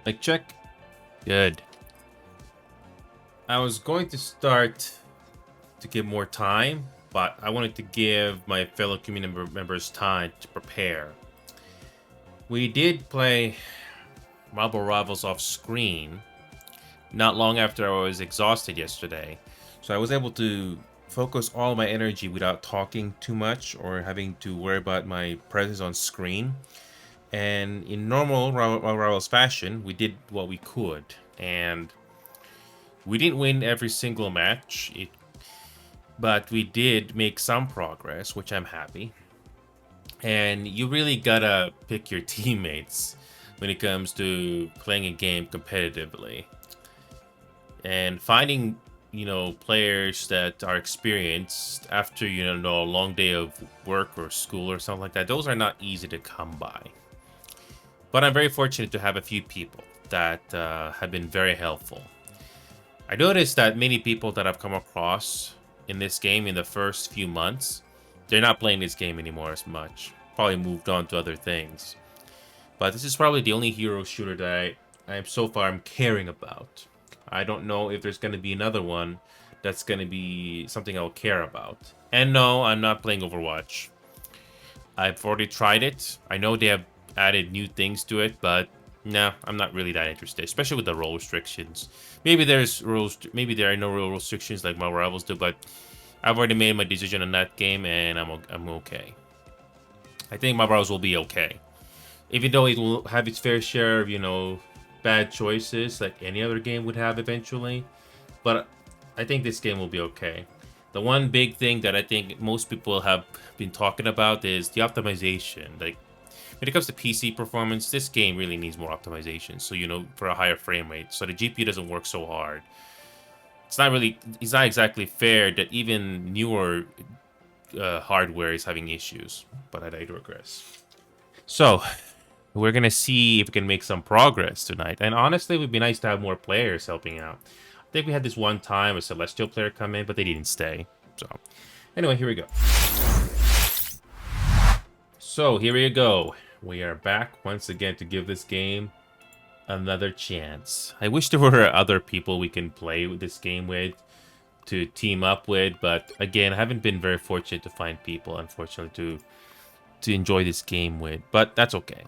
Like check. Good. I was going to start to give more time, but I wanted to give my fellow community members time to prepare. We did play Marble Rivals off screen not long after I was exhausted yesterday, so I was able to focus all my energy without talking too much or having to worry about my presence on screen. And in normal Rivals fashion, we did what we could, and we didn't win every single match, but we did make some progress, which I'm happy. And you really gotta pick your teammates when it comes to playing a game competitively. And finding, players that are experienced after, a long day of work or school or something like that, those are not easy to come by. But I'm very fortunate to have a few people that have been very helpful. I noticed that many people that I've come across in this game in the first few months, they're not playing this game anymore as much. Probably moved on to other things. But this is probably the only hero shooter that I'm caring about. I don't know if there's going to be another one that's going to be something I'll care about. And no, I'm not playing Overwatch. I've already tried it. I know they have added new things to it, but no, I'm not really that interested, especially with the role restrictions. Maybe there are no role restrictions like Marvel Rivals do, but I've already made my decision on that game, and I'm okay. I think Marvel Rivals will be okay, even though it will have its fair share of bad choices like any other game would have eventually. But I think this game will be okay. The one big thing that I think most people have been talking about is the optimization. Like, when it comes to PC performance, this game really needs more optimization. So, for a higher frame rate, so the GPU doesn't work so hard. It's not exactly fair that even newer hardware is having issues, but I digress. So, we're gonna see if we can make some progress tonight. And honestly, it would be nice to have more players helping out. I think we had this one time a Celestial player come in, but they didn't stay. So, anyway, here we go. So, here we go. We are back once again to give this game another chance. I wish there were other people we can play with this game with, to team up with, but again, I haven't been very fortunate to find people, unfortunately, to enjoy this game with, but that's okay.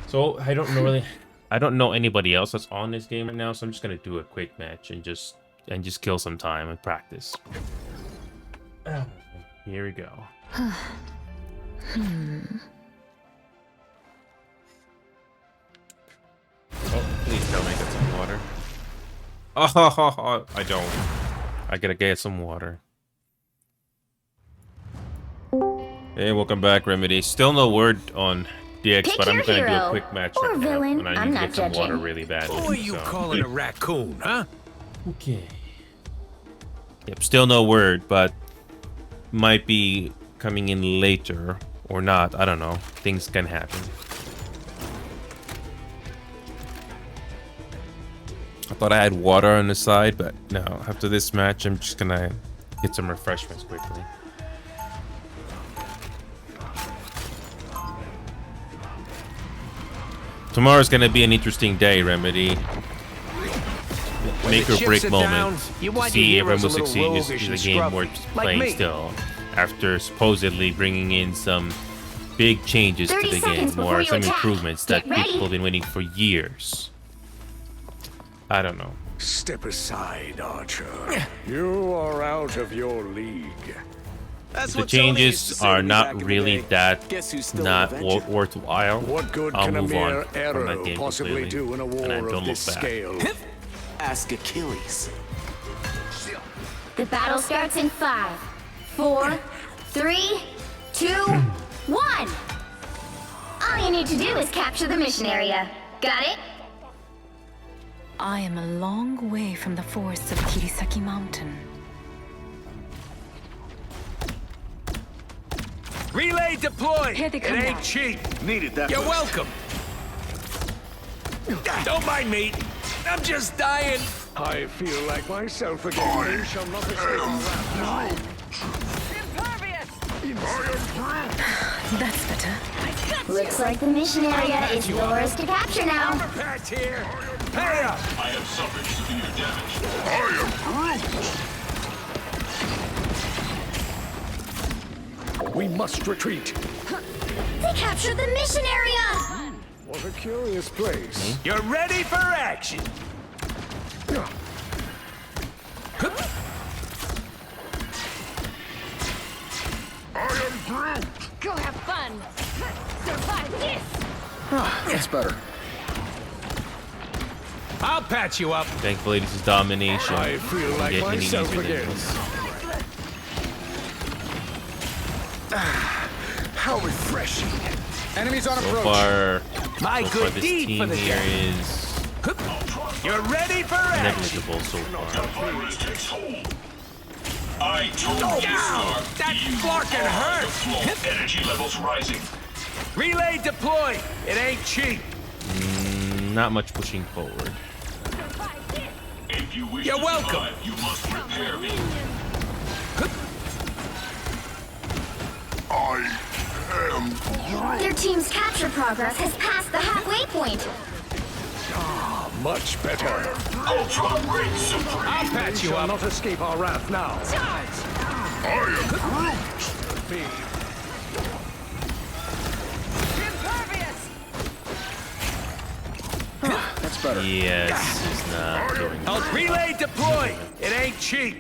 So, I don't know anybody else that's on this game right now, so I'm just gonna do a quick match and just kill some time and practice. Here we go. Oh, please tell me I got some water. Oh, I don't. I gotta get some water. Hey, welcome back, Remedy. Still no word on DX, but I'm gonna do a quick match right now, and I need to get some water really badly. Who are you calling a raccoon, huh? Okay. Yep, still no word, but might be coming in later or not. I don't know. Things can happen. I thought I had water on the side, but no. After this match, I'm just gonna get some refreshments quickly. Tomorrow's gonna be an interesting day, Remedy. Make or break moment to see if Rainbow Six Siege is a game worth playing still, after supposedly bringing in some big changes to the game, or some improvements that people have been waiting for years. I don't know. Step aside, Archer. You are out of your league. The changes are not really that worthwhile. What good I'll can a move on mere from that arrow game possibly completely, do in a and I war don't of look this back. scale? Ask Achilles. The battle starts in 5, 4, 3, 2, 1. All you need to do is capture the mission area. Got it? I am a long way from the forests of Kirisaki Mountain. Relay deployed! Here they come It ain't now. cheap! Needed that. You're welcome! Don't mind me! I'm just dying! I feel like myself again. You shall not escape our wrath. That's better. Looks like the mission area is yours to capture now. Patch here. Pay up. I have suffered severe damage. We must retreat. They captured the mission area! What a curious place. You're ready for action. Go have fun. Survive this. That's better. I'll patch you up. Thankfully, this is domination. I feel like Get any myself easier than again. this. How refreshing. Enemies on So approach. far, My so far good this deed team for the here day. is You're ready for action. negligible so far. Virus takes hold. I told you, Ow! Star. That You fucking are hurt. the flow. Energy levels rising. Relay deployed. It ain't cheap. Not much pushing forward. If you wish You're to welcome. survive, you must prepare me. Their team's capture progress has passed the halfway point. Much better. Ultra Ring Supreme. I'll patch you Shall up. not escape our wrath now. That's better. Yes, is not doing Oh, relay deployed. It ain't cheap.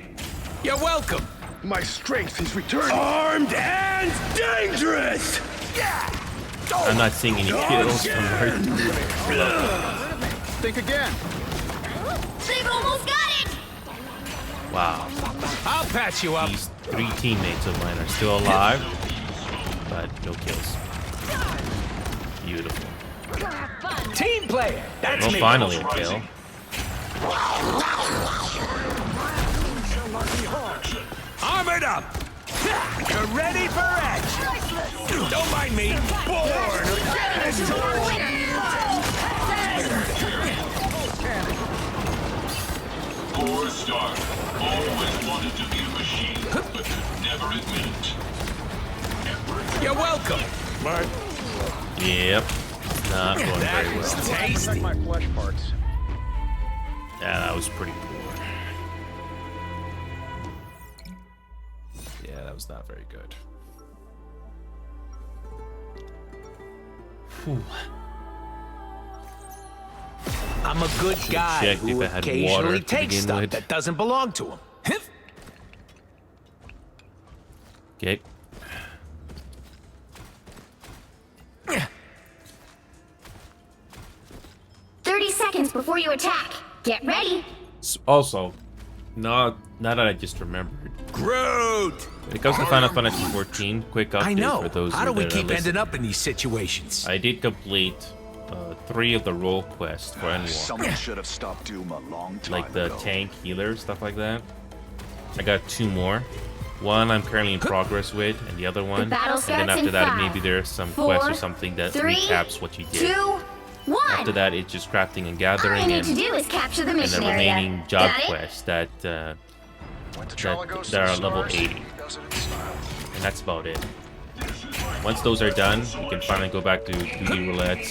You're welcome. My strength is returning. Armed and dangerous. Yeah. I'm not seeing any kills from her. Think again. They've almost got it! Wow. I'll patch you up. These 3 teammates of mine are still alive, but no kills. Beautiful. Go have fun. Team player. That's Well, me. finally a kill. Armored up. You're ready for action. Don't mind me. Poor Star. Always wanted to be a machine, but could never admit it. You're welcome. Yep. It's not going That very was well. tasty. My flesh parts. Yeah, that was pretty poor. Yeah, that was not very good. Whew. I'm a good guy checked who if it had water occasionally to takes begin stuff with. that doesn't belong to him. Okay. Seconds before you attack. Get ready. Also, now that I just remembered, Groot! when it comes to Final Fantasy 14, quick update I know. for those How do we that are keep ending listening. up in these situations? I did complete 3 of the role quests for Endwalker, Someone should have stopped Doom a long time like the ago. tank, healer, stuff like that. I got 2 more. One I'm currently in progress with, and the other one, battle and then starts after in that 5, maybe there's some 4, quest or something that 3, recaps what you did. 2, 1. After that, it's just crafting and All gathering, you need and to do is capture the and the mission area. remaining job Got it? quests that When T'Challa goes to that are the level stars, 80, he does it in style. and that's about it. Once those are done, you can finally go back to 2D roulette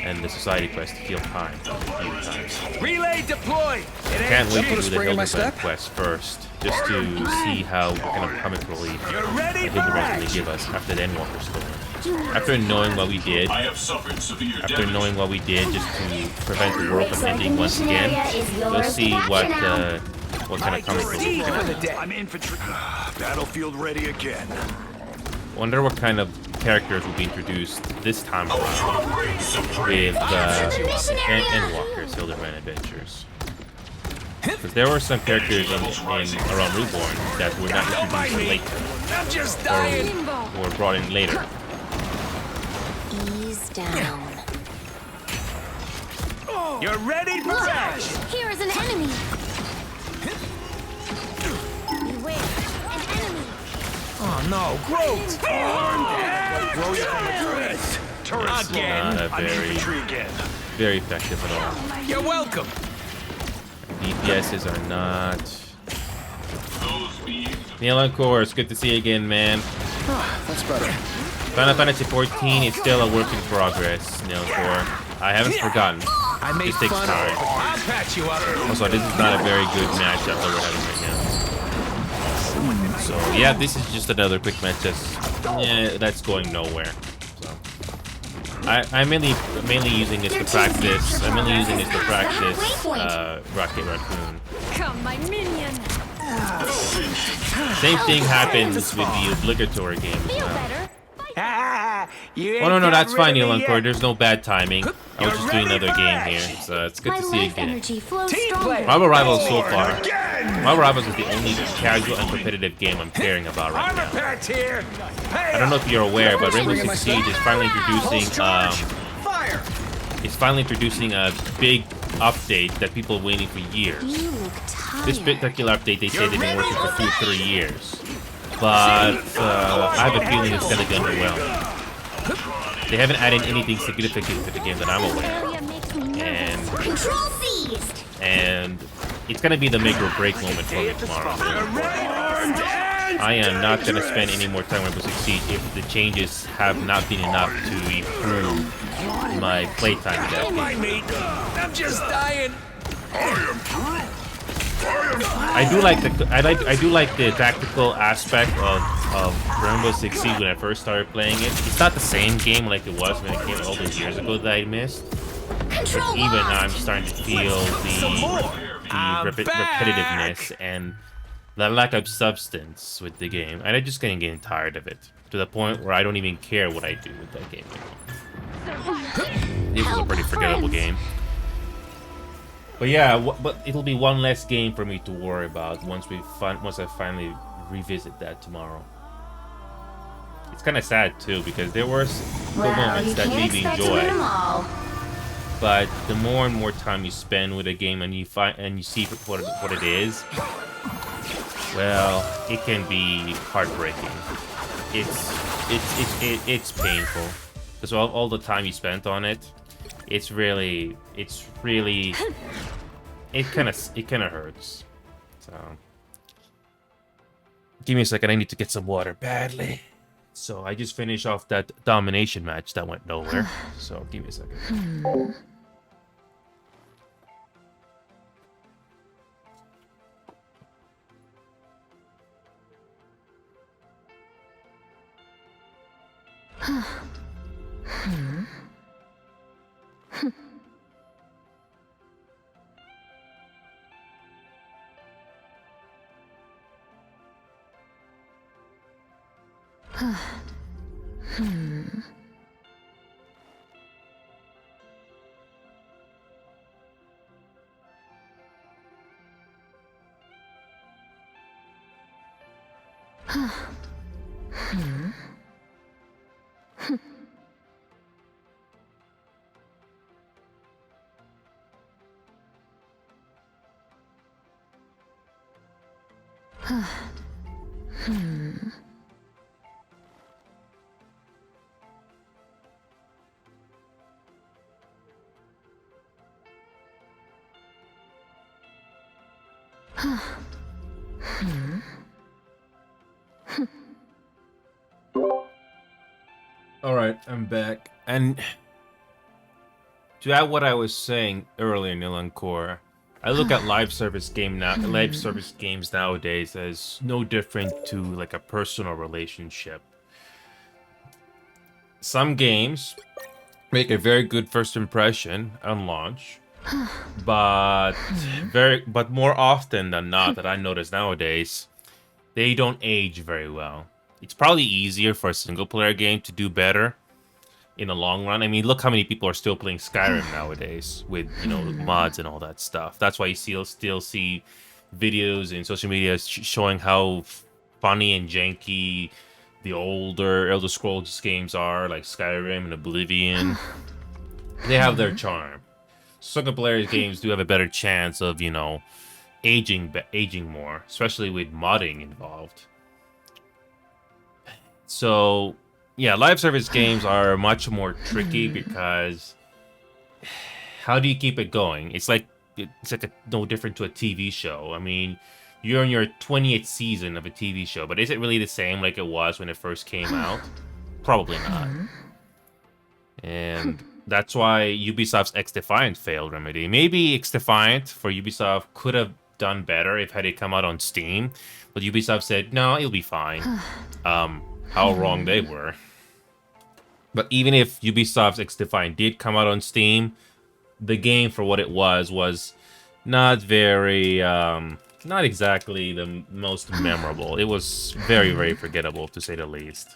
and the society quest to kill time a few times. Relay deployed! It ain't Can't wait cheap. to do the Hildebrand quest first, just to see how kind of comic relief You're ready for Hildebrand's action. gonna give us after the Endwalker story. After knowing what we did, I have suffered severe after damage. knowing what we did just to prevent the world Looks from like the ending once mission again, area is we'll yours to see capture what now. what kind of comic relief Deed we for have. the day. I'm infantry. Battlefield ready again. Wonder what kind of characters will be introduced this time around Ultra Ring Supreme. with mission area. Endwalker's Hildebrand Adventures. Because there were some characters in around Reborn that were not Don't mind introduced me. later, I'm just dying. or brought in later. Ease down. You're ready for action. Here is an enemy. Beware, an enemy. Oh no, Groot! Again. Not I'm very, infantry again. very effective at all. You're welcome. DPSs are not. Those beings Neil, of course, good to see you again, man. That's better. Final Fantasy 14 is still a work in progress, Nilcore. I haven't forgotten. I make It takes fun time. of it. I'll patch you up. Also, this is not a very good matchup that we're having right now. So yeah, this is just another quick match that's going nowhere. So I'm mainly using this to practice. I'm mainly using this to practice Rocket Raccoon. Come, my minion. Same thing happens with the obligatory game as Feel well. better. You Oh no, ain't that's got fine, rid Neil of me Encore. yet. There's no bad timing. I was just doing ready another for game here, action. so it's good My to see you life again. energy flows Team stronger. play. Marvel Rivals so far. Again. Marvel Rivals is the only casual and competitive game I'm caring about right Armor now. patch here. I don't know if you're aware, but Rainbow Six Siege is finally introducing Fire. a big update that people are waiting for years. You look tired. This particular update, they say they've been working for 2-3 years, but I have a feeling it's gonna go well. They haven't added anything significant to the game that I'm aware of, Area makes me nervous. and Control seized. it's gonna be the make or break moment for me tomorrow. I am not gonna spend any more time on Rainbow Six Siege if the changes have not been enough to improve my playtime in that Don't game. mind me. I'm just dying. I do like the tactical aspect of Rainbow Six Siege when I first started playing it. It's not the same game like it was when it came all those years ago that I missed. Control Even lost. now I'm starting to feel repetitiveness and the lack of substance with the game. And I'm just getting tired of it to the point where I don't even care what I do with that game anymore. This is a pretty forgettable game. But yeah, but it'll be one less game for me to worry about once I finally revisit that tomorrow. It's kind of sad too because there were good Well, moments you that can't made me expect to win enjoy. them all. But the more and more time you spend with a game and you see what it is, well, it can be heartbreaking. It's painful because all the time you spent on it, it kind of hurts. So give me a second. I need to get some water badly. So I just finished off that domination match that went nowhere. So give me a second. All right, I'm back. And to add what I was saying earlier, Neil Encore, I look at live service games nowadays as no different to like a personal relationship. Some games make a very good first impression on launch, but more often than not that I notice nowadays, they don't age very well. It's probably easier for a single player game to do better in the long run. I mean, look how many people are still playing Skyrim nowadays with, mods and all that stuff. That's why you still see videos in social media showing how funny and janky the older Elder Scrolls games are, like Skyrim and Oblivion. They have their charm. Single player games do have a better chance of, aging more, especially with modding involved. So, yeah, live service games are much more tricky because how do you keep it going? It's like no different to a TV show. I mean, you're in your 20th season of a TV show, but is it really the same like it was when it first came out? Probably not. And that's why Ubisoft's X-Defiant failed, Remedy. Maybe X-Defiant for Ubisoft could have done better if had it come out on Steam, but Ubisoft said, no, it'll be fine. How wrong they were. But even if Ubisoft's X-Defiant did come out on Steam, the game for what it was not very, not exactly the most memorable. It was very, very forgettable, to say the least.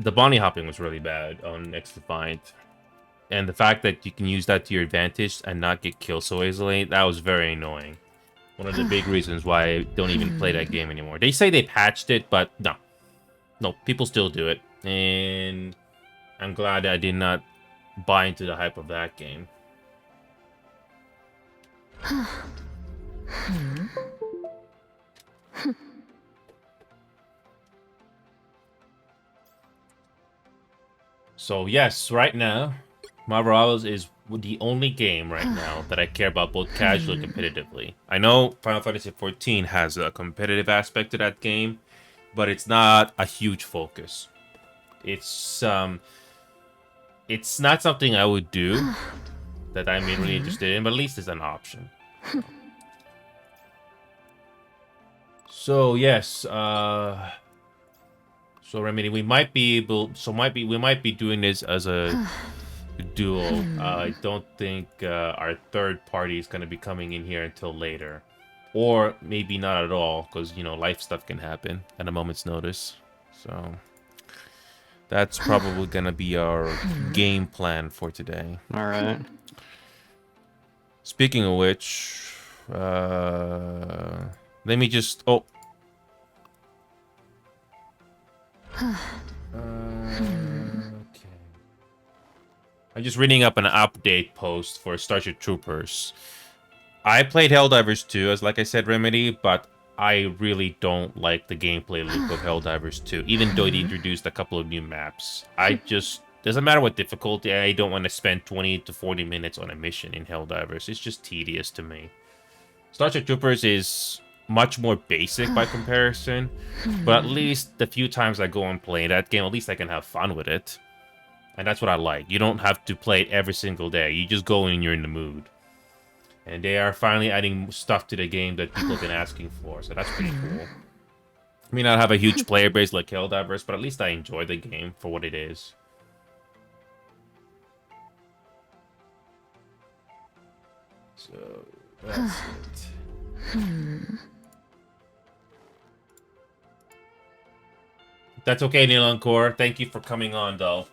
The bunny hopping was really bad on X-Defiant. And the fact that you can use that to your advantage and not get killed so easily, that was very annoying. One of the big reasons why I don't even play that game anymore. They say they patched it, but no. No, people still do it. And I'm glad I did not buy into the hype of that game. So yes, right now, Marvel Rivals is the only game right now that I care about both casually and competitively. I know Final Fantasy XIV has a competitive aspect to that game, but it's not a huge focus. It's not something I would do that I'm really interested in, but at least it's an option. So yes, so Remedy, we might be doing this as a duo. I don't think our third party is gonna be coming in here until later, or maybe not at all, because you know life stuff can happen at a moment's notice. So that's probably gonna be our game plan for today. All right. Speaking of which, let me just okay. I'm just reading up an update post for Starship Troopers. I played Helldivers 2, as like I said, Remedy, but I really don't like the gameplay loop of Helldivers 2, even though it introduced a couple of new maps. Doesn't matter what difficulty, I don't want to spend 20 to 40 minutes on a mission in Helldivers. It's just tedious to me. Starship Troopers is much more basic by comparison, but at least the few times I go and play that game, at least I can have fun with it. And that's what I like. You don't have to play it every single day. You just go and you're in the mood. And they are finally adding stuff to the game that people have been asking for, so that's pretty cool. I may not have a huge player base like Helldivers, but at least I enjoy the game for what it is. So, that's it. That's okay, Neil Encore. Thank you for coming on, though.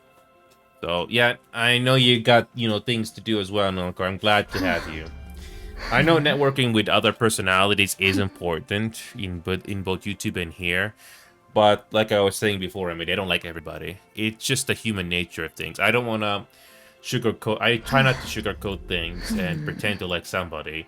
So, yeah, I know you got, things to do as well, Neil Encore. I'm glad to have you. I know networking with other personalities is important in both YouTube and here. But, like I was saying before, I don't like everybody. It's just the human nature of things. I don't want to sugarcoat. I try not to sugarcoat things and pretend to like somebody.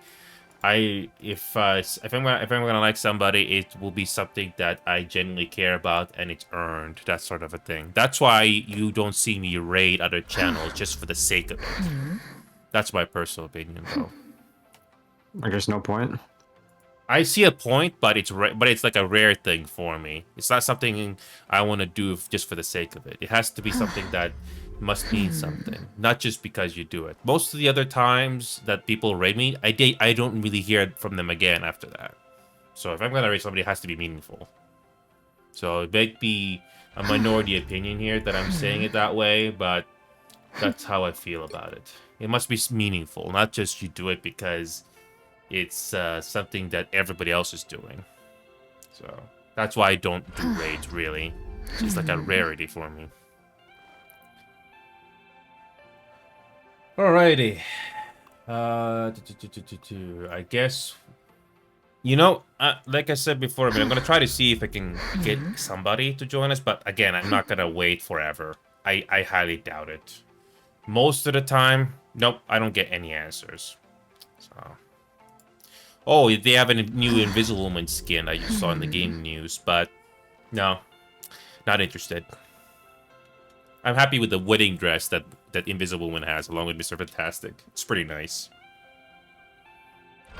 If I'm gonna like somebody, it will be something that I genuinely care about and it's earned. That sort of a thing. That's why you don't see me raid other channels just for the sake of it. That's my personal opinion, though. I guess no point. I see a point, but it's like a rare thing for me. It's not something I want to do just for the sake of it. It has to be something that must mean something, not just because you do it. Most of the other times that people raid me, I don't really hear from them again after that. So if I'm gonna raid somebody, it has to be meaningful. So it might be a minority opinion here that I'm saying it that way, but that's how I feel about it. It must be meaningful, not just you do it because it's something that everybody else is doing. So that's why I don't do raids, really. It's just like a rarity for me. Alrighty. I guess, like I said before, I'm gonna try to see if I can get somebody to join us, but again, I'm not gonna wait forever. I highly doubt it. Most of the time, nope, I don't get any answers. So, oh, they have a new Invisible Woman skin I just saw in the game news, but no, not interested. I'm happy with the wedding dress that Invisible Woman has, along with Mr. Fantastic. It's pretty nice.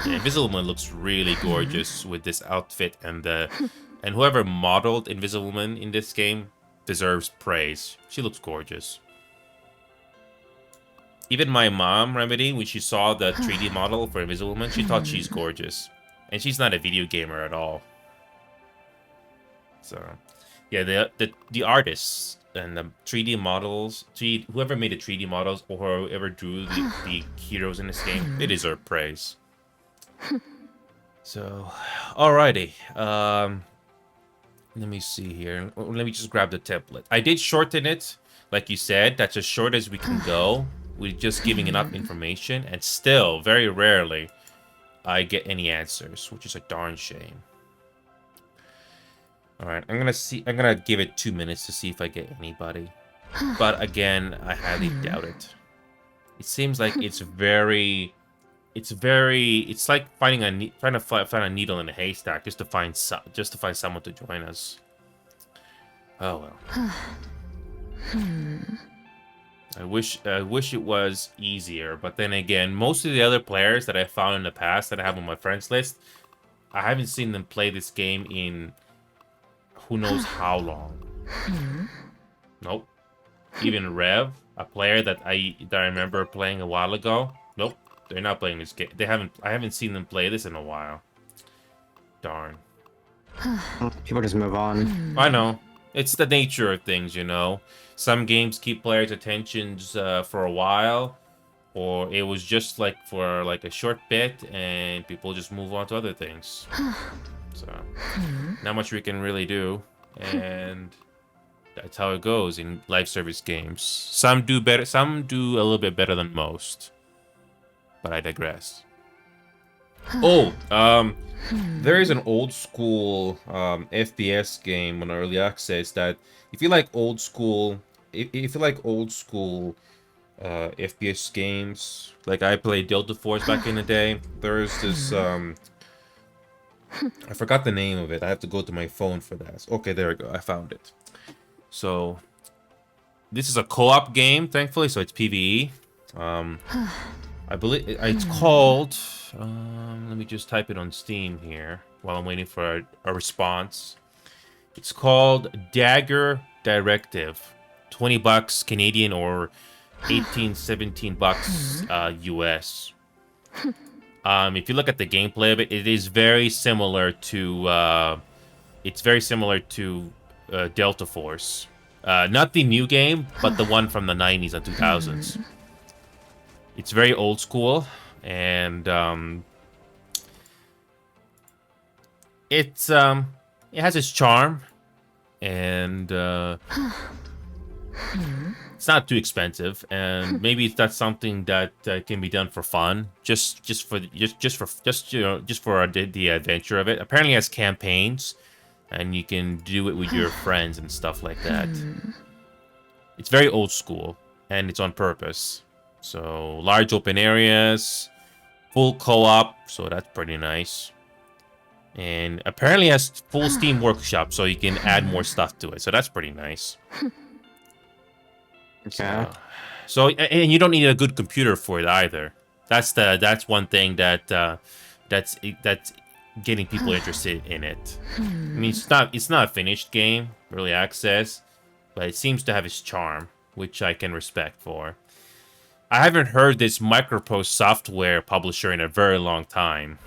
Yeah, Invisible Woman looks really gorgeous with this outfit, and whoever modeled Invisible Woman in this game deserves praise. She looks gorgeous. Even my mom, Remedy, when she saw the 3D model for Invisible Woman, she thought she's gorgeous. And she's not a video gamer at all. So, yeah, the artists and the 3D models, whoever made the 3D models or whoever drew the heroes in this game, they deserve praise. So, alrighty. Let me see here. Let me just grab the template. I did shorten it, like you said. That's as short as we can go. We're just giving enough information, and still, very rarely, I get any answers, which is a darn shame. All right, I'm gonna give it 2 minutes to see if I get anybody, but again, I highly doubt it. It seems like it's like trying to find a needle in a haystack just to find someone to join us. Oh well. I wish it was easier, but then again, most of the other players that I found in the past that I have on my friends list, I haven't seen them play this game in who knows how long. Nope. Even Rev, a player that I remember playing a while ago. Nope, they're not playing this game. I haven't seen them play this in a while. Darn. People just move on. I know. It's the nature of things, you know. Some games keep players' attentions for a while, or it was just for a short bit, and people just move on to other things. So, not much we can really do, and that's how it goes in live service games. Some do better, some do a little bit better than most, but I digress. Oh, there is an old school FPS game on early access that if you like old school, FPS games, like I played Delta Force back in the day. There's this I forgot the name of it. I have to go to my phone for that. Okay, there we go. I found it. So this is a co-op game, thankfully, so it's PvE. I believe it's called. Let me just type it on Steam here while I'm waiting for a response. It's called Dagger Directive. $20 Canadian or 17 bucks US. If you look at the gameplay of it, it is very similar to Delta Force. Not the new game, but the one from the 90s and 2000s. It's very old school, and it has its charm, and it's not too expensive, and maybe that's something that can be done for fun, just for the adventure of it. Apparently, it has campaigns, and you can do it with your friends and stuff like that. It's very old school, and it's on purpose. So large open areas, full co-op, so that's pretty nice. And apparently it has full Steam Workshop, so you can add more stuff to it. So that's pretty nice. Okay. So and you don't need a good computer for it either. That's one thing that's getting people interested in it. I mean, it's not a finished game, early access, but it seems to have its charm, which I can respect for. I haven't heard this Microprose software publisher in a very long time.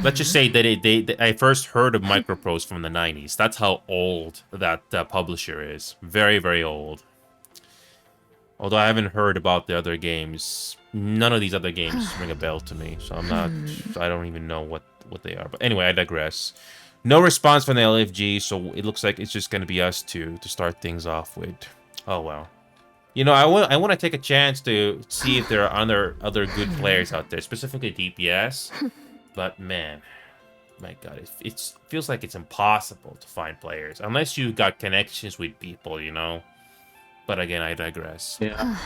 Let's just say that I first heard of Microprose from the 90s. That's how old that publisher is. Very, very old. Although I haven't heard about the other games. None of these other games ring a bell to me. So I don't even know what they are. But anyway, I digress. No response from the LFG, so it looks like it's just going to be us two to start things off with. Oh, well. You know, I want to take a chance to see if there are other good players out there, specifically DPS. But man, my God, it feels like it's impossible to find players unless you got connections with people, you know. But again, I digress. Yeah.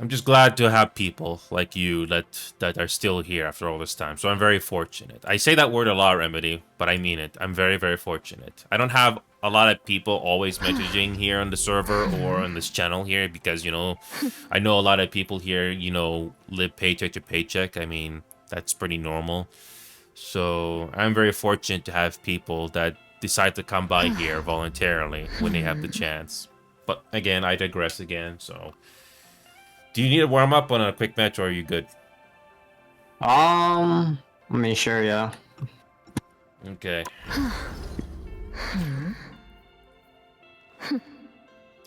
I'm just glad to have people like you that are still here after all this time. So I'm very fortunate. I say that word a lot, Remedy, but I mean it. I'm very, very fortunate. I don't have a lot of people always messaging here on the server or on this channel here because, you know, I know a lot of people here, you know, live paycheck to paycheck. I mean, that's pretty normal. So I'm very fortunate to have people that decide to come by here voluntarily when they have the chance. But again, I digress again. So, do you need a warm up on a quick match, or are you good? I mean, sure, yeah. Okay.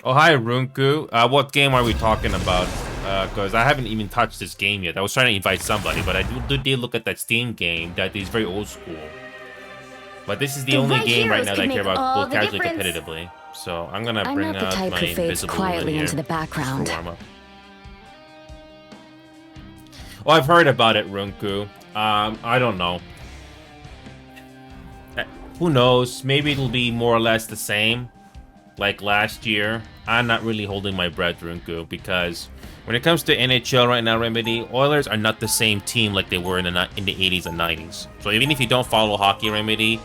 Oh, hi, Runku. What game are we talking about? Because I haven't even touched this game yet. I was trying to invite somebody, but I did look at that Steam game that is very old school. But this is the only game right now that I care about both casually and competitively. So I'm gonna bring out my invisible quietly into the background. Oh, I've heard about it, Runku. I don't know. Who knows? Maybe it'll be more or less the same, like last year. I'm not really holding my breath, Runku, because when it comes to NHL right now, Remedy, Oilers are not the same team like they were in the 80s and 90s. So even if you don't follow hockey, Remedy,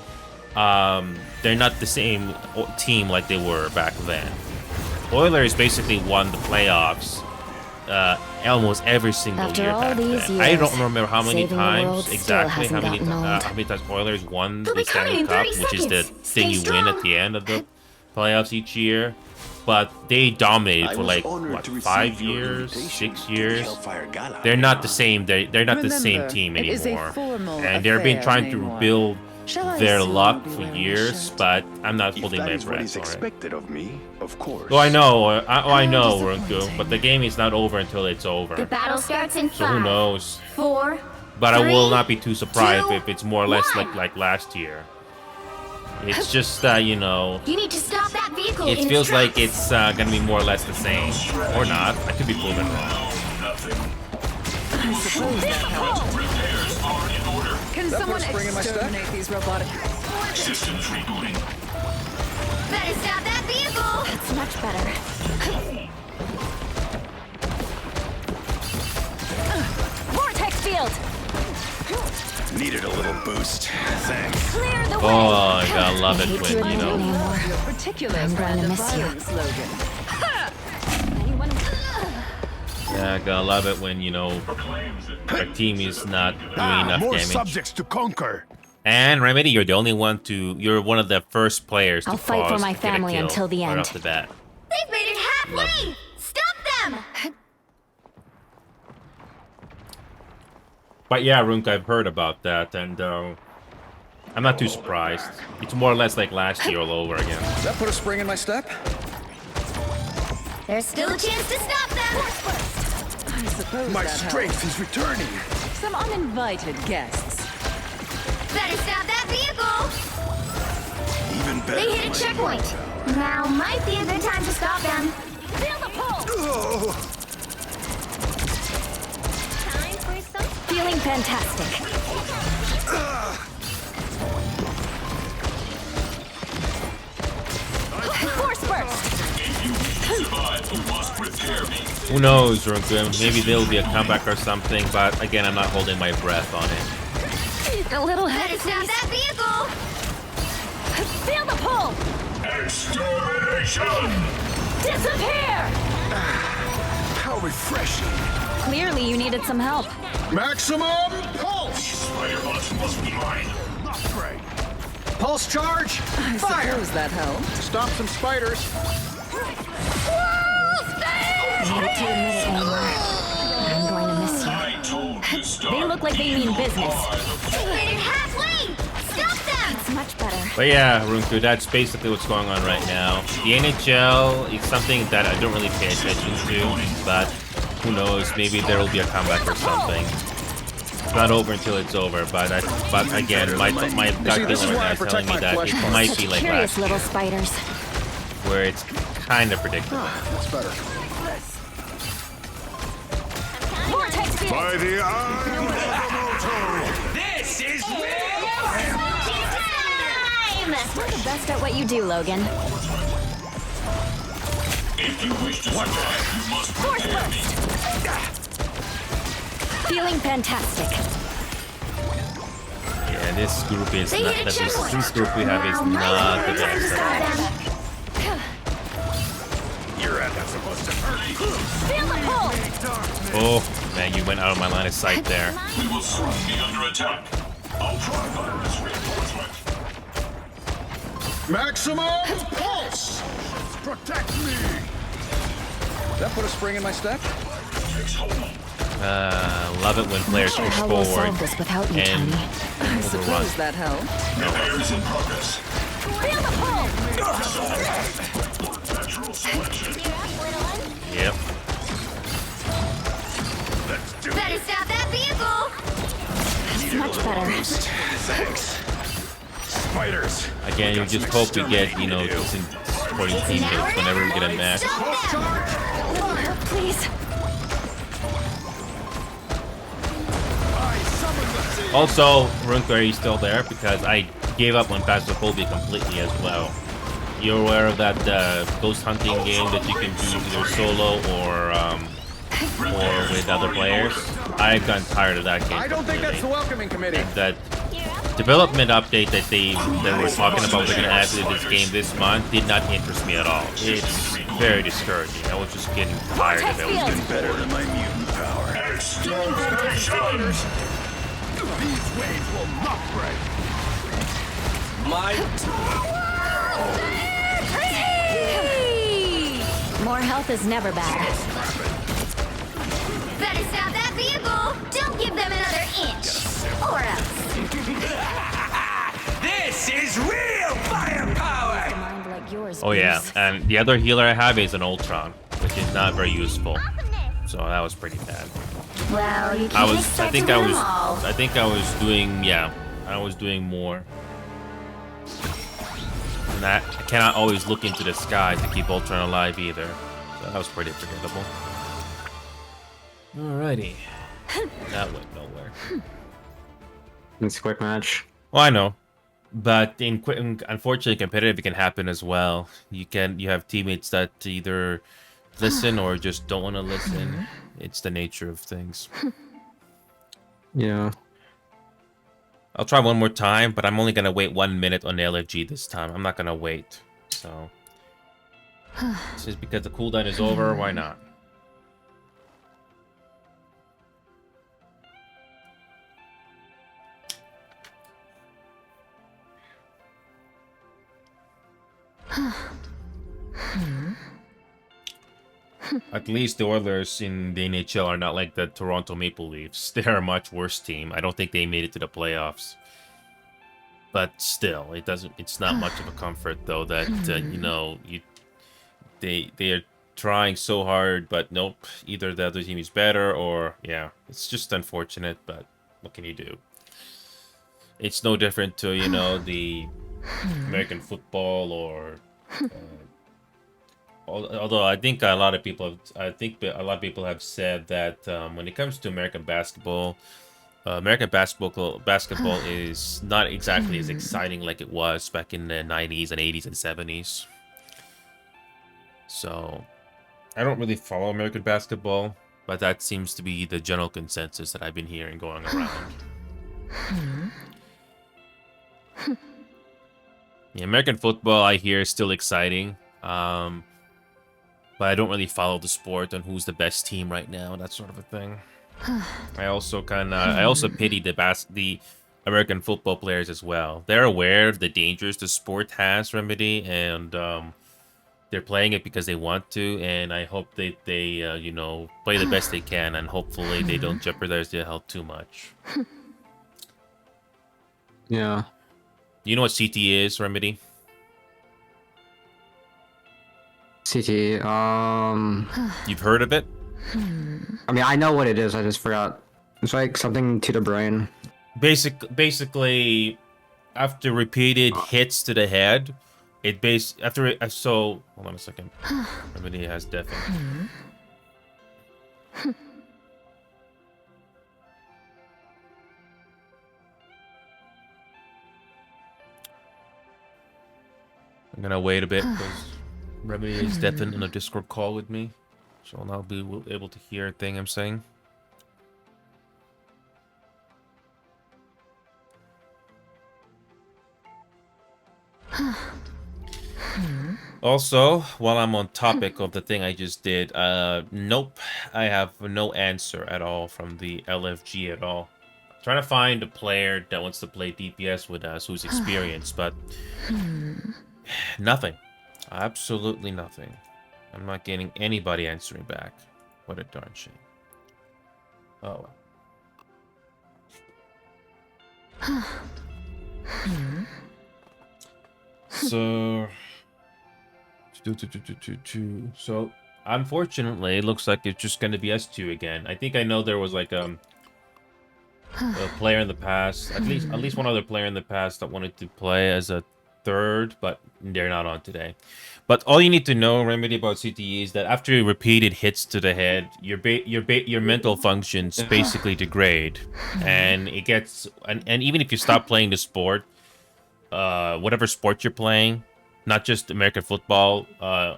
they're not the same team like they were back then. Oilers basically won the playoffs almost every single year back then. I don't remember how many times exactly how many times Oilers won the Stanley Cup, which is the thing you win at the end of the playoffs each year. But they dominated for like what, 5 years, 6 years. They're not the same. They're not the same team anymore, and they've been trying to rebuild their luck for years. But I'm not holding my breath for it. Oh, I know. I know, Runku. But the game is not over until it's over. The battle starts in 5, so who knows? 4. But I will not be too surprised if it's more or less like last year. It's just you know, you need to stop that vehicle. It feels like it's gonna be more or less the same, or not. I could be proven wrong. Can someone exterminate these robotic Systems rebooting. Better stop that vehicle. That's much better. Vortex field. Needed a little boost. Thanks. Clear the way. Oh, I gotta love it when, you know. I'm going to miss you. Yeah, I gotta love it when, you know, our team is not doing enough more damage. subjects to conquer. And Remedy, you're the only one to. You're one of the first players to I'll fight for my get a family kill until the right end. off the bat. They've made it halfway. Stop them. But yeah, Runk, I've heard about that, and I'm not too surprised. It's more or less like last year all over again. Does that put a spring in my step? There's still a chance to stop them. I suppose My that strength is returning. helps. Some uninvited guests. Better stop that vehicle. Even better. They hit a checkpoint. Now might be a good time to stop them. Feel the pull. Time for some. Feeling fantastic. Force burst. Survive, you must prepare me. Who knows, Runkum? Maybe there'll be a comeback or something, but again, I'm not holding my breath on it. A little head. Better stop that vehicle. Feel the pull. Extermination! Disappear. How refreshing. Clearly, you needed some help. Maximum pulse! Spider bots must be mine. Not great. Pulse charge! Fire! Suppose that helped. Stop some spiders. I hate to admit it anymore. I'm going to miss you. I told you stop. They look like they mean business. They made it halfway. Stop them. It's much better. But yeah, Runku, that's basically what's going on right now. The NHL is something that I don't really pay attention to, but who knows, maybe there will be a comeback or something. It's not over until it's over, but again, my gut feeling right now is telling me that it might be like Curious last little year, spiders. where it's kind of predictable. That's better. Vortex field. By the eye This is Time. You're the best at what you do, Logan. If you wish to survive, you must prepare me. Feeling fantastic. Yeah, this group is They not hit a this checkpoint. group we have is Now might not be the a good time to best stop at all. them. you're at that's supposed to hurt. Feel the pull. Oh, man, you went out of my line of sight there. We will soon be under attack. I'll try this reinforcement. Maximum pulse! Protect me! That put a spring in my step? Love it when players Not sure push how we'll forward solve this without you, and Tony. overrun. Suppose that helped. Repairs in progress. Feel the pull! Natural selection. Yep. Better stop that vehicle! That's much better. Thanks. Spiders! Again, you just hope we get, you know, decent supporting teammates whenever we get a match. Stop them! More help, please. Also, Runker, are you still there? Because I gave up on Phasmophobia completely as well. You're aware of that ghost hunting game that you can do either solo or with other players? I've gotten tired of that game. I don't think that's the welcoming committee. That development update that they were talking about they're gonna add to this game this month did not interest me at all. It's very discouraging. I was just getting tired of it. Better than my mutant power. Extermination! These waves will not break. More health is never bad. Better stop that vehicle! Don't give them another inch! Or else. This is real firepower! Mind like yours, Oh yeah, please. and the other healer I have is an Ultron, which is not very useful. So that was pretty bad. Well, you I can't was, I expect think to I win was, them all. I think I was doing, yeah, I was doing more. And that I cannot always look into the sky to keep Ultron alive either. So that was pretty forgettable. Alrighty, that went nowhere. It's a quick match. Well, I know, but unfortunately, competitive it can happen as well. You have teammates that either listen or just don't want to listen. It's the nature of things. Yeah. I'll try one more time, but I'm only gonna wait 1 minute on the LFG this time. I'm not gonna wait. So, just because the cooldown is over, why not? At least the Oilers in the NHL are not like the Toronto Maple Leafs. They're a much worse team. I don't think they made it to the playoffs. But still, it's not much of a comfort though that you know, they are trying so hard, but nope, either the other team is better or yeah, it's just unfortunate, but what can you do? It's no different to, you know, the American football or although I think a lot of people have said that when it comes to American basketball is not exactly as exciting like it was back in the 90s and 80s and 70s. So I don't really follow American basketball, but that seems to be the general consensus that I've been hearing going around. Yeah, American football I hear is still exciting. But I don't really follow the sport on who's the best team right now, that sort of a thing. I also pity the American football players as well. They're aware of the dangers the sport has, Remedy, and they're playing it because they want to. And I hope they you know, play the best they can, and hopefully they don't jeopardize their health too much. Yeah. You know what CT is, Remedy? CT. You've heard of it? I mean, I know what it is. I just forgot. It's like something to the brain. Basically, after repeated hits to the head, so hold on a second. Remedy has deafened. I'm gonna wait a bit because Remedy is deafened in a Discord call with me, so I'll now be able to hear a thing I'm saying. Also, while I'm on topic of the thing I just did, nope, I have no answer at all from the LFG at all. I'm trying to find a player that wants to play DPS with us who's experienced, but Nothing. Absolutely nothing. I'm not getting anybody answering back. What a darn shame. Oh well. So, so unfortunately, it looks like it's just going to be us two again. I think I know there was like a player in the past, at least one other player in the past that wanted to play as a third, but they're not on today. But all you need to know, Remedy, about CTE is that after repeated hits to the head, your mental functions basically degrade, and it gets and even if you stop playing the sport, whatever sport you're playing, not just American football,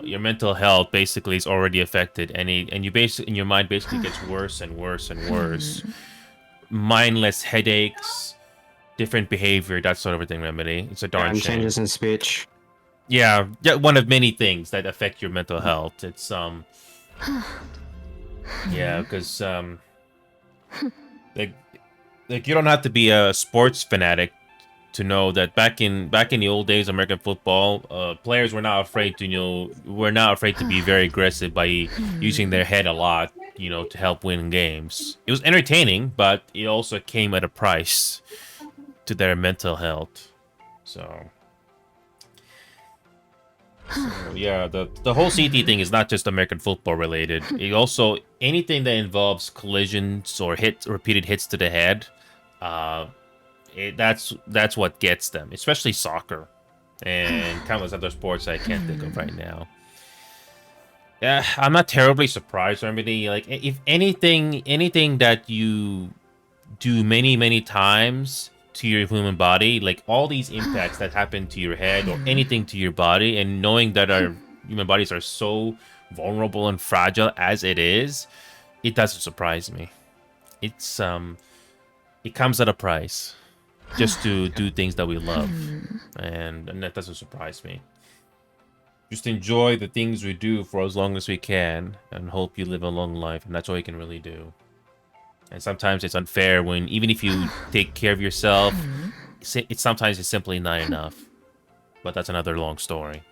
your mental health basically is already affected, and your mind basically gets worse and worse and worse. Mindless headaches, different behavior, that sort of thing, Remedy. It's a darn shame. Changes in speech. Yeah, one of many things that affect your mental health. It's yeah, because like you don't have to be a sports fanatic to know that back in the old days of American football, players were not afraid to be very aggressive by using their head a lot, to help win games. It was entertaining, but it also came at a price to their mental health. So yeah, the whole CT thing is not just American football related. It also, anything that involves collisions or repeated hits to the head, that's what gets them, especially soccer and countless other sports I can't think of right now. Yeah, I'm not terribly surprised, Remedy. Like, if anything that you do many times to your human body, like all these impacts that happen to your head or anything to your body, and knowing that our human bodies are so vulnerable and fragile as it is, it doesn't surprise me. It's it comes at a price just to do things that we love, and that doesn't surprise me. Just enjoy the things we do for as long as we can and hope you live a long life, and that's all you can really do. And sometimes it's unfair when, even if you take care of yourself, sometimes it's simply not enough. But that's another long story.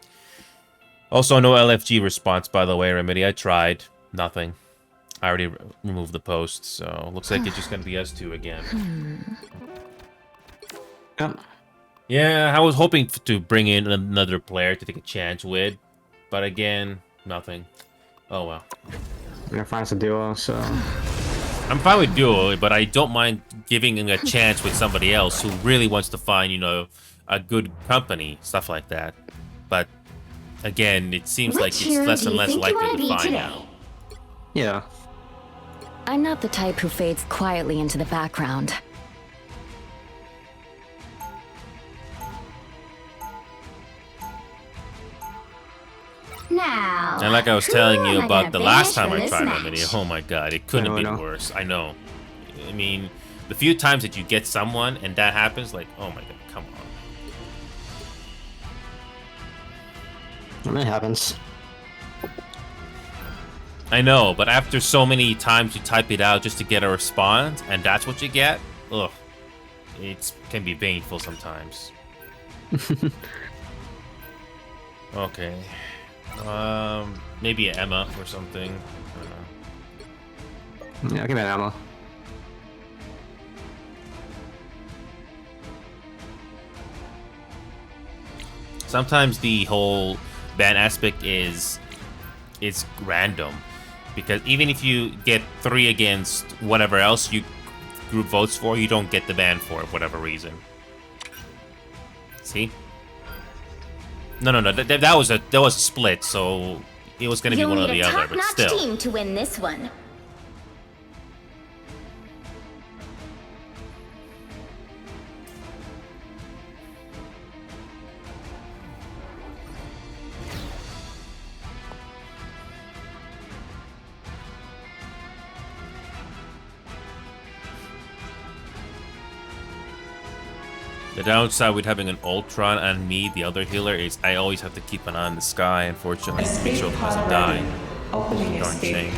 Also, no LFG response, by the way, Remedy. I tried. Nothing. I already removed the post, so looks like it's just going to be us two again. Yeah, I was hoping to bring in another player to take a chance with, but again, nothing. Oh well. I'm gonna find some duo, so... I'm fine with duo, but I don't mind giving him a chance with somebody else who really wants to find, a good company, stuff like that. But again, it seems like it's less and less likely to find now. Yeah. I'm not the type who fades quietly into the background. Now, and like I was telling you about the last time I tried match? Remedy, oh my god, it couldn't have been worse. I know. I mean, the few times that you get someone and that happens, like, oh my god, come on. It happens. I know, but after so many times you type it out just to get a response, and that's what you get, ugh, it can be painful sometimes. Okay. Maybe Emma or something. Yeah, give me an Emma. Sometimes the whole ban aspect is random, because even if you get 3 against whatever else you group votes for, you don't get the ban for whatever reason. See? No. That was a split, so it was gonna be one or the other, but still. You'll need a top-notch team to win this one. The downside with having an Ultron and me, the other healer, is I always have to keep an eye on the sky, unfortunately, to make sure it doesn't die. Darn shame.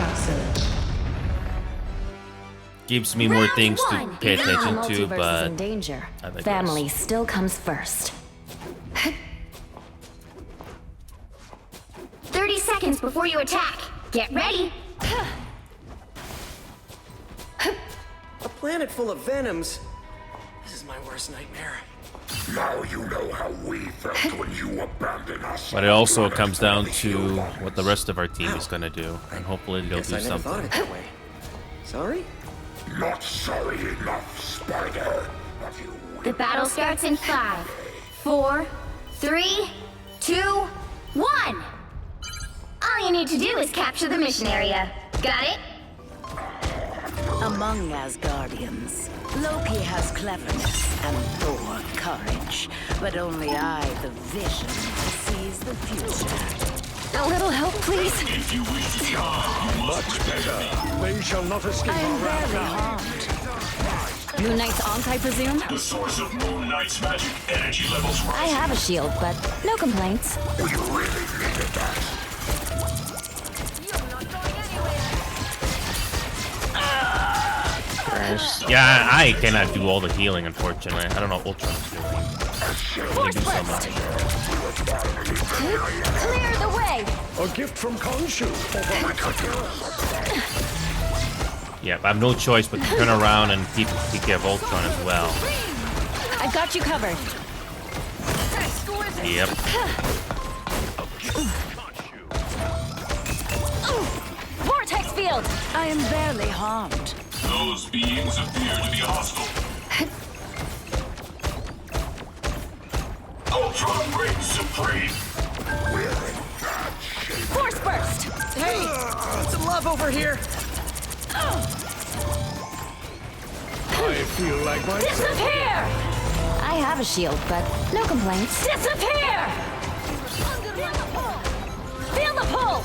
Gives me more things to pay attention to, but in danger. I digress. Family still comes first. seconds before you attack. Get ready. A planet full of venoms. This is my worst nightmare. Now you know how we felt when you abandoned us. But it also comes down to what the rest of our team is gonna do, and hopefully they'll Guess do I never thought of something. it that way. Sorry? Not sorry enough, Spider. But you The battle starts in 5, 4, 3, 2, 1. All you need to do is capture the mission area. Got it? Among Asgardians, Loki has cleverness and Thor courage, but only I, the Vision, sees the future. A little help, please. If you wish to survive, you must much better. They shall not escape I'm our wrath barely now. harmed. Moon Knight's Ankh, I presume? The source of Moon Knight's magic energy levels I rising. have a shield, but no complaints. We really needed that. Yeah, I cannot do all the healing, unfortunately. I don't know what Ultron's doing. Only do so much. Clear the way! A gift from Khonshu. Yeah, I have no choice but to turn around and take care of Ultron as well. I've got you covered. Yep. Vortex field! I am barely harmed. Those beings appear to be hostile. Ultron reigns supreme. Force burst! Hey! Some love over here! I feel like my Disappear! I have a shield, but no complaints. Disappear! Feel the pull!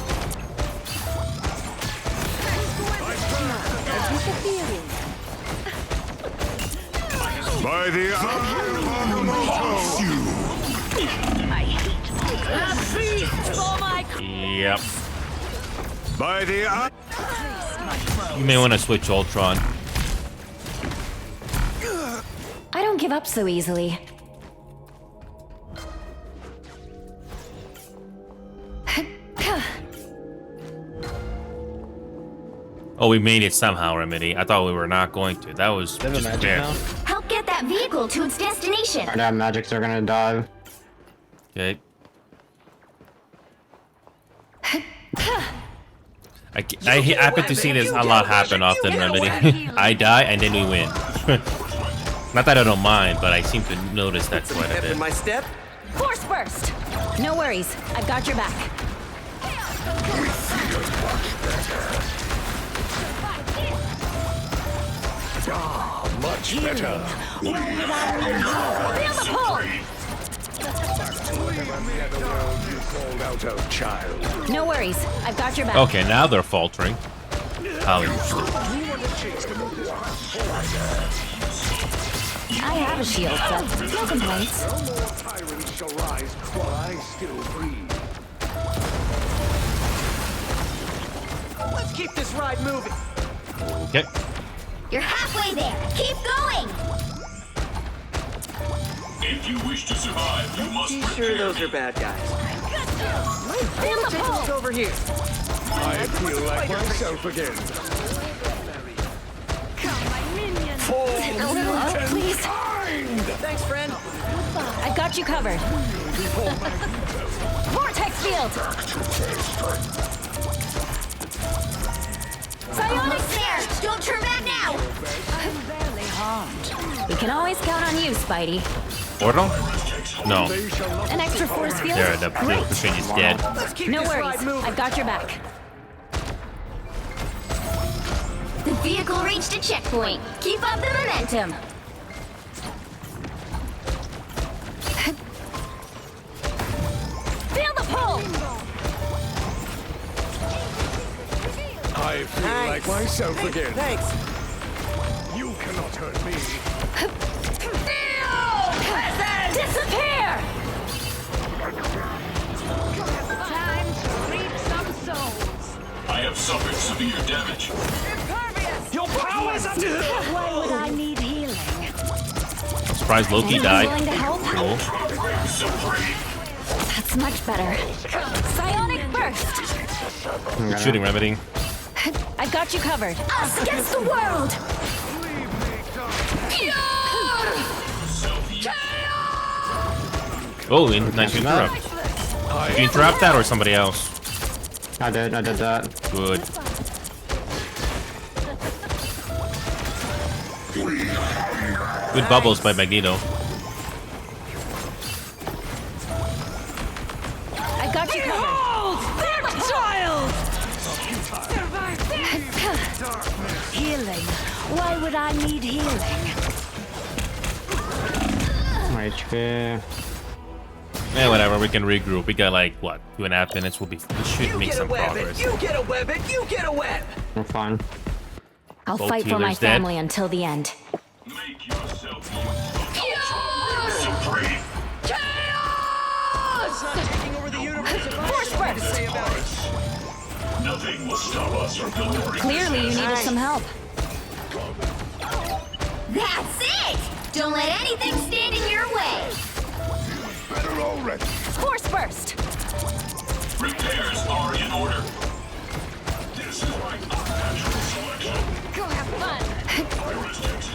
by the Oh my... Yep. by the You may want to switch Ultron. I don't give up so easily. Oh, we made it somehow, Remedy. I thought we were not going to. That was They have a just magic fair. now. Help get that vehicle to its destination. Or that magics are gonna die. Okay. I happen to see this a lot happen often, Remedy. I die and then we win. Not that I don't mind, but I seem to notice that's quite a Pep in bit. my step? Force burst! No worries, I've got your back. much better. Feel the pull! You called out a child. No worries, I've got your back. Okay, now they're faltering. How interesting. I have a shield, but no complaints. No more tyrants shall rise while I still breathe. Let's keep this ride moving. Okay. You're halfway there. Keep going. If you wish to survive, you must Be prepare. sure those are bad guys. Feel the Gentleman's pull! over here. I feel like myself again. A little help, please. Thanks, friend. I've got you covered. Vortex field! Psionic There. Don't turn back now. I'm barely harmed. We can always count on you, Spidey. Portal? No. They shall not An extra force field? There, the Great. machine is dead. Let's keep No this worries, ride moving. I've got your back. The vehicle reached a checkpoint. Keep up the momentum. Feel the pull! I feel like myself again. Thanks. You cannot hurt me. Disappear! Time to reap some souls. I have suffered severe damage. Impervious! Your powers are Why would I need healing? I'm surprised Loki Anyone died. willing to help? Cool. Ultron reigns supreme. That's much better. Psionic burst! Good shooting, Remedy. I've got you covered. Us against the world! Oh, nice interrupt. Did you interrupt that or somebody else? I did that. Good. Good bubbles by Magneto. I've got you covered. Healing. Why would I need healing? My HP. Yeah, whatever. We can regroup. We got like what, 2.5 minutes. We should make some progress. You get a weapon! You get a weapon! We're fine. I'll Both fight for my healers dead. family until the end. Make yourself supreme. Taking over the universe if I have to say about it. Nothing will stop us from delivering. Clearly, you needed some help. That's it! Don't let anything stand in your way! Better already. Force burst. Repairs are in order. This is my unnatural selection. Go have fun. Heuristics.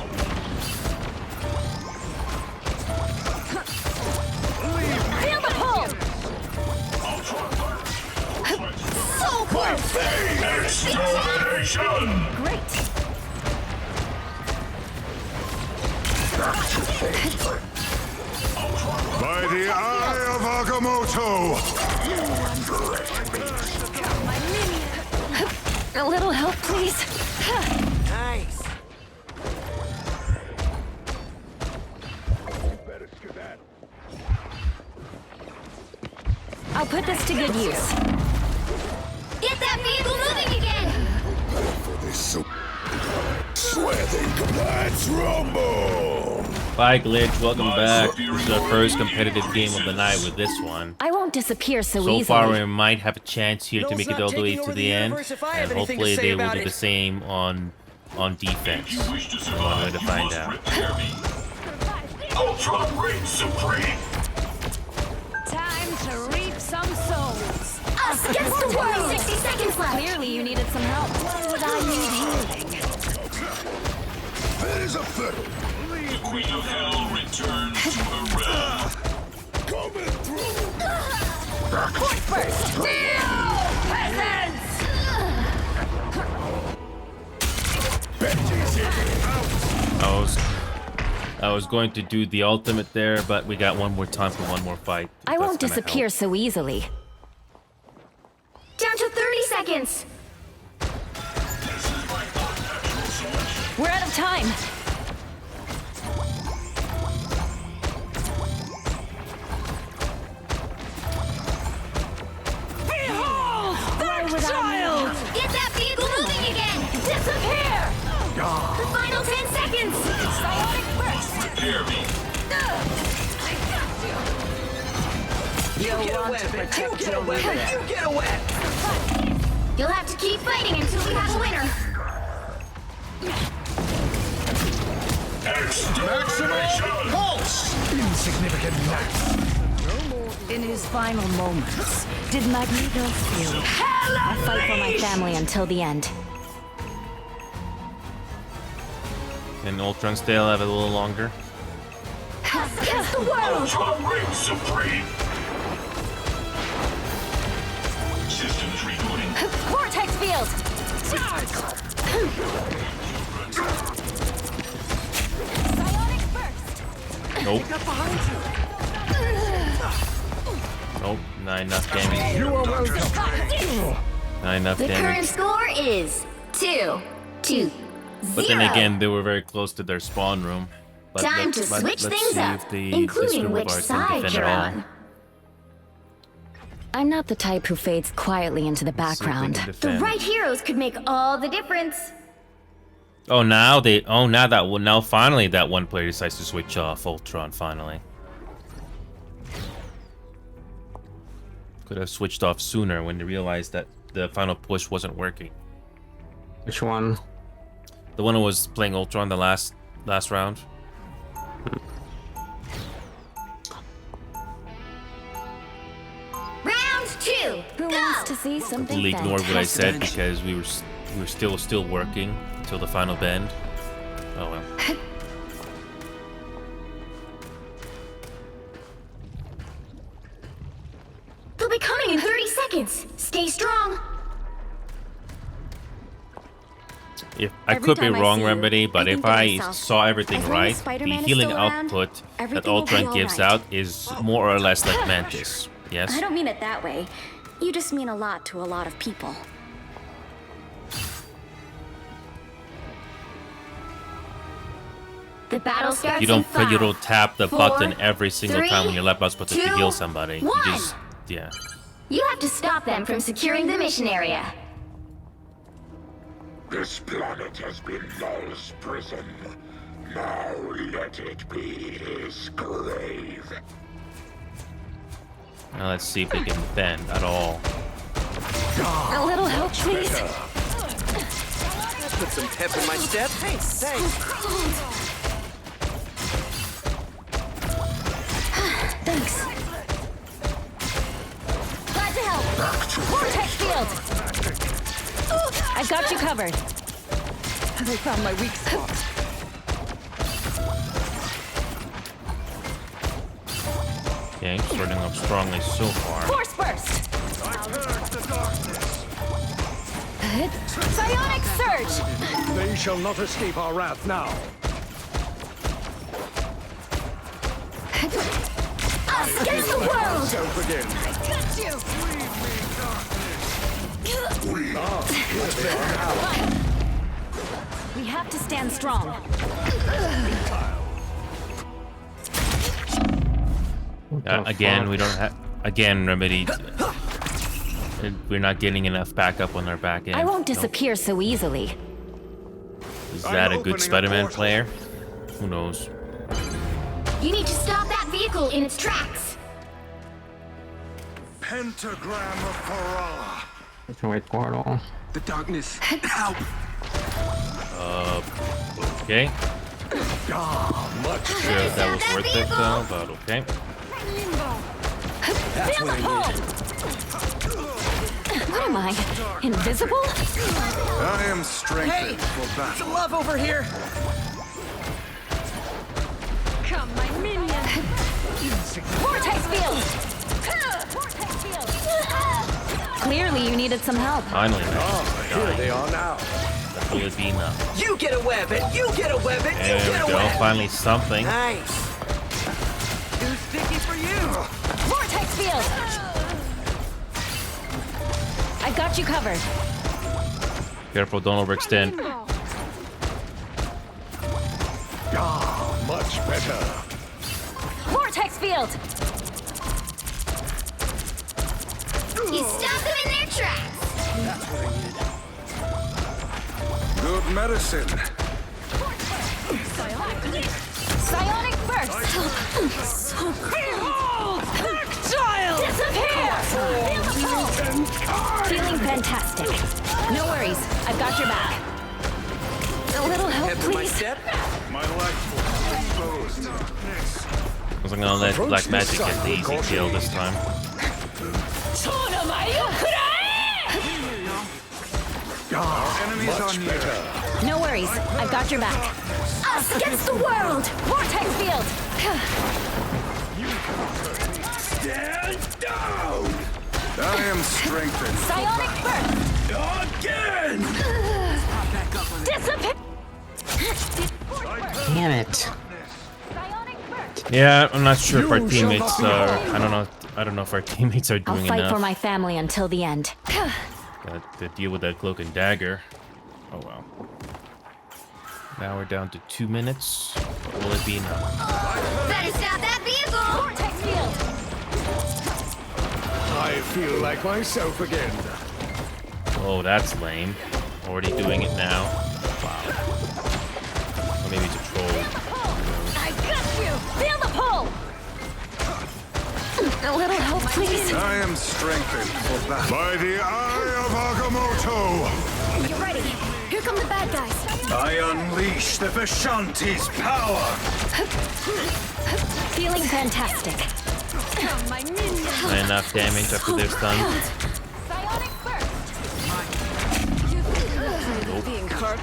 Feel the pull. So close! Extermination! Great. By the eye of Agamotto! A little help, please. Nice. I'll put this to good use. Get that vehicle moving again! Let's rumble! Bye, Glitch. Welcome back. This is our first competitive game of the night with this one. I won't disappear so So easily. far, we might have a chance here to Noel's make it not all the way taking to over the the end, universe if I and have anything to hopefully say they will about do it. the same on defense. If you wish to One survive, way to you find must out. repair me. Ultron reigns supreme. Time to reap some souls. Us against the world! 60 seconds left! Clearly, you needed some help. Why would I need healing? There's a fiddle. The Queen of Hell returns to her realm. Coming through. Force burst. Peasants! I was going to do the ultimate there, but we got one more time for one more fight. I That's won't gonna disappear help. so easily. Down to 30 seconds! We're out of time. Why would I need Get that vehicle moving again! Disappear! The final 10 seconds! Psionic burst! Repair me. You get a weapon! You get a weapon! You get a weapon! You'll have to keep fighting until we have a winner. Extermination! Insignificant gnats. In his final moments, did Magneto feel I'll fight for my family until the end. And Ultron still have a little longer. Us against the world! Ultron reigns supreme. Systems rebooting. Vortex field. Psionic burst. Nope. Nope. Not enough damage. Not enough The current damage. score is 2-0. But then again, they were very close to their spawn room. But Time to let's switch see things up, if this including group of which ours can side defend you're at all. on. I'm not the type who fades quietly into the Let's see if they can background. The defend. right heroes could make all the difference. Oh, now finally that one player decides to switch off Ultron finally. Could have switched off sooner when they realized that the final push wasn't working. Which one? The one who was playing Ultron the last round. Round 2, Who go! wants to see something Completely ignored what I said fantastic? because we were still working until the final bend. Oh well. They'll be coming in 30 seconds. Stay strong. If I Every could be time I wrong, see you, Remedy, but I think if to I myself, saw everything as long as right, the Spider-Man is healing still around, output that everything will be Ultron gives alright. out is more or less like Mantis. Yes? I don't mean it that way. You just mean a lot to a lot of people. The battle starts You don't in 5, you don't tap the 4, button every single 3, time when your left mouse button to 2, heal somebody. You 1. just yeah. You have to stop them from securing the mission area. This planet has been Null's prison. Now let it be his grave. Now let's see if they can bend at all. A little help, please. Put some pep in my step. Hey, thanks. Thanks. Glad to help. Vortex field. I've got you covered. They found my weak spot. Okay, starting off strongly so far. Force burst. I've heard the darkness. Psionic surge. They shall not escape our wrath now. Us against the world. Myself again. Got you. We have to stand strong. Again, we don't have. Again, Remedy. We're not getting enough backup on our back end. I won't Nope. disappear so easily. Is that a opening good a Spider-Man portal. player? Who knows? You need to stop that vehicle in its tracks. Pentagram of Parala. It's a white portal. The darkness. Help! Okay. Much Sure if that was worth it though, but okay. Feel the pull. What am I? Invisible? I am strengthened for battle. Some love over here. Come, my minion. Vortex field. Vortex field. Clearly, you needed some help. Finally, Here they are now. that will be enough. You get a web and you get a web and you There get we a go. web. Finally, something. Nice. Too sticky for you. Vortex field. I got you covered. Careful, don't overextend. Much better. Vortex field. You stop them in their tracks. Good medicine. Psionic burst. So cool. Tactile. Disappear. Feel the pull. Feeling fantastic. No worries. I've got your back. A little help, Pep in my please. step. My life exposed. Darkness. I was gonna let Black Magic get the easy kill this time. Enemies are near. No worries. I've got your back. Us against the world. Vortex field. Stand down. I am strengthened. Psionic burst. Again. Disappear. Damn it. Psionic burst. Yeah, I'm not sure if our You shall teammates not are. be I don't know if our teammates are I'll doing fight enough. for my family until the end. Got to deal with that cloak and dagger. Oh well. Now we're down to 2 minutes. But will it be enough? Better stop that vehicle. Vortex field. I feel like myself again. Oh, that's lame. Already doing it now. Wow. Or maybe it's a troll. I got you. Feel the pull. A little help, please. I am strengthened for battle. By the eye of Agamotto, You ready? Here come the bad guys. I unleash the Vishanti's power. Feeling fantastic. Not enough damage after they're stunned. Being hurt.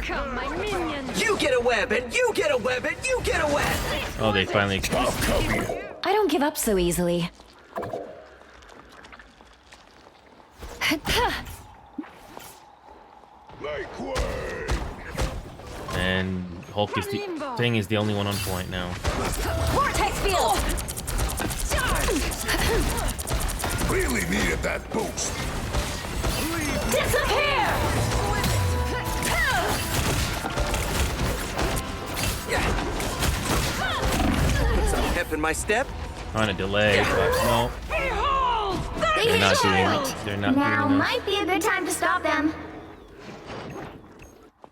Come, my minions! You get a web, and you get a web, and you get a web! Oh, they finally. I don't give up so easily. And Hulk is the thing is the only one on point now. Vortex field! Really needed that boost. Disappear! Put some pep in my step. Trying to delay, but no. They're not doing it. They're not Now doing enough. might be a good time to stop them.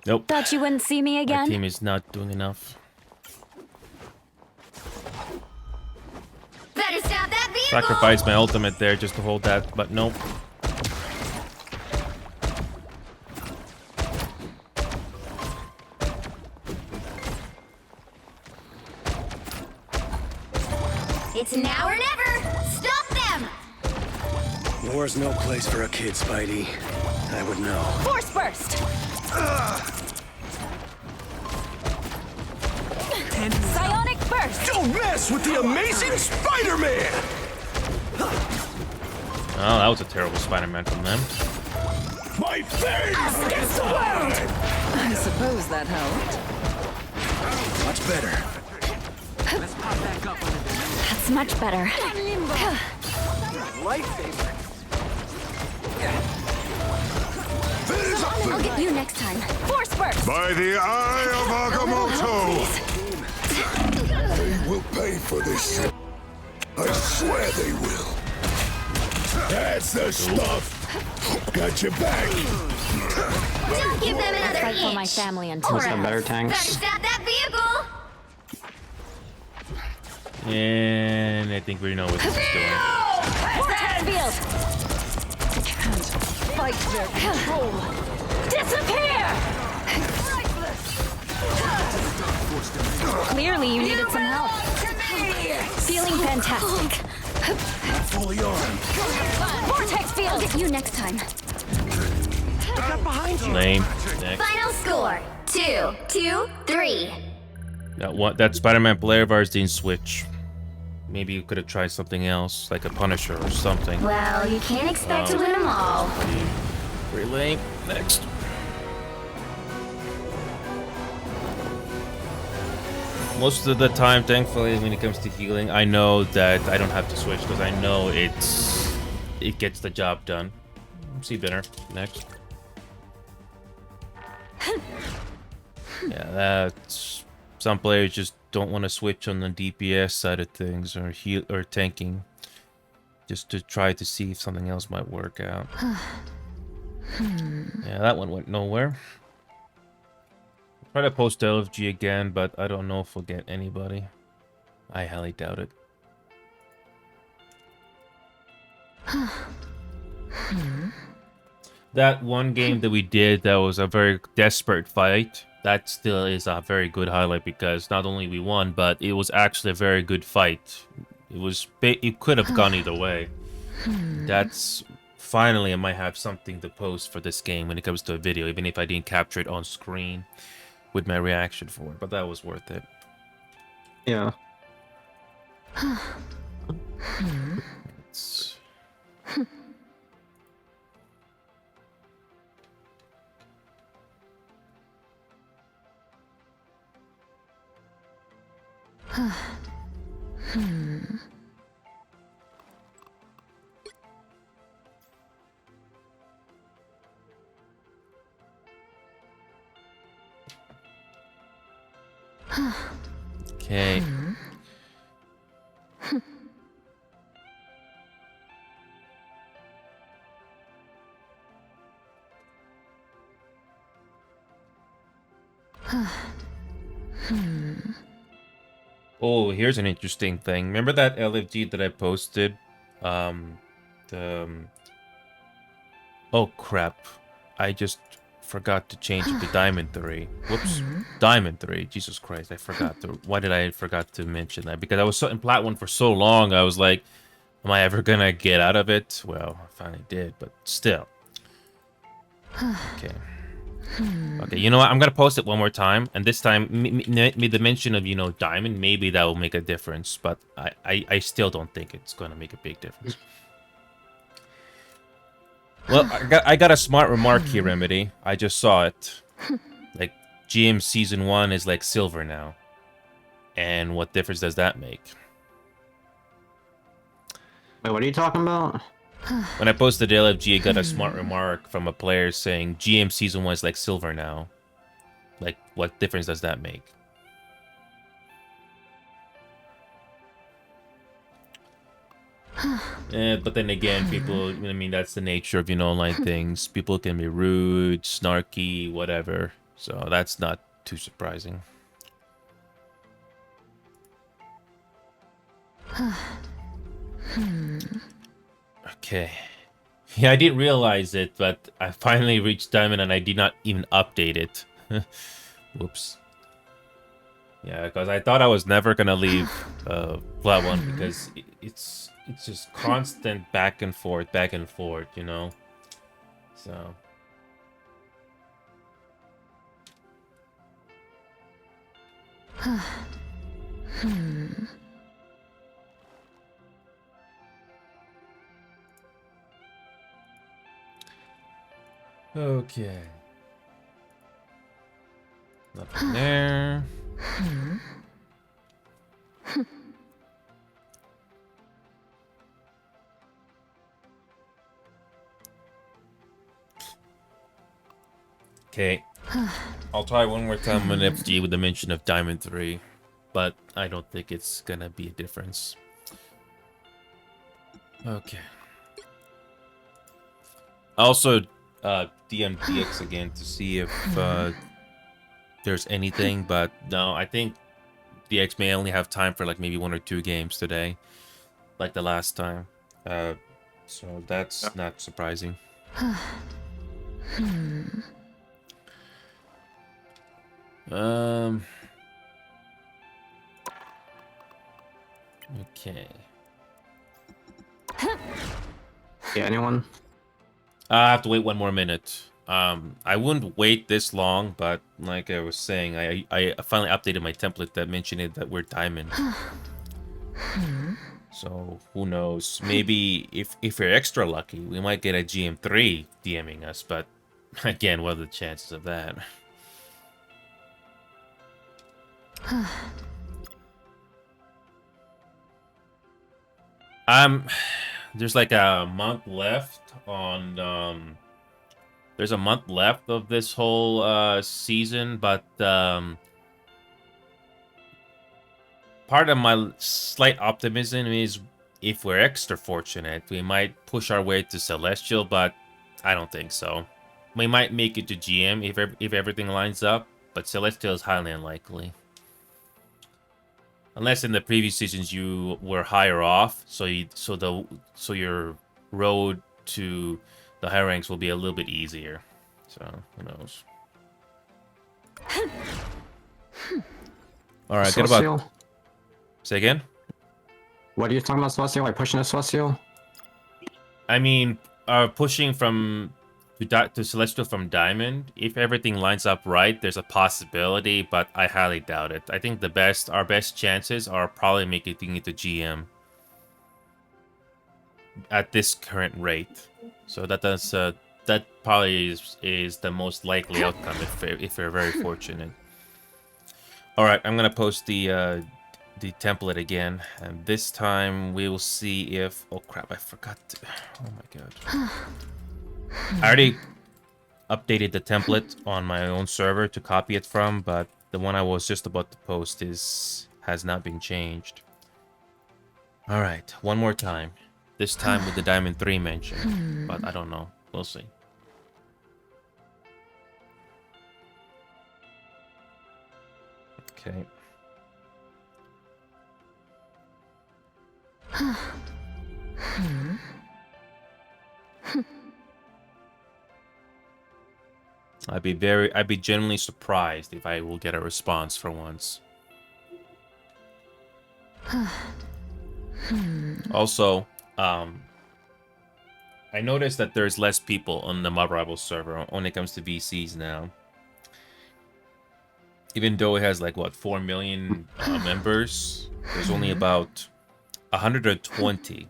Nope. Thought you wouldn't see me My again? team is not doing enough. Better stop that vehicle! Sacrifice my ultimate there just to hold that, but nope. It's now or never! Stop them! War's no place for a kid, Spidey. I would know. Force burst! Psionic burst! Don't mess with the amazing Spider-Man! Oh, that was a terrible Spider-Man from them. My face! Against the world! I suppose that helped. Much better. That's much better. Lifesaver. I'll get you next time. Force burst! By the eye of Agamotto! They will pay for this shit. I swear they will. That's the stuff. Got your back. Don't give them another Fight for my inch! family and Or Some better else. tanks. Better stop that vehicle! And I think we know what this is doing. Vortex field! Can't fight their control. Disappear! Clearly you needed some help. Feeling fantastic. Fully armed. Vortex field! I'll get you next time. Lame. Next. Final score 2-2-3. That Spider-Man Blairvars didn't switch. Maybe you could have tried something else, like a Punisher or something. Well, you can't expect to win them all. Pretty lame. Next. Most of the time, thankfully, when it comes to healing, I know that I don't have to switch because I know it gets the job done. See Binner. Next. Yeah, that's some players just don't want to switch on the DPS side of things or heal or tanking, just to try to see if something else might work out. Yeah, that one went nowhere. Try to post LFG again, but I don't know if we'll get anybody. I highly doubt it. That one game that we did that was a very desperate fight, that still is a very good highlight because not only we won, but it was actually a very good fight. It could have gone either way. That's finally I might have something to post for this game when it comes to a video, even if I didn't capture it on screen with my reaction for it, but that was worth it. Yeah. It's... Okay. Oh, here's an interesting thing. Remember that LFG that I posted? Oh crap. I just forgot to change it to Diamond 3. Whoops. Diamond 3. Jesus Christ, I forgot to... Why did I forgot to mention that? Because I was in Plat 1 for so long, I was like, am I ever gonna get out of it? Well, I finally did, but still. Okay. Okay, you know what? I'm gonna post it one more time, and this time, the mention of, you know, Diamond, maybe that will make a difference, but I still don't think it's gonna make a big difference. Well, I got a smart remark here, Remedy. I just saw it. Like, GM Season 1 is like silver now. And what difference does that make? Wait, what are you talking about? When I posted LFG, I got a smart remark from a player saying GM Season 1 is like silver now. Like, what difference does that make? But then again, people, I mean, that's the nature of, you know, online things. People can be rude, snarky, whatever. So that's not too surprising. Okay. Yeah, I didn't realize it, but I finally reached Diamond and I did not even update it. Whoops. Yeah, because I thought I was never gonna leave Plat 1 because it's just constant back and forth, you know? So... Okay. Nothing there. Okay. I'll try one more time on FG with the mention of Diamond 3, but I don't think it's gonna be a difference. Okay. Also, DM DX again to see if there's anything, but no, I think DX may only have time for like maybe 1 or 2 games today, like the last time. So that's not surprising. Okay. Yeah, anyone? I have to wait 1 more minute. I wouldn't wait this long, but like I was saying, I finally updated my template that mentioned it that we're Diamond. So who knows? Maybe if we're extra lucky, we might get a GM3 DMing us. But again, what are the chances of that? There's like a month left on there's a month left of this whole season, but part of my slight optimism is if we're extra fortunate, we might push our way to Celestial, but I don't think so. We might make it to GM if everything lines up, but Celestial is highly unlikely. Unless in the previous seasons you were higher off, so your road to the higher ranks will be a little bit easier. So who knows? All right, Celestial? good about. Say again. What are you talking about, Celestial? Like pushing a Celestial? I mean, pushing from to Celestial from Diamond. If everything lines up right, there's a possibility, but I highly doubt it. I think our best chances are probably making it to GM at this current rate. So that probably is the most likely outcome if we're very fortunate. All right, I'm gonna post the template again, and this time we will see if... Oh crap, I forgot to... Oh my god. I already updated the template on my own server to copy it from, but the one I was just about to post has not been changed. Alright, one more time. This time with the Diamond 3 mention, but I don't know. We'll see. Okay. I'd be genuinely surprised if I will get a response for once. Also, I noticed that there's less people on the Mob Rivals server when it comes to VCs now. Even though it has like what 4 million members, there's only about 120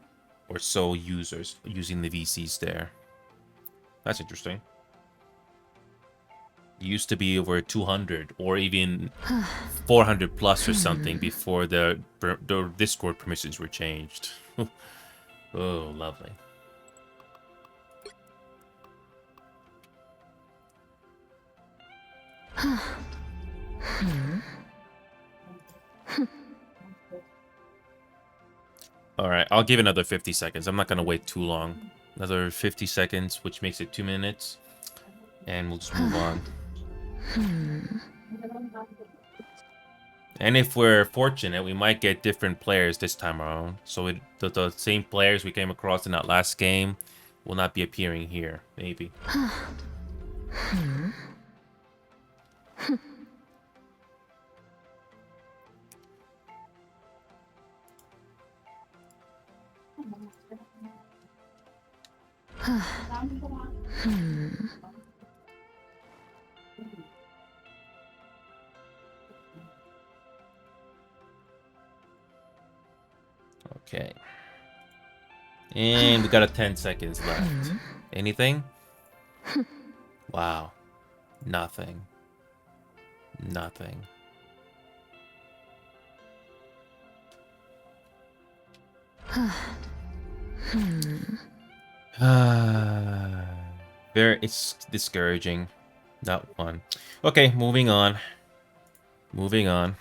or so users using the VCs there. That's interesting. It used to be over 200 or even 400 plus or something before the Discord permissions were changed. Oh, lovely. All right, I'll give another 50 seconds. I'm not going to wait too long. Another 50 seconds, which makes it 2 minutes. And we'll just move on. And if we're fortunate, we might get different players this time around. So the same players we came across in that last game will not be appearing here, maybe. Okay. And we got 10 seconds left. Anything? Wow. Nothing. Nothing. It's discouraging. Not one. Okay, moving on. Moving on.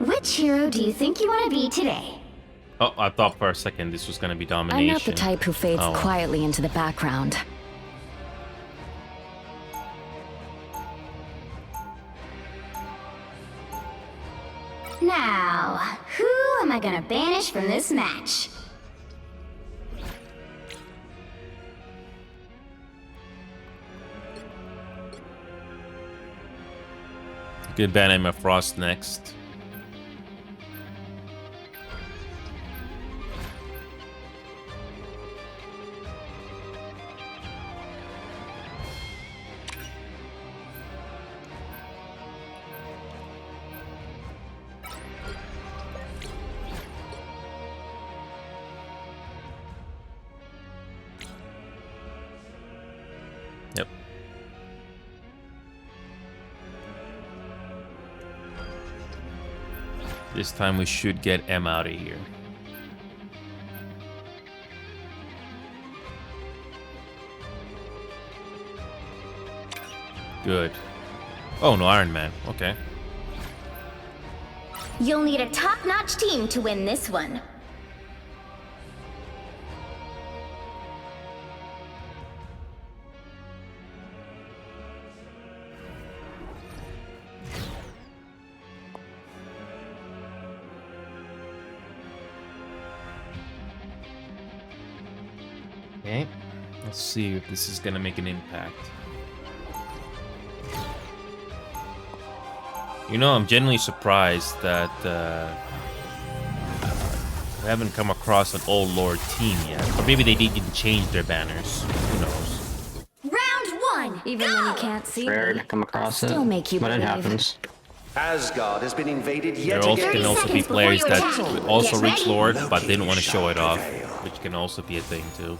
Which hero do you think you want to be today? Oh, I thought for a second this was going to be domination. I'm not the type who fades quietly into the background. Now, who am I gonna banish from this match? Good ban Emma Frost next. This time we should get M out of here. Good. Oh, no, Iron Man. Okay. You'll need a top-notch team to win this one. Okay, let's see if this is gonna make an impact. You know, I'm genuinely surprised that we haven't come across an Old Lord team yet. Or maybe they didn't change their banners. Who knows? Round 1. Even when you can't see Rare me, to come across it, still make you but it believe. happens. Asgard has been invaded yet There again. also can also be players that also reach Lord but didn't want to show it off, which can also be a thing too.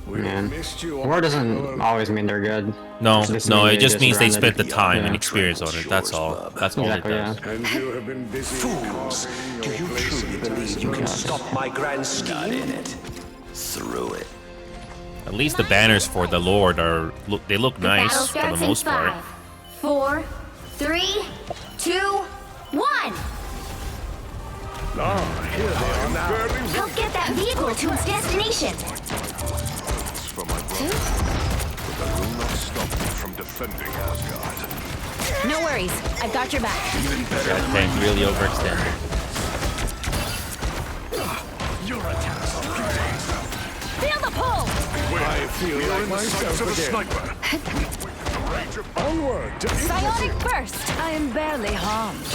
Man. War doesn't always mean they're good. No, Just no, mean it just means they ran spent the it. time and Yeah. experience on it. That's all. That's all Exactly, it does. yeah. And you have been busy. Fools! Do you truly believe you can stop my grand scheme? Through it. At least the banners for the Lord are they look The battle nice for the starts in most part. 5, 4, 3, 2, 1. Ah, here they are now. Help get that vehicle to its destination. For my brother. But that will not stop me from defending Asgard. No worries. I've got your back. That tank really overextended. Your attacks are pretty. Feel the pull! I feel like myself again. Onward to Psionic burst! I am barely harmed.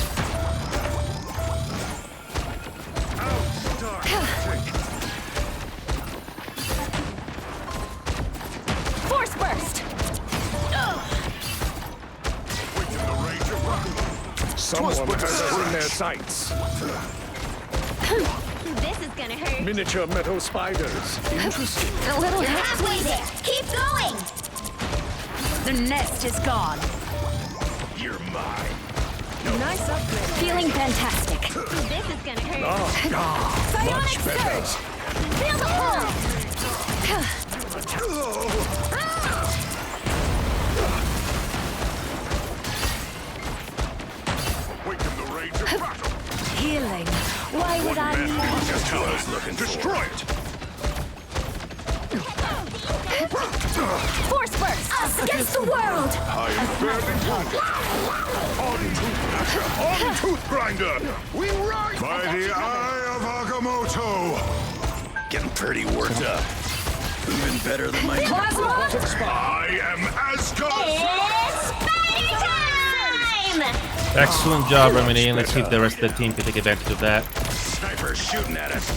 Force burst! Someone has us in their sights. This is gonna hurt. Miniature metal spiders. Interesting. A little You're halfway there. Keep going. The nest is gone. You're mine. Nice upgrade. feeling fantastic. This is gonna hurt. Psionic surge! Feel the pull! Waken the rage of battle. Healing. Why would I need Just who I was looking for. Destroy it. Force burst! Us against the world. I am barely wounded. On Tooth Grinder. We rise by the Eye of Agamotto. Getting pretty worked up. Even better than my Plasma! I am Asgard. It's party time! Excellent job, Remedy. Let's see if the rest of the team can take advantage of that. Sniper shooting at us.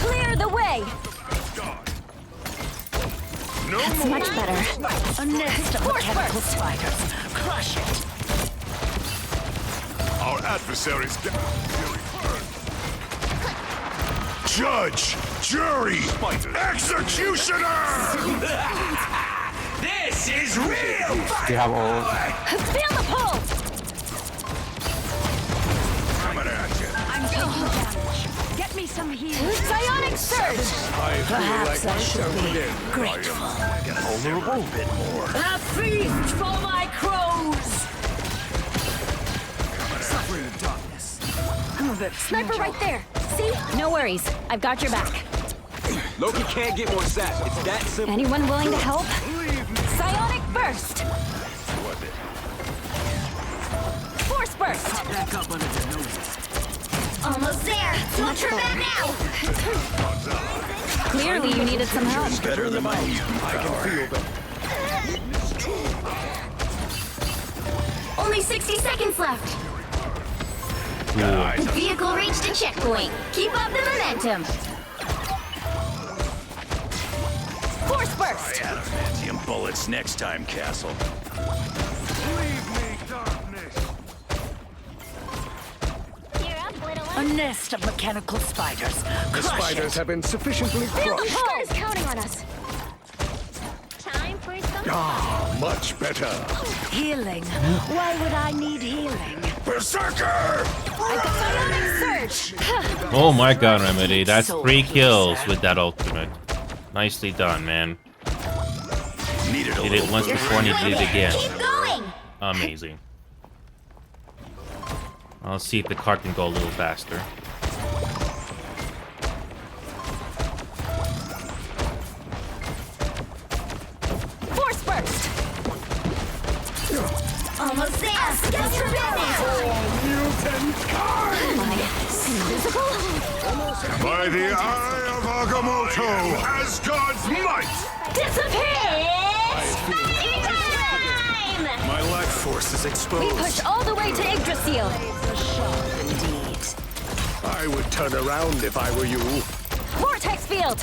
Clear the way! No That's more. much better. a nest of mechanical spiders? Crush it. Our adversaries get Judge, jury, executioner. This is real! Do you have all? Feel the pull! Coming at you. I'm taking damage. Get me some healing. Psionic surge! Perhaps I should be grateful. Vulnerable. A bit more. A feast for my crows! Suffering in darkness. I'm a bit Sniper right there! See? No worries. I've got your back. Loki can't get more sass. It's that simple. Anyone willing to help? Psionic burst! Force burst! Back up under their noses. Almost there. Don't turn back now. Clearly you needed some help. Better than my mutant power. Only 60 seconds left. Vehicle reached a checkpoint. Keep up the momentum. Force burst! Adamantium bullets next time, Castle. Leave me, darkness. You're up, little A one. nest of mechanical spiders. The Crush spiders it. have been sufficiently Feel the crushed. pull! is counting on us. Time for some. Much better. Healing. Why would I need healing? Berserker! Psionic surge! Oh my god, Remedy. That's 3 kills with that ultimate. Nicely done, man. Needed a Did it once before and he did it again. Keep going. Amazing. I'll see if the cart can go a little faster. Force burst! Almost there. Don't turn back now. Am I invisible? By the Eye of Agamotto, Asgard's might! Disappear. It's party time. My life force is We exposed. push all the way to Yggdrasil. Indeed. I would turn around if I were you. Vortex field!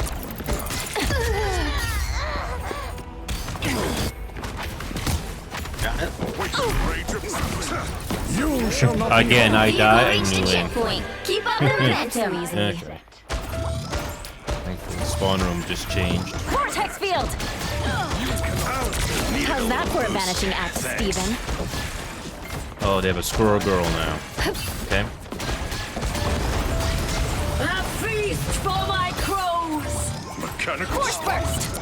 You shall not Again, I Vehicle die and reached you a win. checkpoint. Keep up the momentum. Okay. Thankfully, the spawn room just changed. Vortex field! How's that for a vanishing act, Steven? Oh, they have a squirrel girl now. Okay. A feast for my crows! Mechanical Force burst!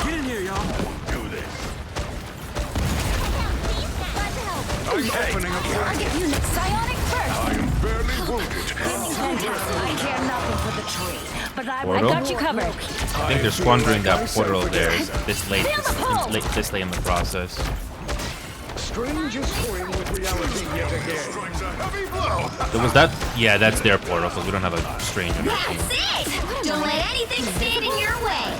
Get in here, y'all. do this. Let's help. I'm opening up. Target unit psionic burst! I am barely I care nothing for the tree, but I Portal? Got you covered. I think they're squandering that portal there this late in the process. Strange is toying with reality yet again. Strikes a heavy blow. So was that? Yeah, that's their portal because we don't have a strange on our team. That's it! Don't let anything stand in your way.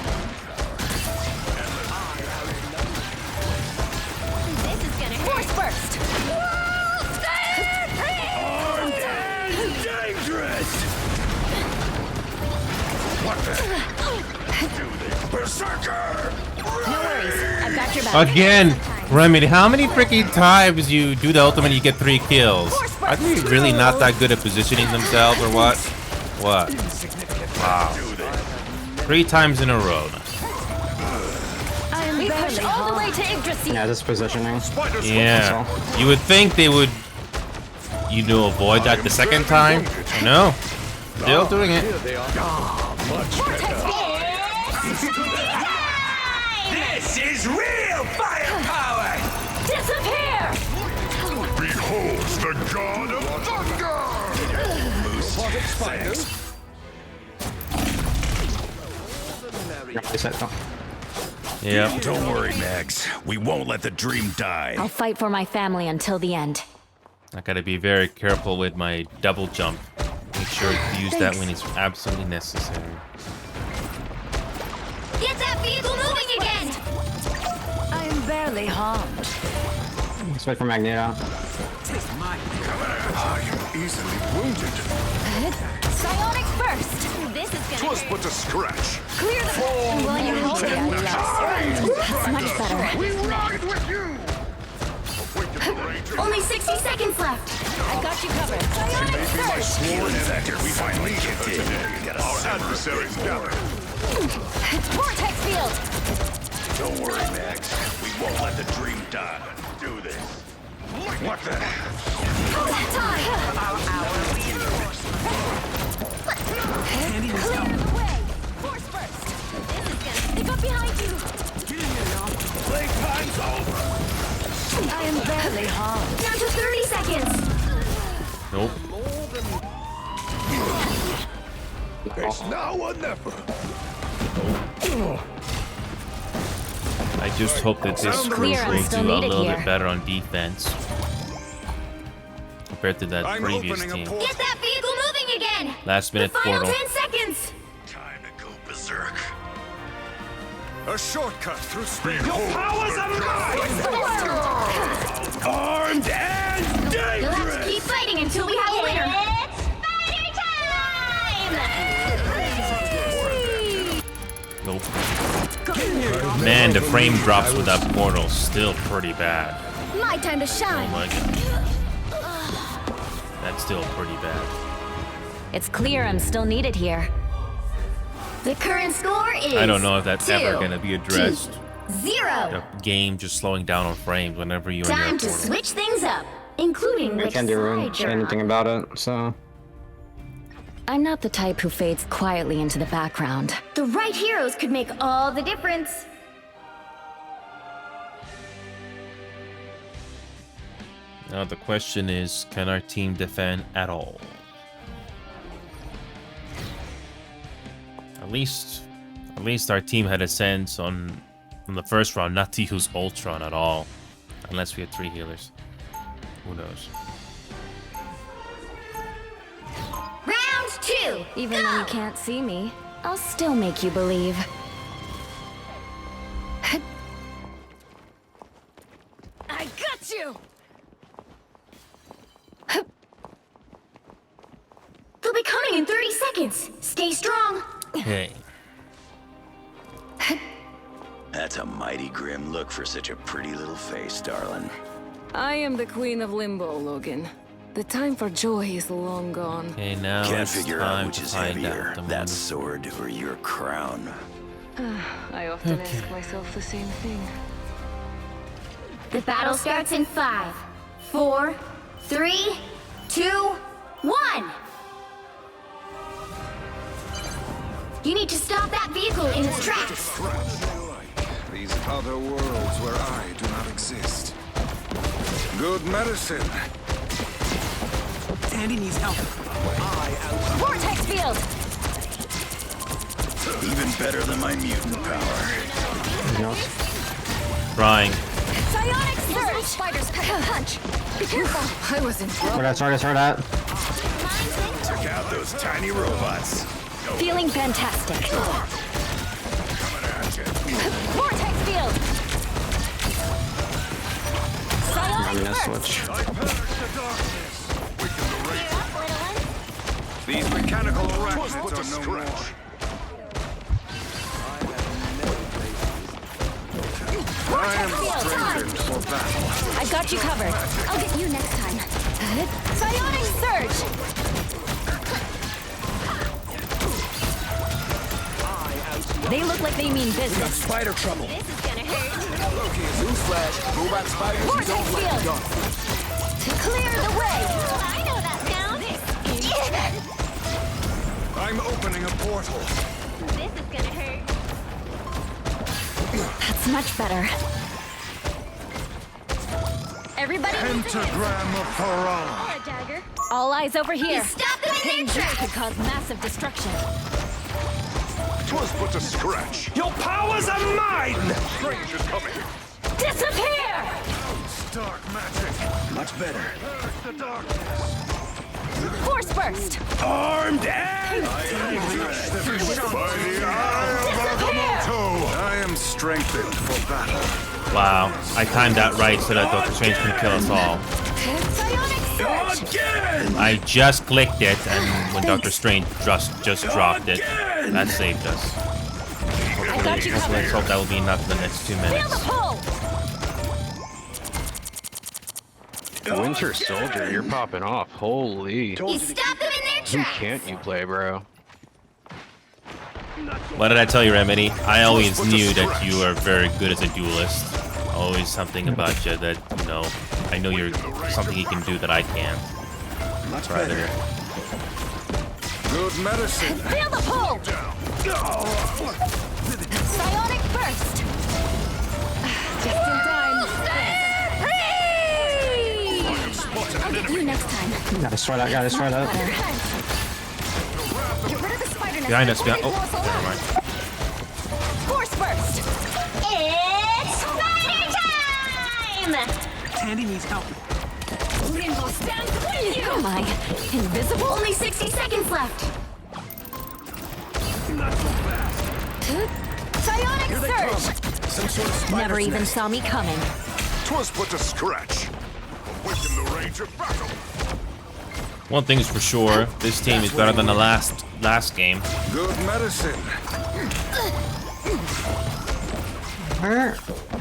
This is gonna hurt. Force burst! Armed and dangerous! What the? Berserker! No worries. I've got your back. Again, Remedy, how many freaking times you do the ultimate and you get 3 kills? Are they really not that good at positioning themselves or what? What? Wow. 3 times in a row. We push all the way to Yggdrasil. Yeah, just positioning. Yeah. You would think they would, avoid that the second time. No. Still doing it. Here they are. Much better. This is real firepower! Disappear! Beholds the god of thunder! Robotic spiders. Yeah. Don't worry, Max. We won't let the dream die. I'll fight for my family until the end. I gotta be very careful with my double jump. Make sure to use that when it's absolutely necessary. Get that vehicle moving again! I am barely harmed. Let's wait for Magneto. I am easily wounded. Psionic burst! This is gonna Twas but a scratch. clear the Well, you hold it. That's much better. We ride with you! Awaken the ranger. Only 60 seconds left. I've got you covered. Psionic burst! Sworn infector, we finally kicked in. Our adversaries gather. Vortex field. Don't worry, Max. We won't let the dream die. Do this. What the? That time! Force burst! This is gonna pick up behind you! Playtime's over. I am barely harmed. Down to 30 seconds! Nope. It's now or never. I just hope that this crew clear, I'm brings still you a needed little here. bit better on defense compared to that I'm previous opening a team. portal. Get that vehicle moving again! Last minute The final portal. 10 seconds! Time to go berserk. A shortcut through space. Powers of Armed and You'll have to dangerous! keep fighting until we have a winner! It's fighter time! Nope. Man, the frame drops with that portal still pretty bad. My time to Oh shine! my god. That's still pretty bad. It's clear I'm still needed here. The current score is I don't know if that's ever 2, gonna be addressed. 0. The game just slowing down on frames whenever you're in Time your to portal. switch things up, including I which can't do side you're anything on. about it, so. I'm not the type who fades quietly into the background. The right heroes could make all the difference. Now the question is, can our team defend at all? At least our team had a sense on the first round not to use Ultron at all, unless we had 3 healers. Who knows? Round 2. Even when you can't see me, I'll still make you believe. I got you! They'll be coming in 30 seconds. Stay strong. Hey. That's a mighty grim look for such a pretty little face, darling. I am the Queen of Limbo, Logan. The time for joy is long gone. Okay, now Can't it's figure out time which to is find heavier, out. The that moment. sword or your crown. I often ask myself the same thing. The battle starts in 5, 4, 3, 2, 1. You need to stop that vehicle in its tracks. These other worlds where I do not exist. Good medicine. Tandy needs help. Vortex field! Even better than my mutant power. Trying. Psionic surge! Spiders pack a punch! Be careful! I was in trouble. Where that start? That. Check out those tiny robots. Feeling fantastic. Vortex field! I'm Psionic gonna burst! switch. These mechanical arachnids are no more. I am strengthened for battle. I've got you covered. I'll get you next time. Psionic surge! They look like they mean business. Spider trouble. This is gonna hurt. Newsflash, robot spiders Vortex don't like field! the dark. To clear the way! I know that sound! I'm opening a portal. This is gonna hurt. That's much better. Everybody Pentagram of Paran. dagger. All eyes over here. Stop them in their This tracks! could cause massive destruction. 'Twas but a scratch. Your powers are mine! Strange is coming. Disappear! Dark magic. Much better. The darkness. Force burst! Armed and... By the eye of Agamotto. I am strengthened for battle. Wow. I timed that right so that Doctor Strange can kill us all. Psionic surge! Again! I just clicked it, and when Doctor Strange just dropped it, that saved us. I got you Let's covered. hope that will be enough in the next 2 Feel the minutes. pull! Winter Soldier, you're popping off. Holy. You stop them in their Who tracks! can't you play, bro? What did I tell you, Remedy? I always knew that you are very good as a duelist. Always something about you that, you know, I know you're something you can do that I can't. Much Right better. there. Good medicine. Feel the pull! Psionic burst! Just in time. I'll get you next time. Gotta sweat out. Gotta sweat out. Better. Get rid of the spider net. Behind us, behind. Oh, Force never mind. Force burst! It's spider time! Tandy needs help. Limbo stands with you! Am I invisible? Only 60 seconds left. Psionic surge! Some sort of spider's Never even nest. saw me coming. 'Twas but a scratch. Awaken the range of battle. One thing is for sure, this team is better than the last game. Good medicine.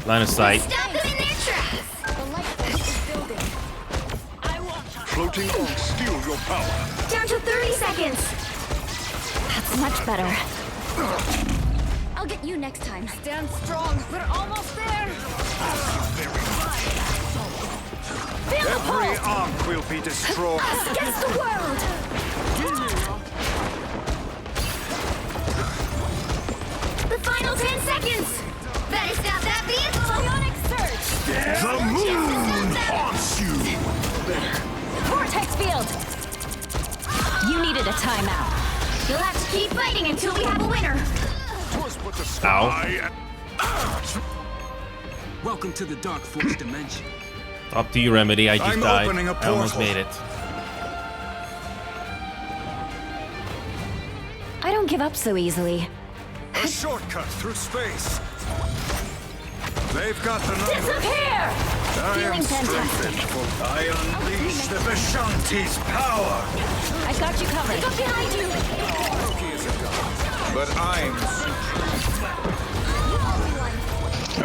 Line of sight. Stop them in their tracks! Floating on steal your power. Down to 30 seconds. That's much better. I'll get you next time. Stand strong. We're almost there. Feel the Every pull! arc will be destroyed. Against the world! The final 10 seconds. Better stop that vehicle. Psionic surge! The moon haunts you. Vortex field! You needed a timeout. You'll have to keep fighting until we have a winner. 'Twas but a Ow. Welcome to the Dark Force dimension. Up to you, Remedy. I just I'm died. opening a I almost portal. made it. I don't give up so easily. A shortcut through space. They've got the number. Disappear! I am Feeling strengthened. fantastic. I unleash the Vishanti's power. I got you covered. Look behind you! But I'm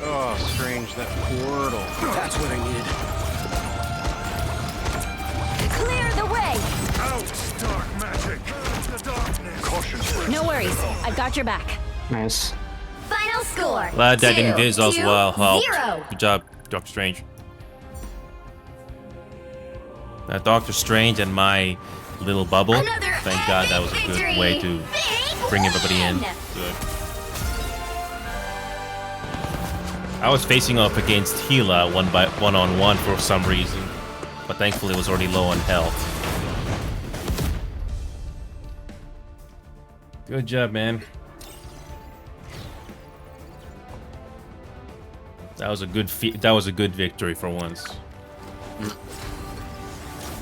Oh, Strange, that portal. That's what I needed. Clear the way! Out, dark magic. The darkness. Caution. No worries. I've got your back. Nice. Final score. Glad that 2 Invis as to well helped. 0. Good job, Doctor Strange. Doctor Strange and my little bubble. Another Thank God that was a good victory. way to Big bring everybody in. win. Good. I was facing up against Gila one on one for some reason, but thankfully it was already low on health. Good job, man. That was a good victory for once.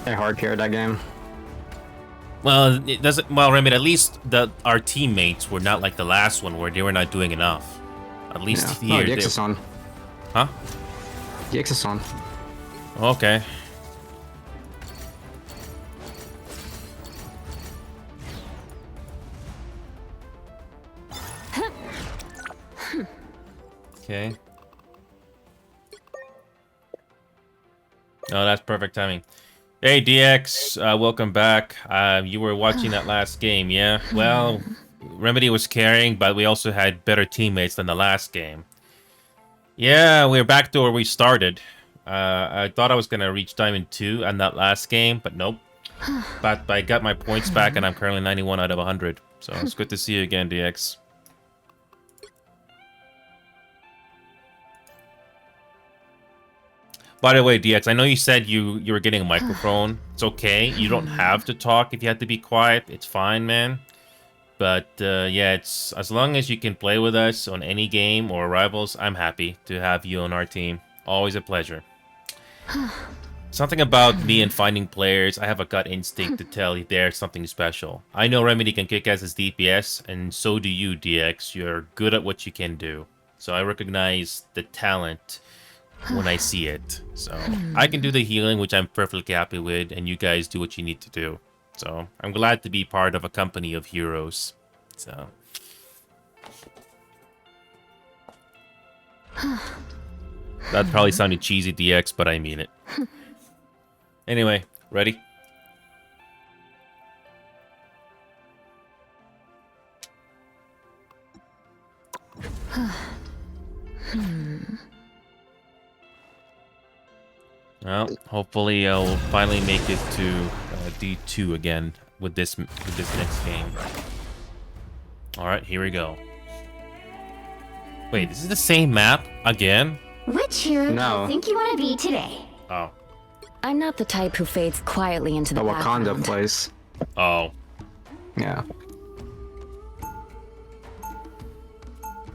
I hard carried that game. Well, it doesn't. Well, Remedy, at least our teammates were not like the last one where they were not doing enough. At least here. DX is on. Huh? DX is on. Okay. Okay. Oh, that's perfect timing. Hey, DX, welcome back. You were watching that last game, yeah? Well, Remedy was carrying, but we also had better teammates than the last game. Yeah, we're back to where we started. I thought I was going to reach Diamond 2 on that last game, but nope. But I got my points back, and I'm currently 91 out of 100. So it's good to see you again, DX. By the way, DX, I know you said you were getting a microphone. It's okay. You don't have to talk if you have to be quiet. It's fine, man. But yeah, it's as long as you can play with us on any game or Rivals, I'm happy to have you on our team. Always a pleasure. Something about me and finding players, I have a gut instinct to tell if there's something special. I know Remedy can kick ass as DPS, and so do you, DX. You're good at what you can do. So I recognize the talent when I see it. So I can do the healing, which I'm perfectly happy with, and you guys do what you need to do. So I'm glad to be part of a company of heroes. So that probably sounded cheesy, DX, but I mean it. Anyway, ready? Well, hopefully I'll finally make it to D2 again with this next game. All right, here we go. Wait, this is the same map again? Which hero do No. you think you want to be today? Oh. I'm not the type who fades quietly into the The Wakanda background. place. Oh. Yeah.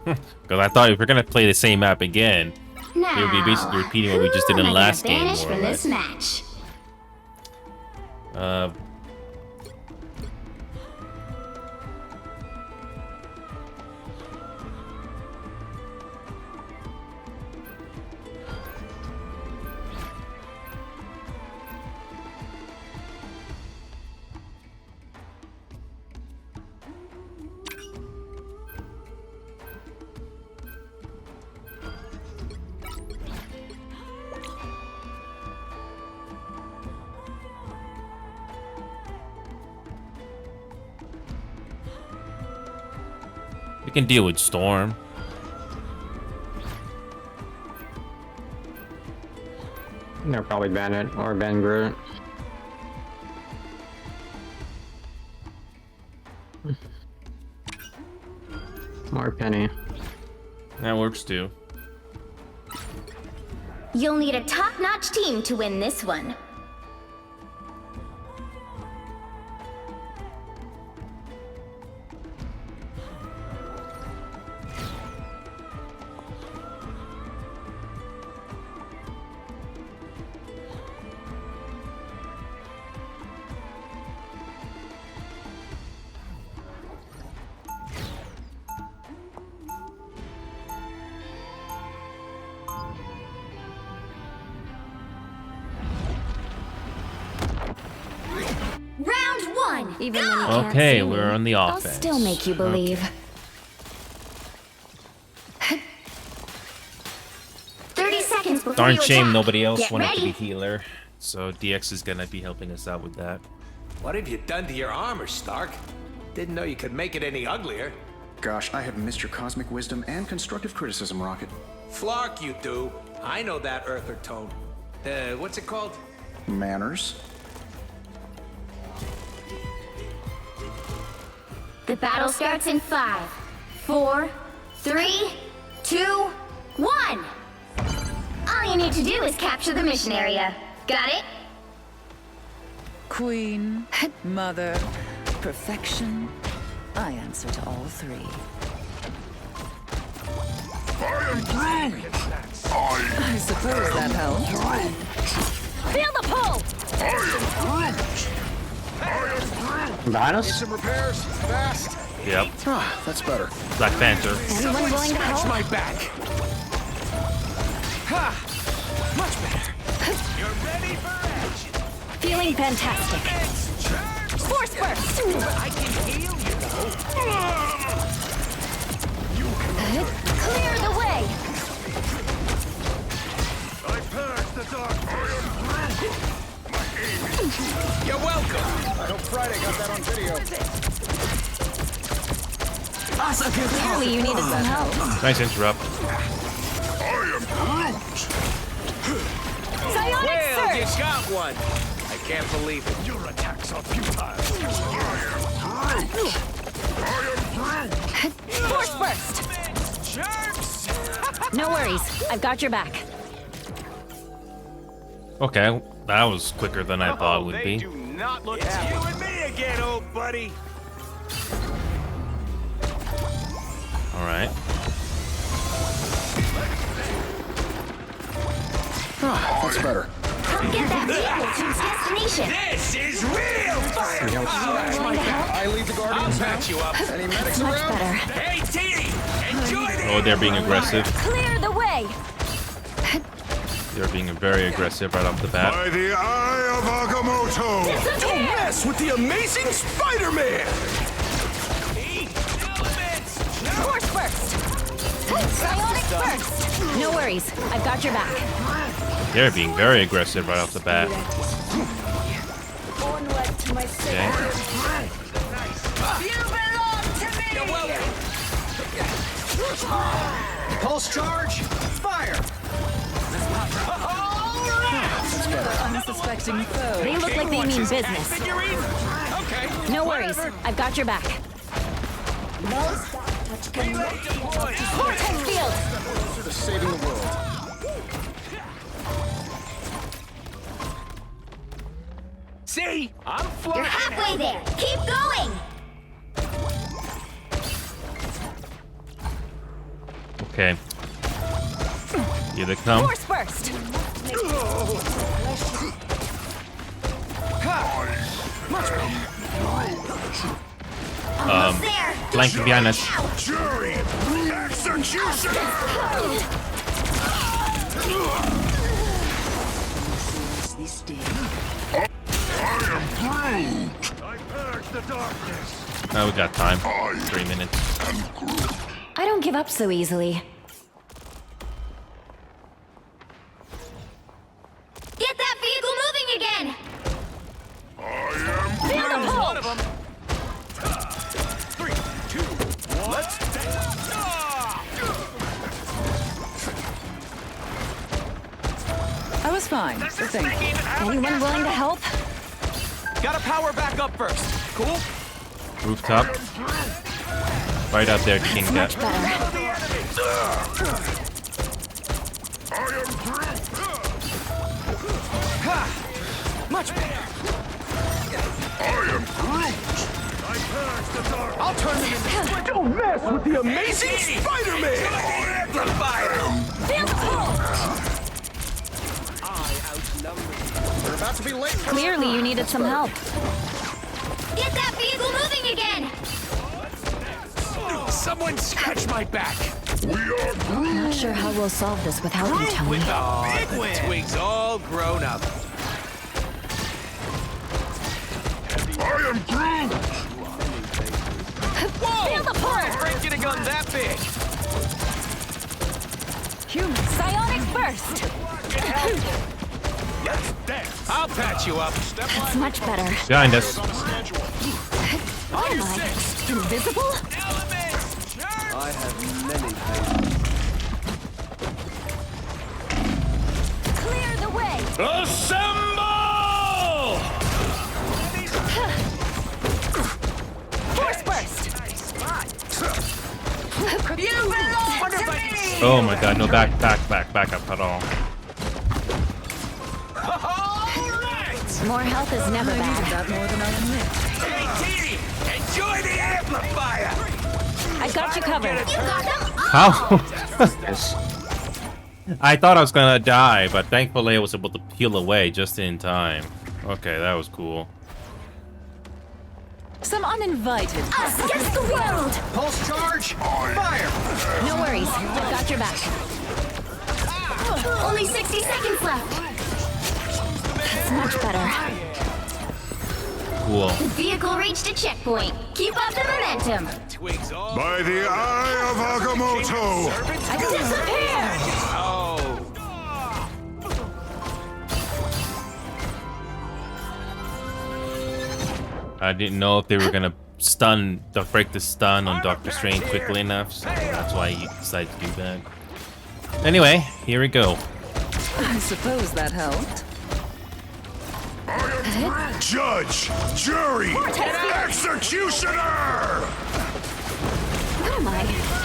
Because I thought if we're gonna play the same map again, Now, it would be basically repeating what we just did in the who am I last gonna game, banish more or from this less. match? We can deal with Storm. They'll probably ban it or ban Groot. Or Penny. That works too. You'll need a top-notch team to win this one. Round one. Even when you can't Okay, see me, we're on the I'll offense. still make you believe. 30 seconds before Darn you shame attack. nobody else Get wanted ready. to be healer. So DX is gonna be helping us out with that. What have you done to your armor, Stark? Didn't know you could make it any uglier. Gosh, I have missed your cosmic wisdom and constructive criticism, Rocket. Flark, you do. I know that Earther tone. What's it called? Manners. The battle starts in 5, 4, 3, 2, 1. All you need to do is capture the mission area. Got it? Queen, mother, perfection. I answer to all three. I am Groot! I suppose that helps. Feel the pull! I am Groot! Behind Need us? some repairs, fast. Yep. Ah, that's better. Black Panther. Anyone willing to help? my back. Ha! Much better. You're ready for action. Feeling fantastic. Force burst! I can heal you though. Clear the way! I purge the dark. I am Groot! My aim is true. You're welcome. I hope Friday got that on video. Clearly you needed some help. Nice interrupt. I am Groot! Psionic Well, you surge! got one. I can't believe it. Your attacks are futile. I am Groot! I am Groot! Force burst! Jerks! No worries, I've got your back. Okay, that was quicker than I thought it would they be. do not look happy. You and me again, old buddy. All right. Ah, that's better. Come get that vehicle to its destination. This is real fire. Willing to help? I lead the I'll Guardians now. patch you up. Any medics It's much around? better. Hey, T, enjoy the Oh, they're being aggressive. Clear the way! They're being very aggressive right off the bat. By the eye of Agamotto! Don't mess with the amazing Spider-Man! Elements! Force burst! Psionic burst! No worries, I've got your back. They're being very aggressive right off the bat. Onward to my Okay. You belong to me! Pulse charge, fire! Unsuspecting foe. They look like they mean business. Figurine? Okay. No worries, I've got your back. Reload deployed. Vortex field! Closer to saving the world. See? I'm You're flying. halfway there! Keep going! Okay. Here they come. Force burst! Almost there! Flanking behind us. Jury! Execution! I am Groot! I purge the darkness! Oh, we got time. 3 minutes. I don't give up so easily. Get that vehicle moving again! I Feel the pull! One of them. 3, 2, 1. Let's I was fine. Thank you. Anyone willing to help? Gotta power back up first. Cool? Rooftop. Right out there, King Cat. Much better. I am Groot! Much better. I am Groot! I purge the darkness! I'll turn them into... Don't mess with the amazing Spider-Man! Feel the pull! We're about to be late. Clearly you needed some help. Get that vehicle moving again! Someone scratch my back. We are Groot! Not sure how we'll solve this without you, Tony. With the big win. Twig's all grown up. I am Groot! Whoa! Feel the pull! Break a gun that big. Human psionic burst! I'll patch you up. That's much better. Behind us. What am I? Invisible? I have many things. Clear the way! Assemble! Force burst! You belong to me! Oh my god, no back up at all. More health is never bad. That more than I'll admit. Hey, T! Enjoy the amplifier! I got you covered. You got them all! How? I thought I was gonna die, but thankfully I was able to peel away just in time. Okay, that was cool. Some uninvited. Us against the world! Pulse charge! Fire! No worries. I've got your back. Only 60 seconds left. That's much better. Cool. The vehicle reached a checkpoint. Keep up the momentum. By the eye of Agamotto! Disappear! I didn't know if they were gonna break the stun on Doctor Strange quickly enough, so that's why he decided to do that. Anyway, here we go. I suppose that helped. Judge! Jury! Executioner! What am I?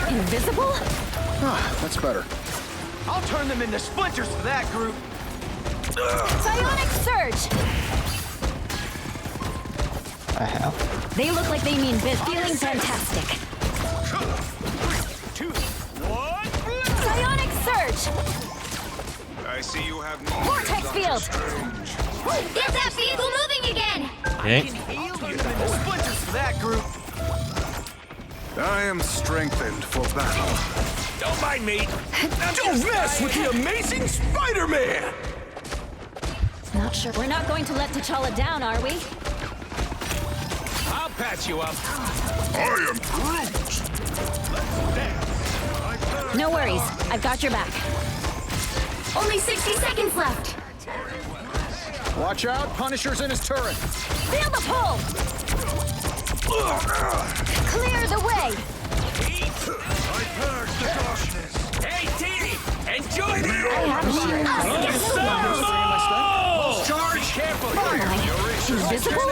Invisible? That's better. I'll turn them into splinters for that group. Psionic Surge! I have. They look like they mean biz. Feeling fantastic. Psionic Surge! I see you have no Vortex Field! Get that vehicle moving again! Okay. Splinters for that group. I am strengthened for battle. Don't mind me. Don't mess with the amazing Spider-Man! Not sure. We're not going to let T'Challa down, are we? I'll patch you up. I am Groot! No worries. I've got your back. Only 60 seconds left. Watch out, Punisher's in his turret. Feel the pull! Clear the way! I purge the darkness. Hey, Teeny! Enjoy the I have a shield. Pulse charge! Careful! What am I? Invisible?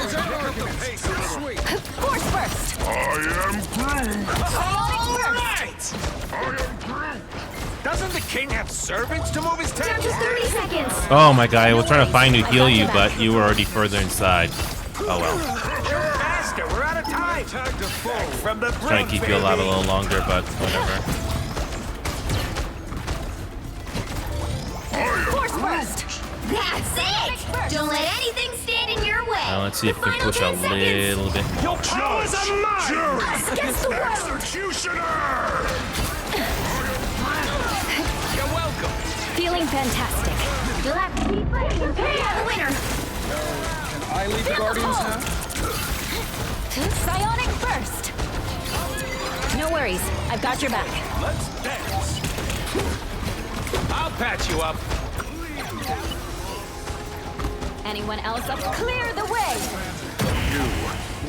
Force burst! I am Groot! All right! I am Groot! Doesn't the king have servants to move his Down tent? to 30 seconds. Oh my god, I was trying to find you, heal you, but you were already further inside. Oh well. Faster, we're out of time. Time to fall from the Trying to keep you alive a little longer, but whatever. Force burst! That's it! Don't let anything stand in your way. Now let's see if we can Final push a 10 seconds. little bit. Your powers are mine! Us against the world! Executioner! You're welcome. Feeling fantastic. You'll have to keep fighting and pay out the winner. I lead the Guardians now? Psionic burst! No worries. I've got your back. Let's dance. I'll patch you up. Anyone else up? Clear the way!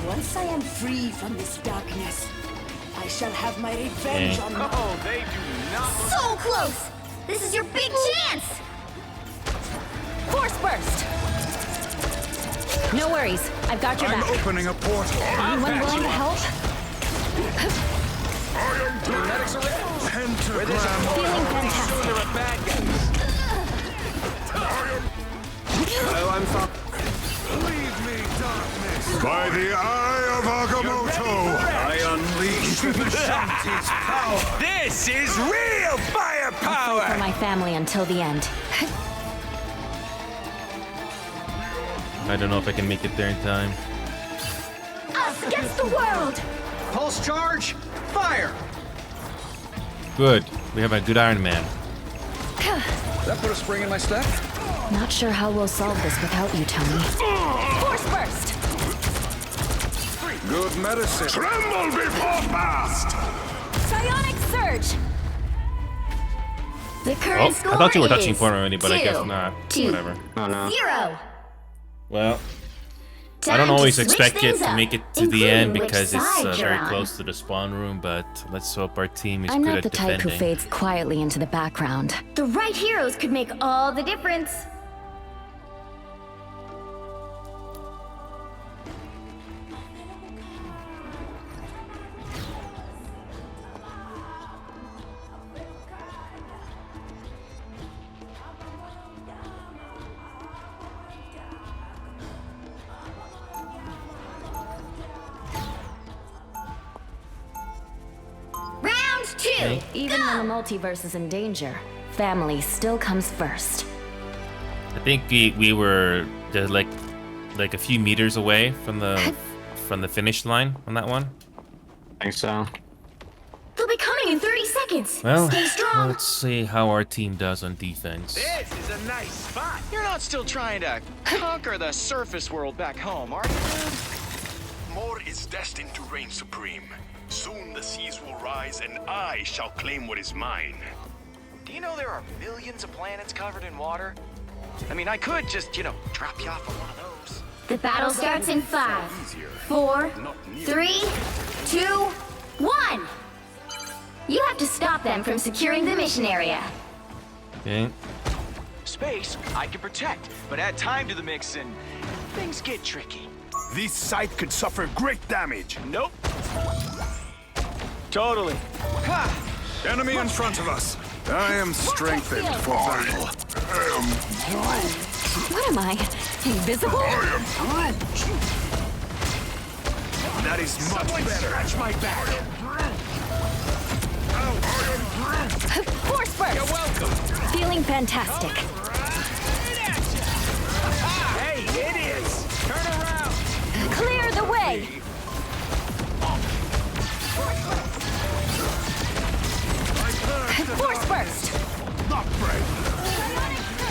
Once I am free from this darkness, I shall have my revenge on my... Oh, they do not. So close! This is your big chance! Force burst! No worries. I've got your I'm back. opening a portal. Anyone willing to help? Pentagram. Feeling fantastic. You're a bad guy. Oh, I'm fine. Leave me, darkness. By the eye of Agamotto, I unleash the Shanti's power. This is real firepower. For my family until the end. I don't know if I can make it there in time. Us against the world! Pulse charge! Fire! Good. We have a good Iron Man. That put a spring in my step? Not sure how we'll solve this without you, Tony. Force burst! Good medicine. Tremble before blast. Psionic surge! The Oh, current score I thought you were touching is point already, but I guess 2, not. 2, Whatever. Oh no. 0. Well, I Time don't to always switch expect it things to up, make it to the end including which because it's side you're very on. close to the spawn room, but let's hope our team is I'm good not at the type defending. who fades quietly into the background. The right heroes could make all the difference. Okay. Even when the multiverse is in danger, family still comes first. I think we were just like a few meters away from the finish line on that one. I think so. They'll be coming in 30 seconds. Well, Stay strong. let's see how our team does on defense. This is a nice spot. You're not still trying to conquer the surface world back home, are you, dude? More is destined to reign supreme. Soon the seas will rise and I shall claim what is mine. Do you know there are millions of planets covered in water? I mean, I could just, drop you off on one of those. The battle starts in 5, 4, 3, 2, 1. You have to stop them from securing the mission area. Okay. Space, I can protect, but add time to the mix and things get tricky. This site could suffer great damage. Nope. Totally. Ha! Enemy in front of us. I am strengthened for battle. What am I? Invisible? That is much better. Scratch my back. Force burst! You're welcome. Feeling fantastic. Hey, idiots! Turn around! Clear the way! Force burst! Not break.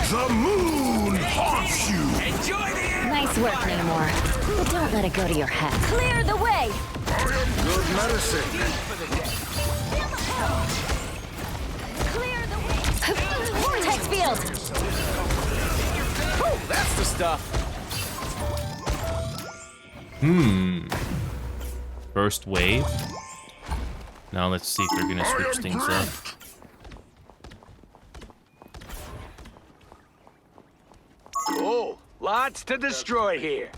The moon haunts you. Enjoy the air! Nice work, Namor. But don't let it go to your head. Clear the way! Good medicine. Clear the way! Vortex field! Whew, that's the stuff. First wave. Now let's see if they're gonna switch things up. Cool. Lots to destroy here.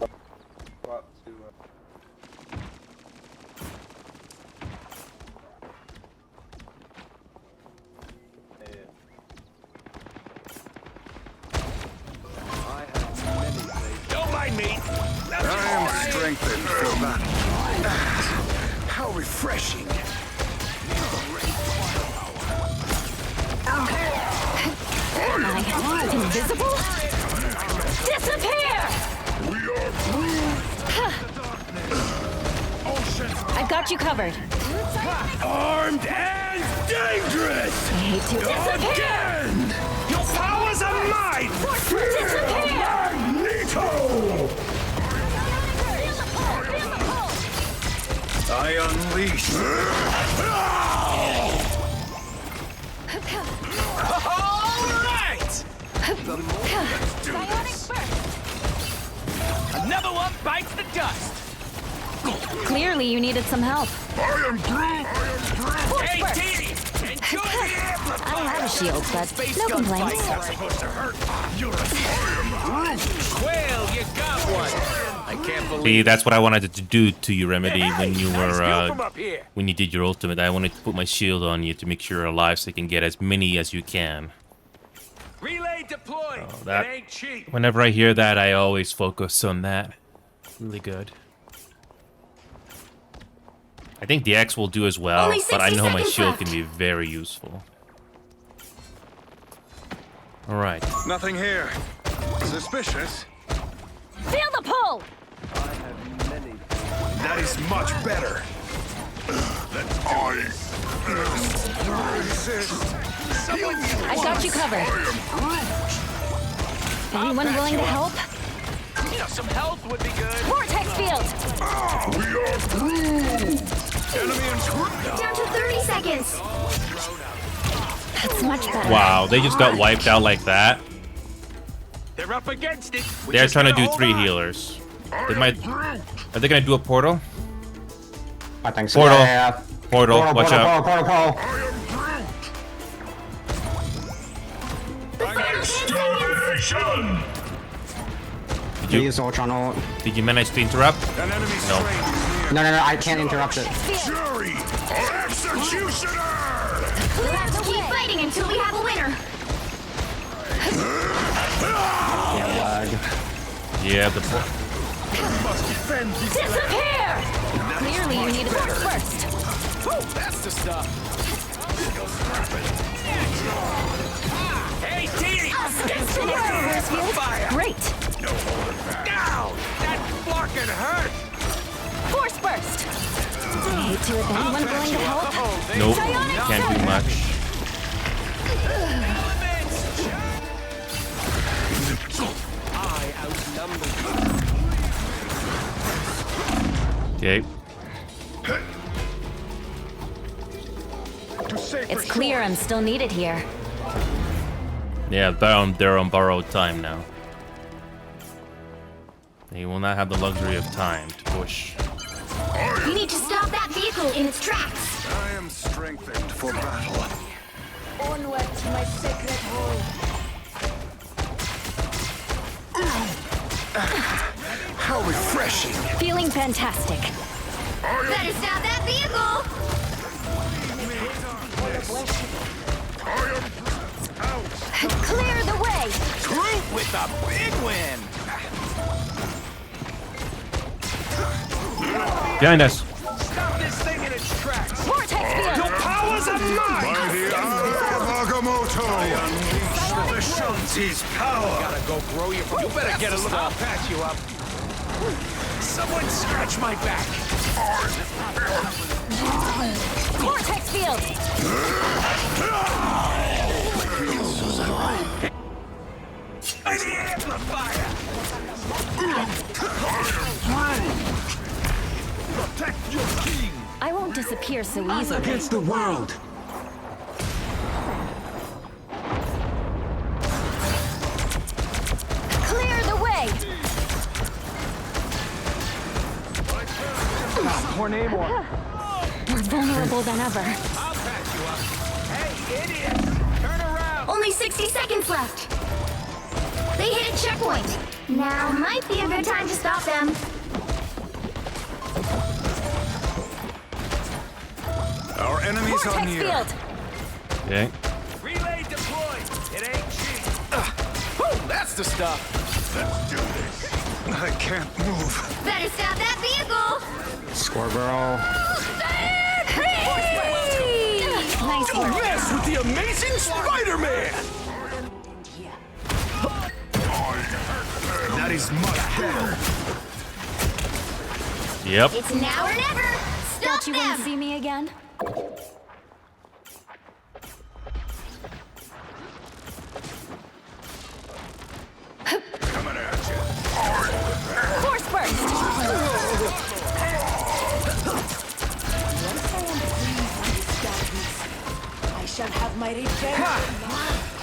Don't mind me. I am strengthened for battle. How refreshing. Am I invisible? Disappear! I've got you covered. Armed and dangerous. I hate to Again! Your powers are mine! disappear! Magneto! I unleash. All right! Another one bites the dust. Clearly, you needed some help. I am Groot! Hey, Dee! Enjoy the amplifier! I don't have a shield, but Space no gun complaints. fight. That's supposed to hurt. You're Quail, you got one. I can't See, believe that's what I wanted to do to you, Remedy, when you nice view were from up here. when you did your ultimate. I wanted to put my shield on you to make sure you're alive, so you can get as many as you can. Relay deployed. that- It ain't cheap. Whenever I hear that, I always focus on that. Really good. I think the X will do as well, Only but I 60 know my seconds shield left. can be very useful. All right. Nothing here. Suspicious. Feel the pull! That is much better. I've got you covered. Anyone willing to help? Some health would be good. Vortex field! We are Groot! Down to 30 seconds. That's much better. Wow, they just got wiped out like that. They're up against it. We They're just trying to gotta do hold 3 on. healers. They might. Are they gonna do a portal? I think so. Portal. Yeah. Portal. Watch out. Portal. Did you manage to interrupt? No. No, I can't interrupt it. Jury! Executioner! We'll have to keep fighting until we have a winner. Yeah, the Disappear! Clearly, you need a force burst. That's the stuff. Hey, Dee! It's the fire! Great! Down! That flarkin' hurt! Force burst! I hate to have anyone willing to help. Nope, Psionic can't do much. I outnumber Okay. It's clear I'm still needed here. Yeah, they're on borrowed time now. They will not have the luxury of time to push. You need to stop that vehicle in its tracks. I am strengthened for battle. Onward to my sacred home. How refreshing! Feeling fantastic. Better stop that vehicle. Clear the way! Groot with a big win! Behind us. Stop this thing in its tracks! Vortex field! Your powers are mine! By the eye of Agamotto! I unleash the Vishanti's power! Gotta go grow your... You better get a look. I'll patch you up. Someone scratch my back! Vortex field! By the amplifier! Protect your king! I won't disappear so easily. Against the world! Clear the way! More name one. More vulnerable than ever. I'll patch you up. Hey, idiot! Turn around! Only 60 seconds left. They hit a checkpoint. Now might be a good time to stop them. Our enemies are Vortex near. field! Okay. Relay deployed! It ain't cheap! Whew, that's the stuff! Let's do this. I can't move. Better stop that vehicle. Score girl. Nice Don't work. mess with the amazing Spider-Man! That is much better. Yep. It's now or never. Stop Thought you wouldn't them. see me again? Coming at you. Force burst! I shall have my revenge.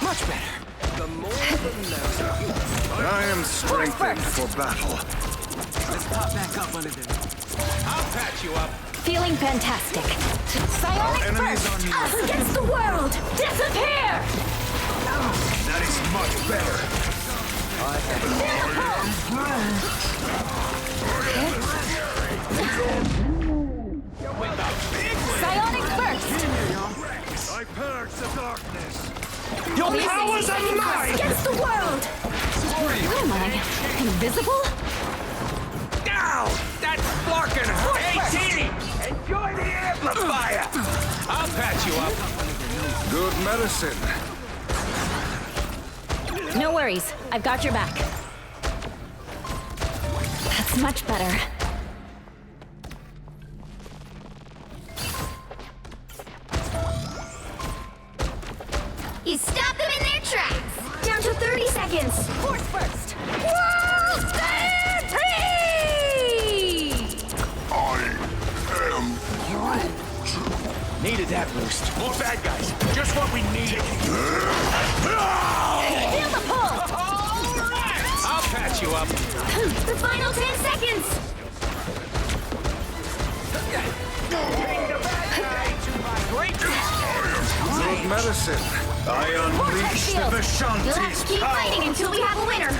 Much better. The more the merrier. I am strengthened for battle. Let's pop back up under them. I'll patch you up. Feeling fantastic. Our Psionic enemies burst! are near. Us against the world. Disappear. That is much better. Psionic burst! I purge the darkness. Your Only powers 60 are seconds mine! Against the world. Where am I? Invisible? Down! That's flarkin' hurt! Hey, Dee! Enjoy the amplifier! I'll patch you up. Good medicine. No worries. I've got your back. That's much better. You stop them in their tracks. Down to 30 seconds. Force burst! World free! I am Needed that boost. More bad guys. Just what we needed. Feel the pull! I'll patch you up. The final 10 seconds. Great. good medicine. I unleash the You'll have to Vishanti's keep fighting power. until we have a winner.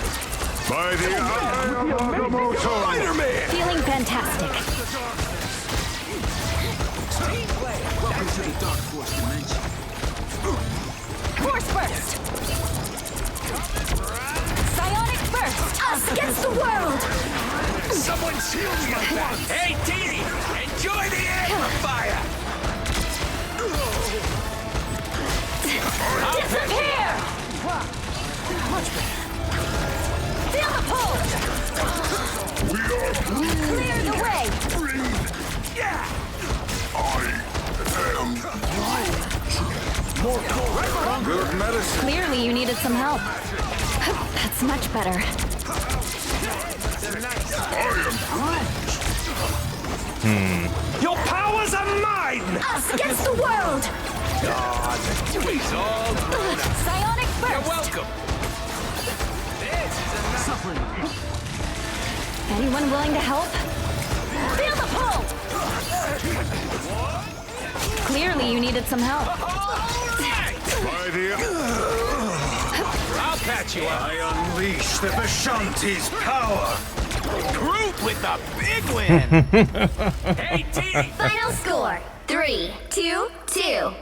By the eye of Agamotto. Spider-Man! Feeling fantastic. Welcome to the Dark Force dimension. Force burst! Psionic burst! Us against the world. Someone shield my back. Hey, Dee! Enjoy the amplifier! Disappear! Much better. Feel the pull! We are Clear the way! Yeah! I am Good medicine. Clearly you needed some help. That's much better. Your powers are mine! Us against the world! God, he's all grown up. Psionic burst! You're welcome. This is a suffering. Anyone willing to help? Feel the pull! Clearly you needed some help. By the... I'll patch you up. I unleash the Vishanti's power. Groot with the big win. Hey, T. Final score 3-2-2.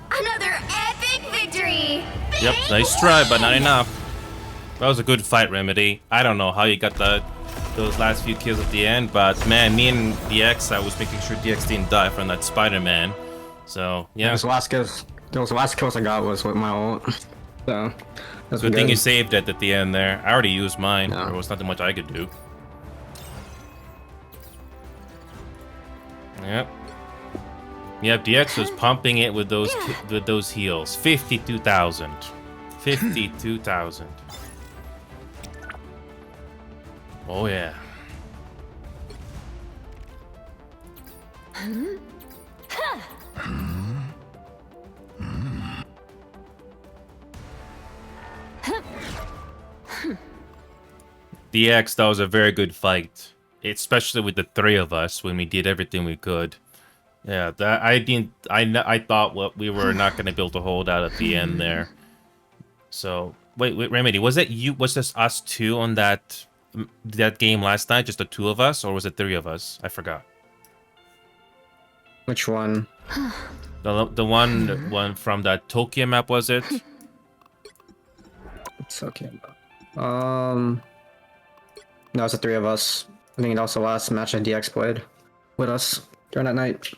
Another epic victory! Yep, nice try, but not enough. That was a good fight, Remedy. I don't know how you got those last few kills at the end, but man, me and DX, I was making sure DX didn't die from that Spider-Man. So, yeah. Those last kills I got was with my ult. So, that's good thing you saved it at the end there. I already used mine. Yeah. There was nothing much I could do. Yep. Yep, DX was pumping it with those heals. 52,000. 52,000. Oh yeah. DX, that was a very good fight, especially with the three of us when we did everything we could. Yeah, that I thought we were not going to be able to hold out at the end there. So wait, Remedy, was this us two on that game last night? Just the two of us, or was it three of us? I forgot. Which one? The one from that Tokyo map, was it? Tokyo map. That was the three of us. I think that was the last match that DX played with us during that night.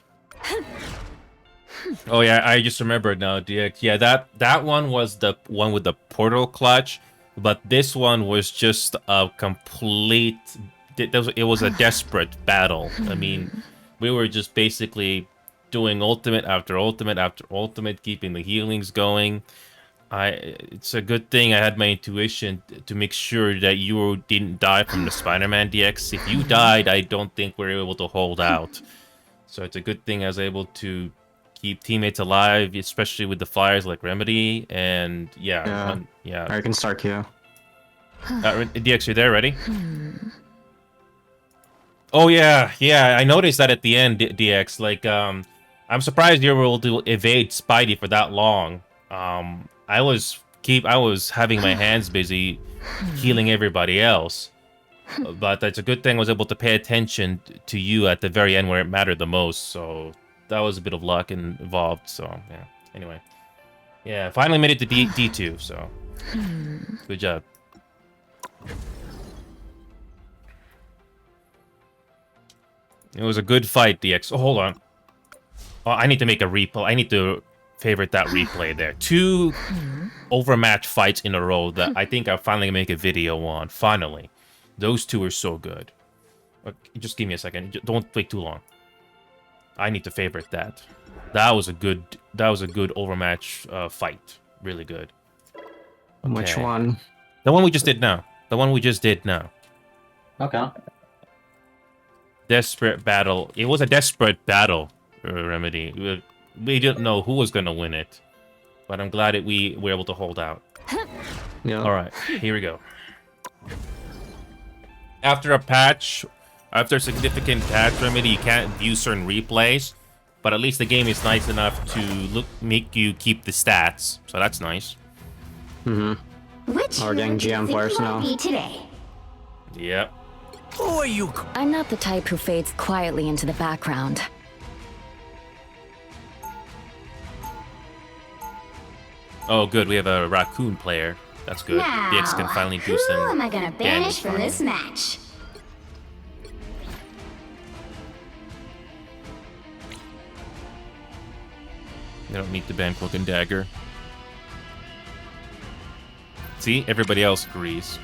Oh yeah, I just remembered now, DX. Yeah, that one was the one with the portal clutch, but this one was just a complete. It was a desperate battle. I mean, we were just basically doing ultimate after ultimate after ultimate, keeping the healings going. It's a good thing I had my intuition to make sure that you didn't die from the Spider-Man DX. If you died, I don't think we were able to hold out. So it's a good thing I was able to keep teammates alive, especially with the flyers like Remedy. And yeah. I can start Q. DX, you there? Ready? Oh yeah. I noticed that at the end, DX. Like, I'm surprised you were able to evade Spidey for that long. I was having my hands busy healing everybody else. But that's a good thing I was able to pay attention to you at the very end where it mattered the most. So that was a bit of luck involved. So yeah. Anyway, yeah, finally made it to D2. So good job. It was a good fight, DX. Oh, hold on. Oh, I need to make a replay. I need to favorite that replay there. 2 overmatched fights in a row that I think I'll finally make a video on. Finally. Those two are so good. Just give me a second. Don't wait too long. I need to favorite that. That was a good overmatch fight. Really good. Okay. Which one? The one we just did now. Okay. Desperate battle. It was a desperate battle, Remedy. We didn't know who was going to win it. But I'm glad that we were able to hold out. Yeah. Alright, here we go. After a significant patch, Remedy, you can't view certain replays, but at least the game is nice enough to make you keep the stats, so that's nice. Which Our gang GM players now. Today? Yep. Who are you? I'm not the type who fades quietly into the background. Oh, good, we have a raccoon player. That's good. Now, DX can finally do some who am I gonna banish damage from this match? They don't need to ban Cloak and Dagger. See? Everybody else agrees.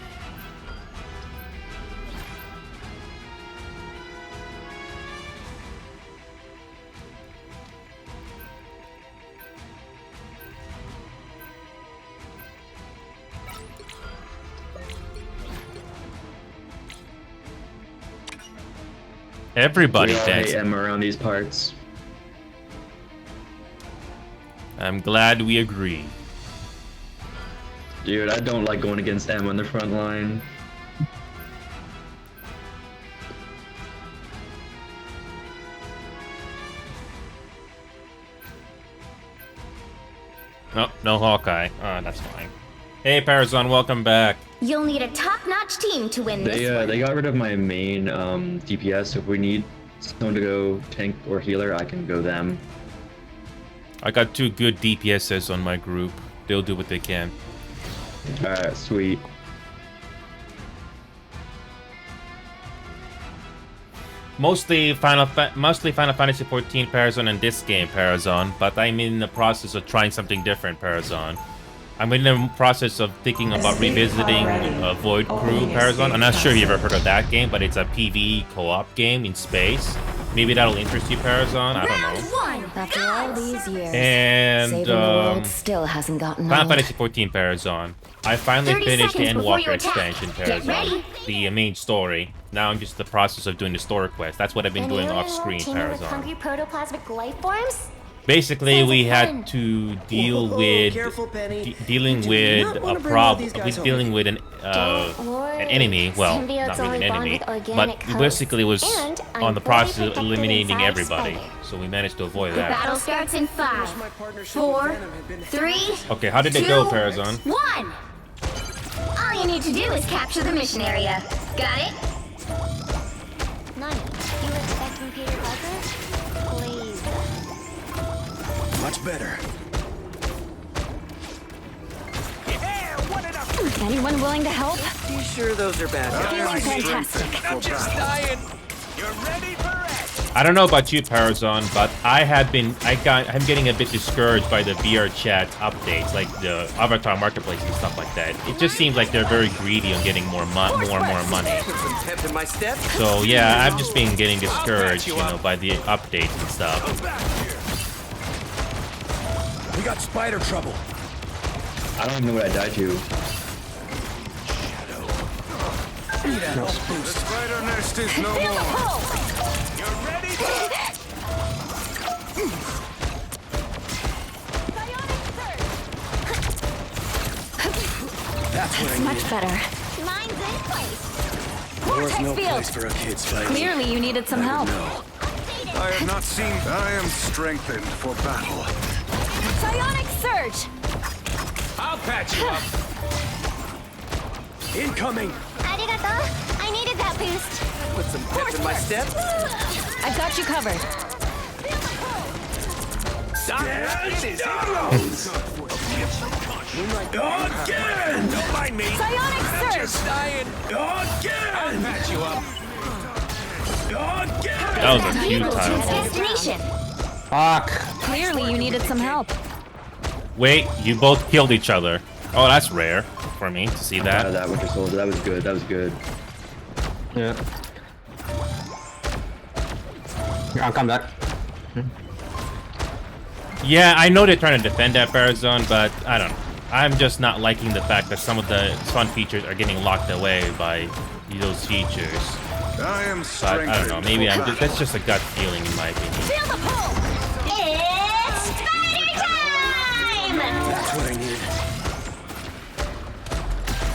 Everybody we all hate dancing. M around these parts. I'm glad we agree. Dude, I don't like going against M on the front line. Oh, no Hawkeye. Oh, that's fine. Hey, Parazon, welcome back. You'll need a top-notch team to win this one. They got rid of my main DPS, so if we need someone to go tank or healer, I can go them. I got 2 good DPSs on my group. They'll do what they can. Alright, sweet. Mostly Final Fantasy XIV Parazon and this game Parazon, but I'm in the process of trying something different Parazon. I'm in the process of thinking about revisiting Void Crew Parazon. I'm not sure if you've ever heard of that game, but it's a PvE co-op game in space. Maybe that'll interest you, Parazon. I don't know. After all these years, And saving the world still hasn't gotten Final old. Fantasy XIV Parazon. I finally 30 finished the seconds before you Endwalker attack. expansion Get ready. Parazon, the main story. Now I'm just in the process of doing the story quest. That's what I've been doing off screen, With Parazon. hungry protoplasmic life forms? Basically, Sounds we like had fun. to deal Whoa, with careful, Penny. dealing You do with not a wanna bring all problem. these We're guys home. dealing with an enemy. Well, Symbiotes not really only an bond enemy, with but organic we hosts. basically was And I'm on the fully process of protected eliminating inside everybody. Spidey. So we managed to avoid The that. battle starts in 5, 4, 3, Okay, how did it go, 2, Parazon? 1. All you need to do is capture the mission area. Got it? Nani, you expecting Peter Parker? Please. Much better. Anyone willing to help? You sure those are bad guys? Feeling fantastic. I'm just dying. You're ready for it. I don't know about you, Parazon, but I'm getting a bit discouraged by the VR chat updates, like the Avatar Marketplace and stuff like that. It just seems like they're very greedy on getting more money. Put some pep in my step. So yeah, I've just been getting discouraged, you know, by the updates and stuff. We got spider trouble. I don't even know what I died to. Need a health boost. The spider nest is no more. You're ready for it. That's what I Much needed. better. Mine's in place. There was no Vortex place field. for a kid's fight. Clearly, you needed some help. No. I have not seen. I am strengthened for battle. Psionic surge. I'll patch you up. Incoming. Arigato. I needed that boost. Put some pep in my step. I've got you covered. Again! Don't mind me. Psionic I'm surge. just dying. Again! I'll patch you up. Again! That was a futile. Destination. Fuck. Clearly, you needed some help. Wait, you both killed each other. Oh, that's rare for me to see that. That Winter Soldier, that was good. That was good. Yeah. I'll come back. Yeah, I know they're trying to defend that Parazon, but I don't know. I'm just not liking the fact that some of the fun features are getting locked away by those features. I am But strengthened. I don't know. Maybe that's just a gut feeling in my opinion. Feel the pull. It's spider time. That's what I needed.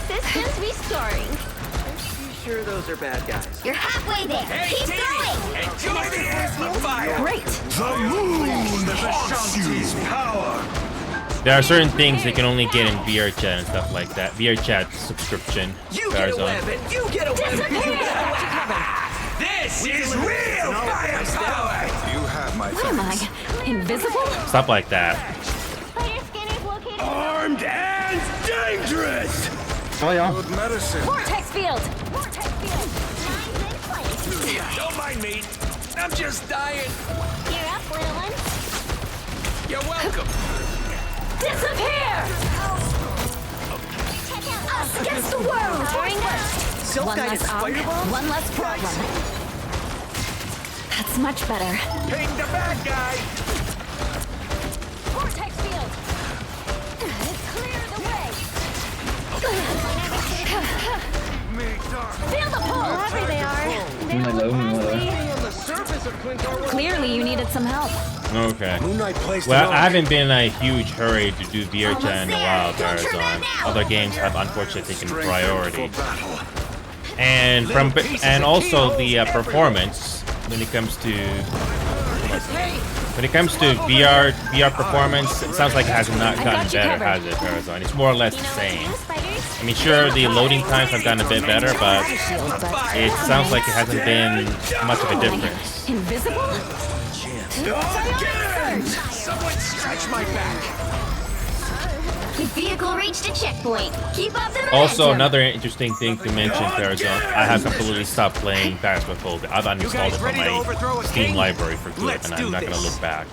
Systems restoring. You sure those are bad guys? You're halfway there. Hey, Keep Dee, going. enjoy the amplifier. Great. The moon haunts you. Power. There are certain things they can only get in VR chat and stuff like that. VR chat subscription. You get a Parazon. weapon. You get a weapon. You get a weapon. This is real firepower. You have my What am I? Invisible? Stuff like that. Spider scanner's located. Armed and dangerous. Oh yeah. good medicine. Vortex field. Vortex field. Mine's in place. Don't mind me. I'm just dying. You're up, little one. You're welcome. Disappear! Us against the world! One less arc, one less problem. That's much better. Ping the bad guy. Vortex field! Clear the way! Feel the pull! Wherever they are. Moonlight low, moonlight low. Clearly, you needed some help. Okay. Moonlight plays Well, the I haven't been in a huge hurry to do VR chat in a while, Tarazan. Other games have unfortunately taken priority. And also the performance when it comes to VR performance, it sounds like it has not gotten better, has it, Tarazan? It's more or less the same. I mean, sure, the loading times have gotten a bit better, but it sounds like it hasn't been much of a difference. Invisible? Someone stretch my back. The vehicle reached a checkpoint. Keep up the momentum. Also, another interesting thing to mention, Tarazan, I have completely stopped playing Phasmophobia. I've uninstalled it from my Steam library for good, and I'm not going to look back.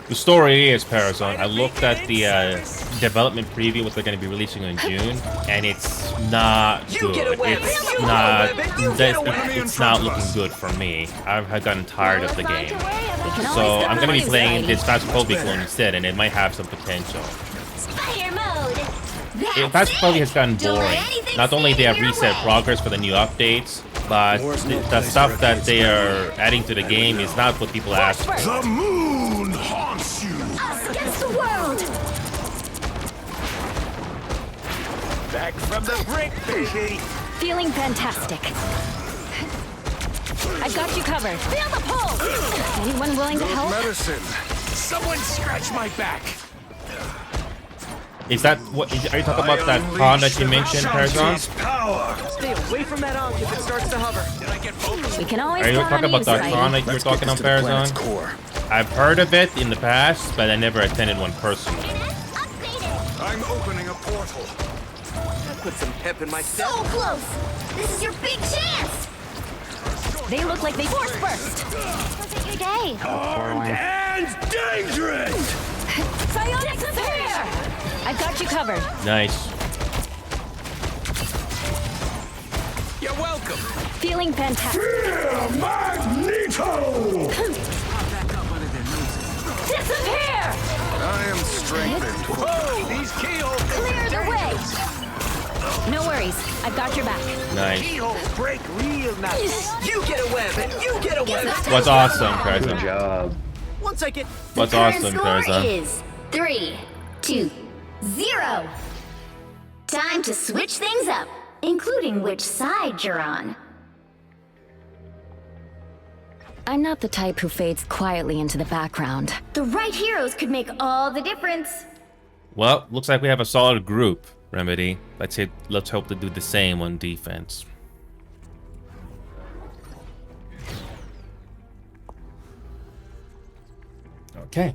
The story is, Tarazan, I looked at the development preview, what they're going to be releasing in June, and it's not good. It's not looking good for me. I've gotten tired of the game. So I'm going to be playing this Phasmophobia clone instead, and it might have some potential. Fire mode. Phasmophobia has gotten boring. Not only they have reset progress for the new updates, but the stuff that they are adding to the game is not what people ask for. The moon haunts you. Us against the world. Back from the brink, baby. Feeling fantastic. I got you covered. Feel the pull. Anyone willing to help? Medicine. Someone scratch my back. Is that what? Are you talking about that con that you mentioned, Tarazan? Stay away from that arc if it starts to hover. Did I get both? We can always Are you count talking on about that Spidey. con that you were talking on, Tarazan? I've heard of it in the past, but I never attended one personally. I'm opening a portal. That put some pep in my So step. close. This is your big chance. They look like they force burst. How's it your day? Armed and dangerous. Psionic disappear! I've got you covered. Nice. You're welcome. Feeling fantastic. Magneto! Disappear. I am strengthened. Whoa, these keyholes. Clear the way. No worries. I've got your back. Nice. Keyholes break real nice. You get a web and you get a web. What's awesome, Good Tarazan? job. Once I get What's The current awesome, score Tarazan? is 3-2-0. Time to switch things up, including which side you're on. I'm not the type who fades quietly into the background. The right heroes could make all the difference. Well, looks like we have a solid group, Remedy. Let's hope to do the same on defense. Okay.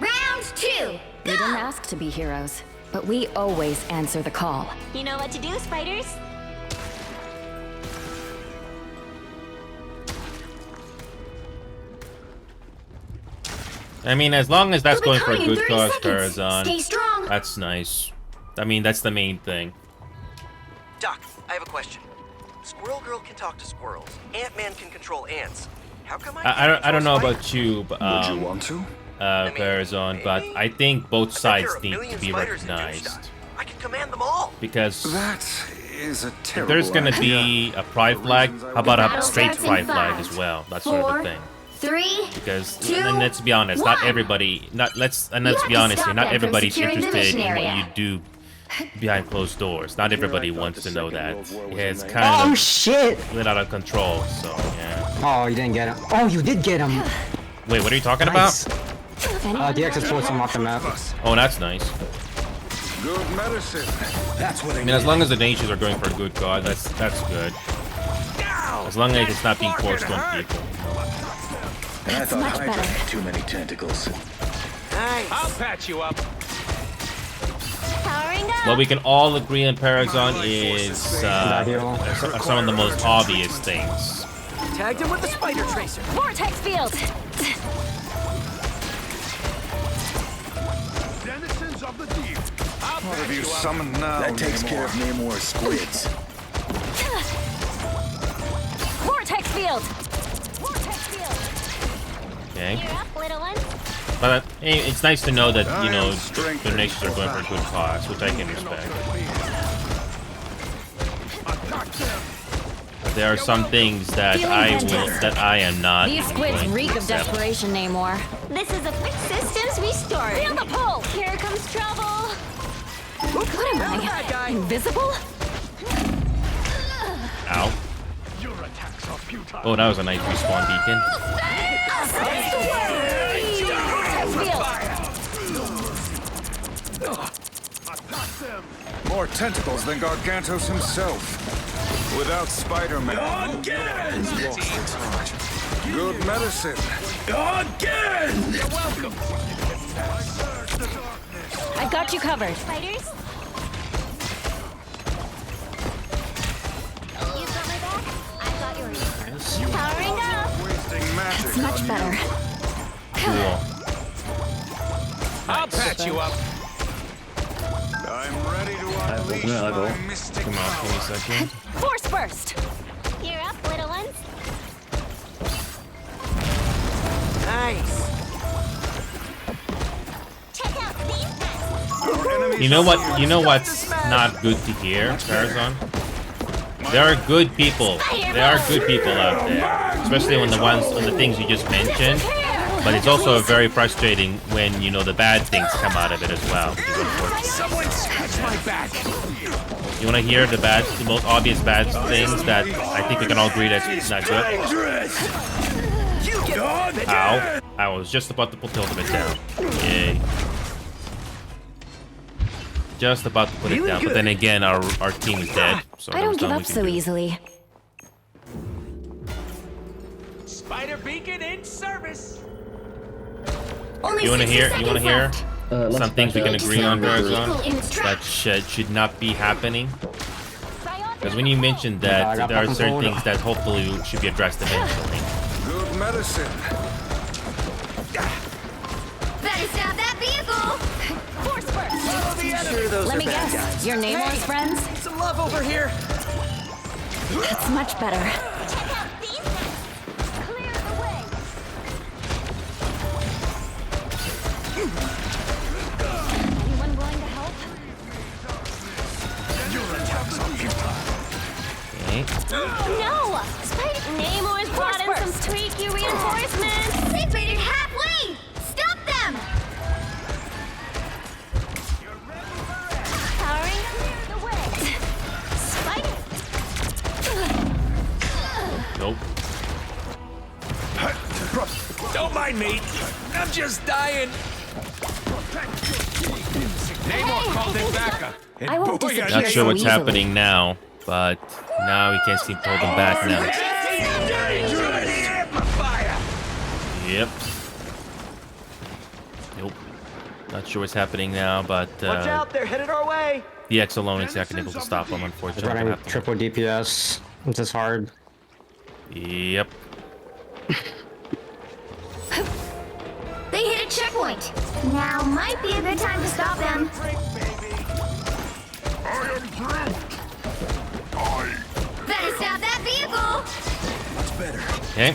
Round 2. We didn't ask to be heroes, but we always answer the call. You know what to do, spiders. I mean, as long as that's We'll be going for a coming in good 30 cause, seconds. Tarazan, Stay strong. that's nice. I mean, that's the main thing. Doc, I have a question. Squirrel Girl can talk to squirrels. Ant-Man can control ants. How come I don't know about you, but, Would you want to? Tarazan, but I think both sides there are a need to million be spiders in recognized. I can command them all. Because That is a if terrible there's gonna idea. be a pride flag, how about a Battle straight starts in pride flag 5, as well? That sort of 4, a thing. 3. Because two, and let's be honest, not 1. everybody, let's You be have to honest stop here, not them from everybody's securing the interested mission in what area. you do behind closed doors. Not everybody wants to know that. It's Oh kind of shit! lit out of control. So yeah. Oh, you didn't get him. Oh, you did get him. Wait, what are you talking Nice. about? DX has pulled some off the map. Oh, that's nice. Good medicine. That's what I mean, as long as the nations are going for a good cause, that's good. As long as it's not being forced on people. And I That's thought much Hydra better. had too many tentacles. Nice. I'll patch you up. Powering up. What we can all agree on Paragon is some of the most obvious things. Tagged him with the spider tracer. Vortex field! Denizens of the deep. What have you summoned now? That takes care of Namor's squids. Vortex field! Vortex field! Okay. You're up, little one. But it's nice to know that, you know, donations are going for a good cause, which I can respect. But there are some things that I am not. These squids going to reek of accept. desperation, Namor. This is a fixed systems restart. Feel the pull! Here comes trouble. What am I? Invisible? Ow. Oh, that was a nice respawn beacon. More tentacles than Gargantos himself. Without Spider-Man, good medicine. Again! You're welcome. I've got you covered. Spiders? You got my back? I got yours. Powering up. Wasting magic. That's much better. Cool. I'll patch you up. I'm ready to unleash my mystic Come on, give me a second. Force burst! You're up, little ones. Nice. Check out these guys. You know what? You know what's not good to hear, Tarzan? There are good people. There are good people out there, especially on the things you just mentioned. But it's also very frustrating when, you know, the bad things come out of it as well. Someone scratch my back. You want to hear the most obvious bad things that I think we can all agree that's not good? Ow. I was just about to put the ultimate down. Yay. Just about to put it down, but then again, our team is dead. So I don't give up so easily. Spider beacon in service. You want to hear? You want to hear? Some things we can agree on, Tarzan, that should not be happening. Because when you mentioned that, there are certain things that hopefully should be addressed eventually. Good medicine. Better stop that vehicle. Force burst! Sure, those Let are me bad guess. guys. Your Namor's friends? Some love over here. That's much better. Check out these guys. Clear the way. Anyone willing to help? Okay. No! Namor's brought in some streaky reinforcements. They faded halfway. Stop them. Powering clear the way. Spider. Nope. Don't mind me. I'm just dying. Namor called in backup. I won't disappear Not sure so what's easily. happening now, but now we can't seem to hold them back now. Yep. Nope. Not sure what's happening now, but Watch out, they're headed our way. the X alone is not able to stop them, unfortunately. Running triple DPS. It's just hard. Yep. They hit a checkpoint. Now might be a good time to stop them. Better stop that vehicle. Much better. Okay.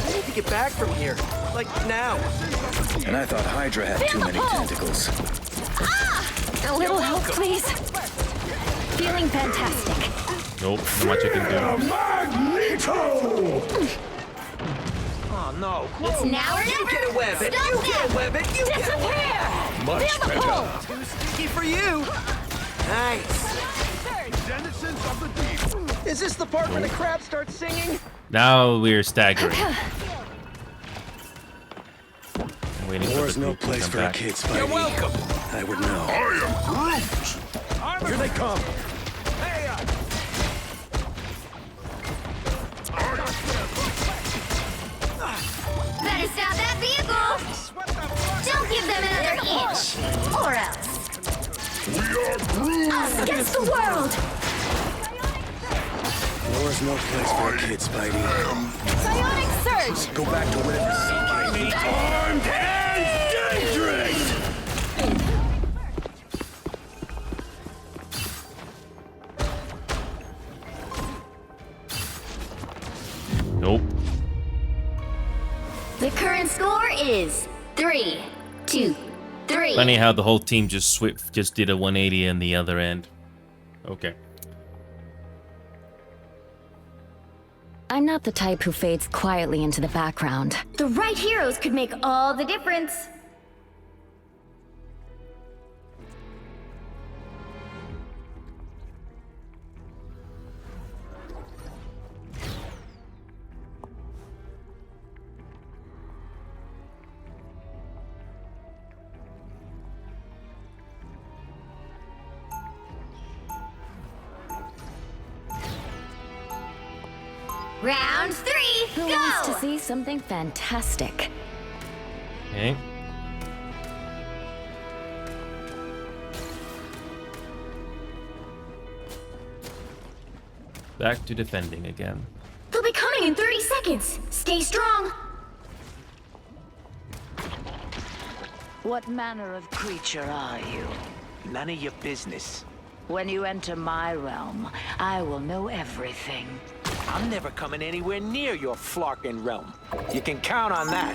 We need to get back from here. Like now. And I thought Hydra had too many tentacles. A little help, please. Feeling fantastic. Nope. Not much I can do. Oh no. It's now or You never. get a web it. Stop You get them. a web it. You get a Disappear. Much Feel the better. pull. Too sticky for you. Nice. Denizens of the deep. Is this the part where the crab starts singing? Now we're staggering. Waiting for War's the no group to place come for a back. kid, Spidey. You're welcome. I would know. I am Groot. Here they come. Better stop that vehicle. Don't give them another inch, or else. Us against the world! War's no place for a kid, Spidey. Psionic surge! Go back to whatever seeking. Armed and dangerous! Nope. The current score is 3-2-3. Funny how the whole team just did a 180 in the other end. Okay. I'm not the type who fades quietly into the background. The right heroes could make all the difference. Round 3, Who go! wants to see something fantastic? Okay. Back to defending again. They'll be coming in 30 seconds. Stay strong. What manner of creature are you? None of your business. When you enter my realm, I will know everything. I'm never coming anywhere near your Flarkin realm. You can count on that.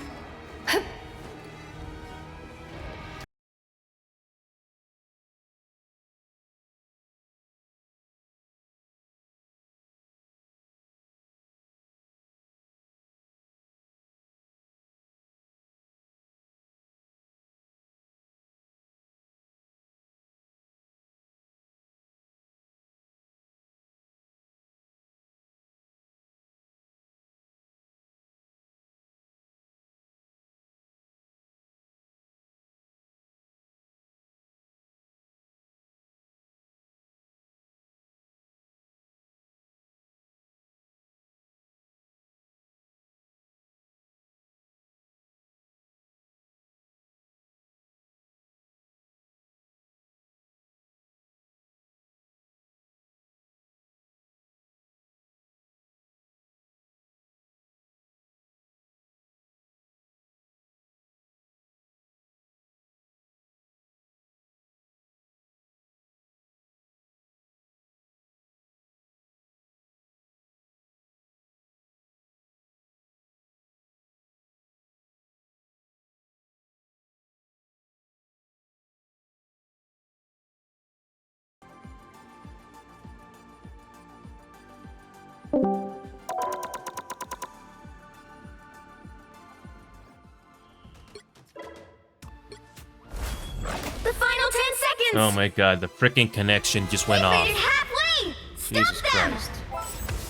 The final 10 seconds. Oh my god, the freaking connection just went off. Made it halfway. Jesus Stop them. Christ.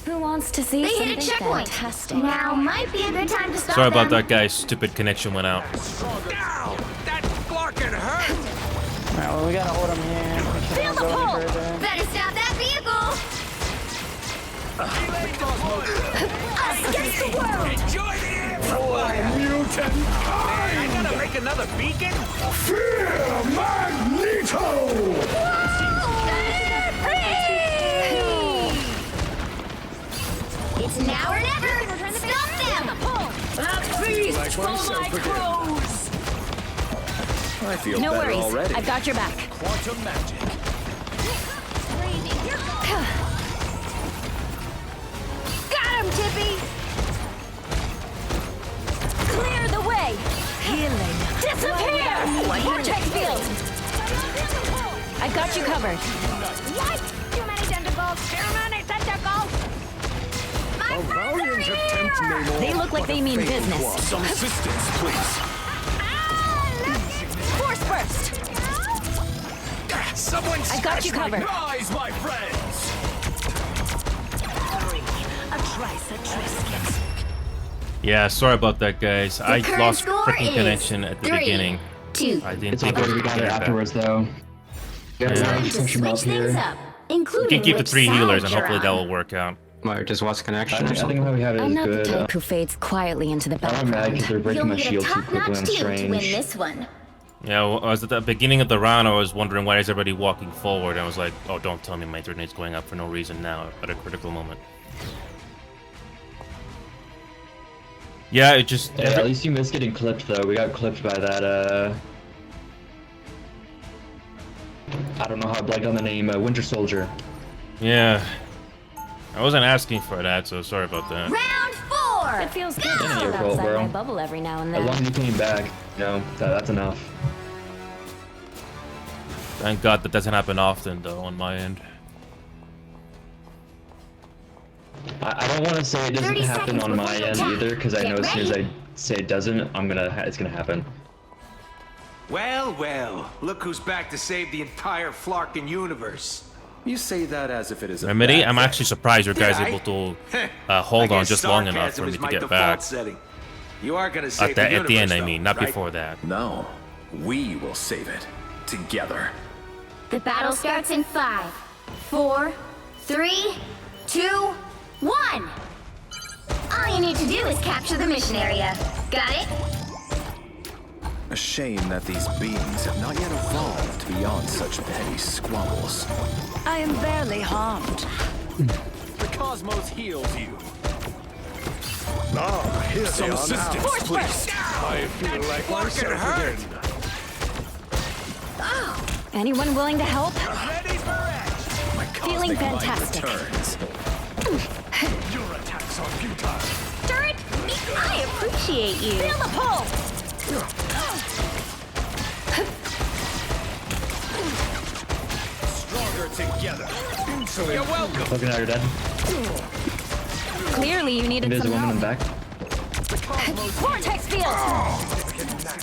Who wants to see They hit something a checkpoint. fantastic? Now might be a good time to stop Sorry about them. that, guys. Stupid connection went out. Ow! That Flarkin hurt! Alright, well, we gotta hold him here. We Feel can't the go any pull. further. Better stop that vehicle. Us against the world. Enjoy the amplifier! Mutant I gotta make another beacon? Fear Magneto! It's now or never. Stop them. A feast for my crows! I feel No better worries. already. I've got your back. Quantum magic. Got him, Tippy. Clear the way. Healing. Disappear! Vortex field. I've got you covered. What? Too many tentacles. Too many tentacles. My A friends are valiant here. attempt, Namor. They look like they mean business. Some assistance, please. Force burst. Someone I've got you covered. Rise, my friends. A trice, a triscuit. Yeah, sorry about that, guys. I current lost score freaking is connection at the 3, beginning. 2. I didn't It's all think good. I We could got get it it back. afterwards, though. Yeah. Time to Push 'em up switch things here. up, We including can keep the which 3 healers, and side hopefully you're that on. will work out. Might just watch I connection or think something. what we have I'm is not the good. type who fades quietly into the I don't imagine background. they're breaking You'll my need a shield too quickly top-notch on team to win Strange. this one. Yeah, I was at the beginning of the round. I was wondering why is everybody walking forward. I was like, oh, don't tell me my turn is going up for no reason now at a critical moment. Yeah, it just. Yeah, at least you missed getting clipped though. We got clipped by that. I don't know how I blanked on the name. Winter Soldier. Yeah. I wasn't asking for that, so sorry about that. Round 4! It feels good to Your step fault, outside bro. my bubble every now and As then. long as you came back, you know, that's enough. Thank God that doesn't happen often, though, on my end. I don't want to say it doesn't happen on my end either, because I know as soon as I say it doesn't, it's gonna happen. Well, well, look who's back to save the entire Flarkin universe. You say that as if it is a Remedy, bad I'm thing. actually surprised your guys Did I? able to hold on just long enough for me to get back. Setting. You are gonna save At the end, I though, mean, not right? before that. No, we will save it together. The battle starts in 5, 4, 3, 2, 1. All you need to do is capture the mission area. Got it? A shame that these beings have not yet evolved beyond such petty squabbles. I am barely harmed. The cosmos heals you. Ah, here Some they are assistance, now. please. I feel like myself hurt. again. Anyone willing to help? Ready for action. My Feeling cosmic might fantastic. returns. Your attacks are futile. Dirt, I appreciate you. Feel the pull! Stronger together. Insolent. You're welcome. Looking at her dead. Clearly you needed There's a some woman in the help. back. Vortex field!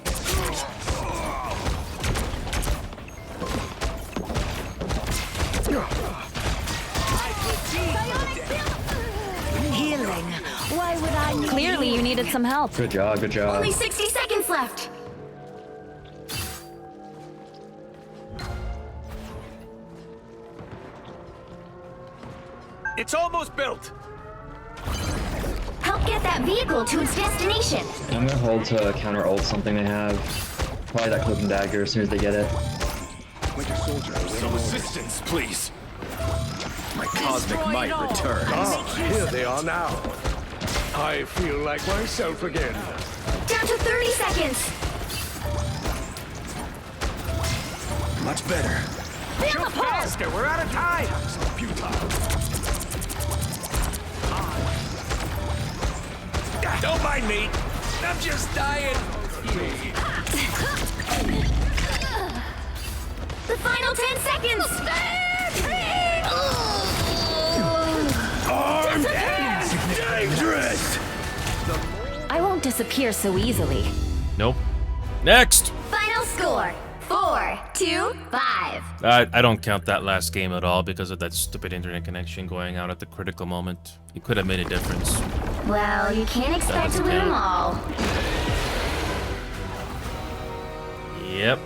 Healing. Why would I need Clearly you needed some help. Good job, good job. Only 60 seconds left. It's almost built. Help get that vehicle to its destination. And I'm gonna hold to counter ult something they have. Probably that cloak and dagger as soon as they get it. Winter Soldier, Some assistance, please. my cosmic might returns. Ah, here they are now. I feel like myself again. Down to 30 seconds. Much better. Feel the pull! Faster, we're out of time. Don't mind me. I'm just dying. The final 10 seconds. Dangerous! I won't disappear so easily. Nope. Next! Final score 4, 2, 5. I don't count that last game at all because of that stupid internet connection going out at the critical moment. It could have made a difference. Well, you can't expect to win them all. Yep.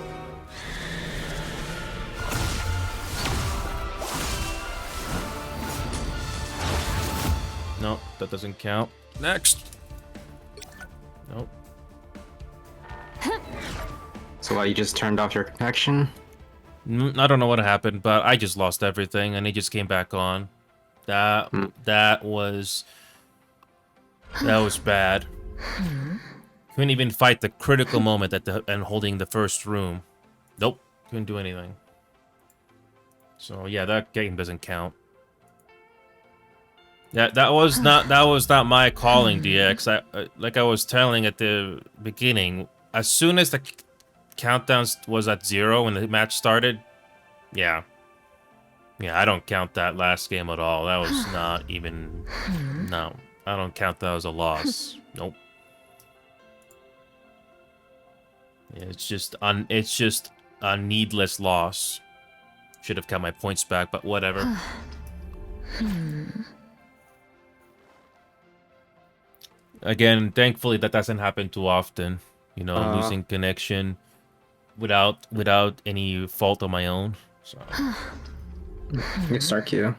No, that doesn't count. Next. Nope. So why, you just turned off your connection? I don't know what happened, but I just lost everything and it just came back on. That was bad. Couldn't even fight the critical moment at and holding the first room. Nope, couldn't do anything. So yeah, that game doesn't count. Yeah, that was not my calling, DX. Like I was telling at the beginning, as soon as the countdown was at 0 when the match started, yeah, I don't count that last game at all. That was not even. No, I don't count that as a loss. Nope. Yeah, it's just a needless loss. Should have got my points back, but whatever. Again, thankfully that doesn't happen too often. You know, losing connection without any fault of my own. So You can start queue.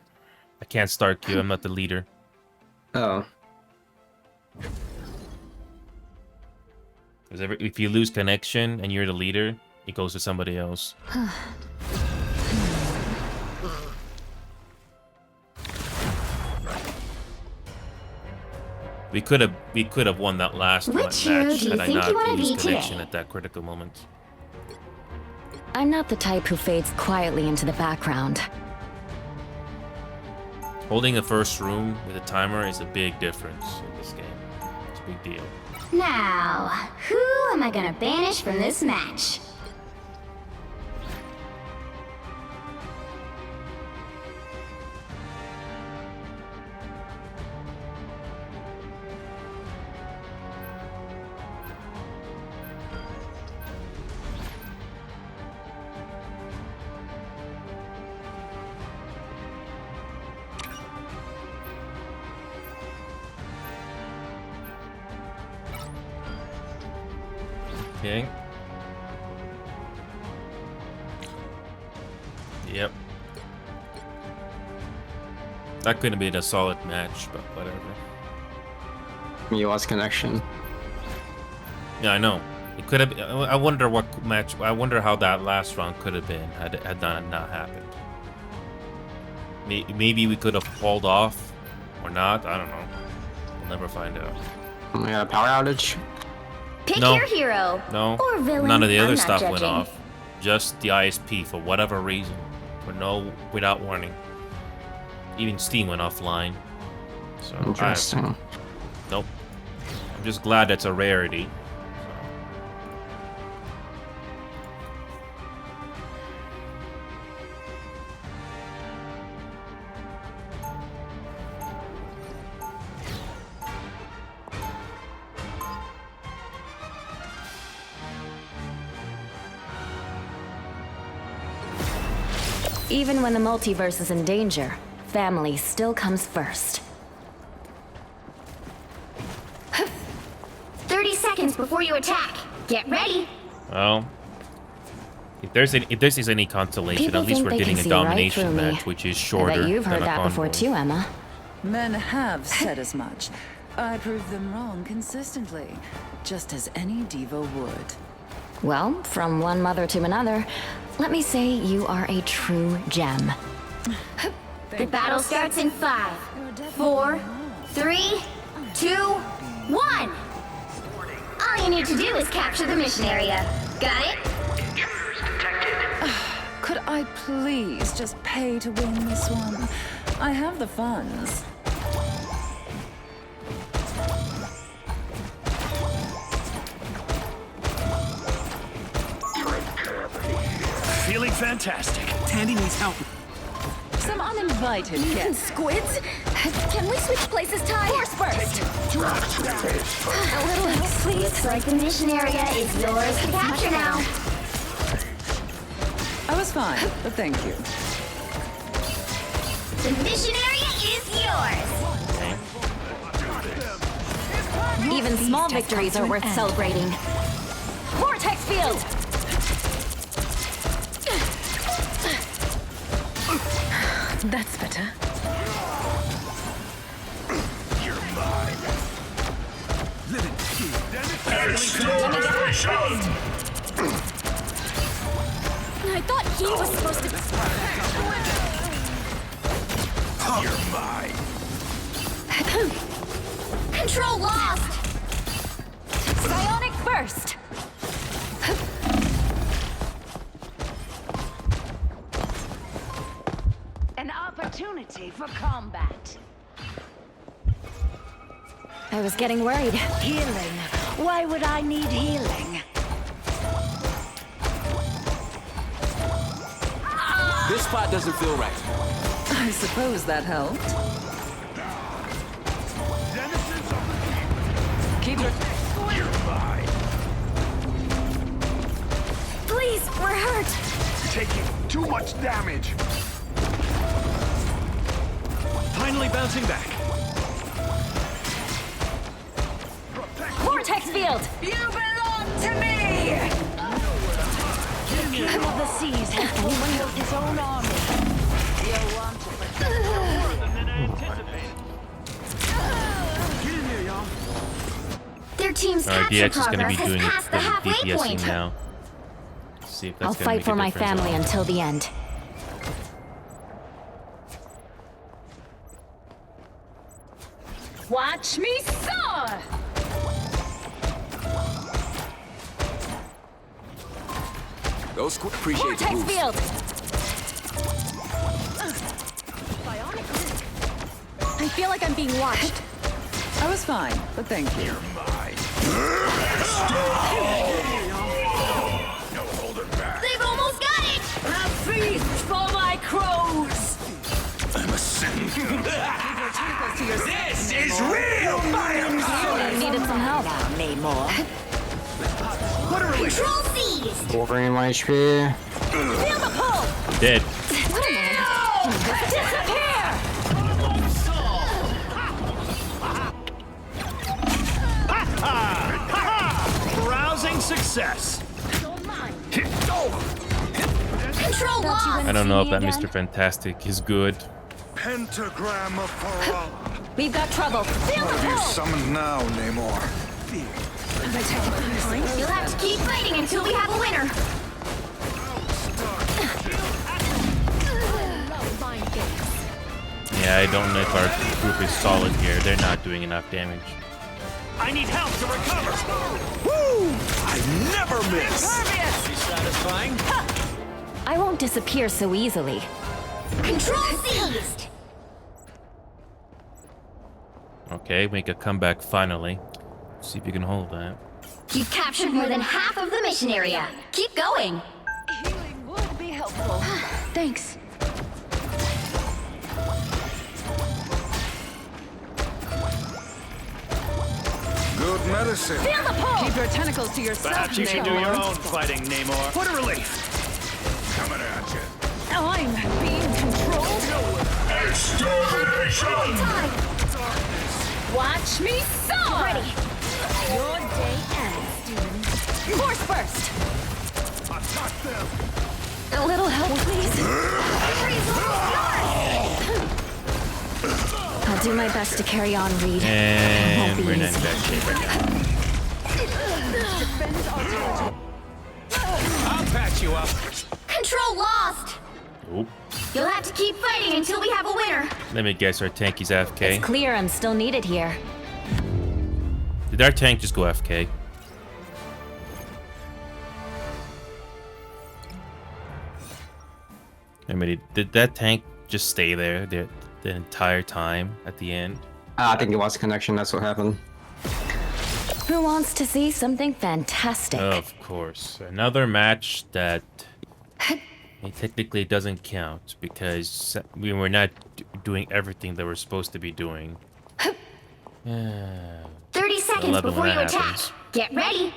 I can't start queue. I'm not the leader. Oh. If you lose connection and you're the leader, it goes to somebody else. We could have won that last match had I not used connection at that critical moment. I'm not the type who fades quietly into the background. Holding a first room with a timer is a big difference in this game. It's a big deal. Now, who am I gonna banish from this match? Okay. Yep. That couldn't be a solid match, but whatever. You lost connection. Yeah, I know. It could have. I wonder what match. I wonder how that last round could have been had that not happened. Maybe we could have pulled off, or not. I don't know. We'll never find out. We got a power outage. Pick your hero. No. Or villain. None of the other I'm not stuff went judging. off. Just the ISP for whatever reason. Without warning. Even Steam went offline. So Interesting. Nope. I'm just glad that's a rarity. Even when the multiverse is in danger, family still comes first. 30 seconds before you attack. Get ready. Well, if this is any consolation, People at least think we're they getting can a see right domination through me. match, which is I shorter bet you've heard than a that before convoy. too, Emma. Men have said as much. I prove them wrong consistently, just as any diva would. Well, from one mother to another, let me say you are a true gem. The battle starts in 5, 4, 3, 2, 1. All you need to do is capture the mission area. Got it? Could I please just pay to win this one? I have the funds. Feeling fantastic. Tandy needs help. Some uninvited guests. Squids? Can we switch places, Ty? Force burst! A little help, please. Looks like the mission area is yours to capture now. I was fine, but thank you. The mission area is yours. Even small victories are worth celebrating. Vortex field! That's better. You're mine. I thought he was supposed to. You're mine. Control lost. Psionic burst! An opportunity for combat. I was getting worried. Healing. Why would I need healing? This spot doesn't feel right. I suppose that helped. Keep your... You're mine. Please, we're hurt. Taking too much damage. Finally bouncing back. Vortex field! You belong to me! The king of the seas has built his own army. You'll want to protect more than anticipated. Get in there, y'all. Their team's Alright, capture DX is going to be progress has doing passed the halfway DPSing point. now. see if that's I'll gonna fight make for a my difference at family all. until the end. Watch me soar! Those appreciate the Vortex boost. field! I feel like I'm being watched. I was fine, but thank you. They've almost got it! A feast for my crows! I'm a sin. This is real firepower! Needed some help. Namor. Control seized! Wolverine 1 HP. Feel the pull! Dead. What am I? Disappear! Rousing success! Control lost! I don't know if that Mr. Fantastic is good. Pentagram of Paral. We've got trouble. Feel the What have you pull! summoned now, Namor? You'll have to keep fighting until we have a winner. Yeah, I don't know if our group is solid here. They're not doing enough damage. I need help to recover! Woo! I never miss! Be satisfying? I won't disappear so easily. Control seized! Okay, make a comeback finally. See if you can hold that. You've captured more than half of the mission area. Keep going. Healing would be helpful. Thanks. Good medicine. Feel the pull! Keep your tentacles to yourself, Perhaps you should do your Namor. own fighting, Namor. What a relief! Coming at you. I'm being controlled. Extermination! Watch me soar! Ready. Your day ends, Steven. Force burst! Attack them! A little help, please. I'll do my best to carry on, Reed. And we're not in bad shape right now. I'll patch you up. Control lost! Oop. You'll have to keep fighting until we have a winner. Let me guess, our tank is AFK. It's clear I'm still needed here. Did our tank just go AFK? I mean, did that tank just stay there the entire time at the end? I think it was connection, that's what happened. Who wants to see something fantastic? Of course. Another match that technically doesn't count because we were not doing everything that we're supposed to be doing. 30 seconds love it when before you that attack. happens. Get ready.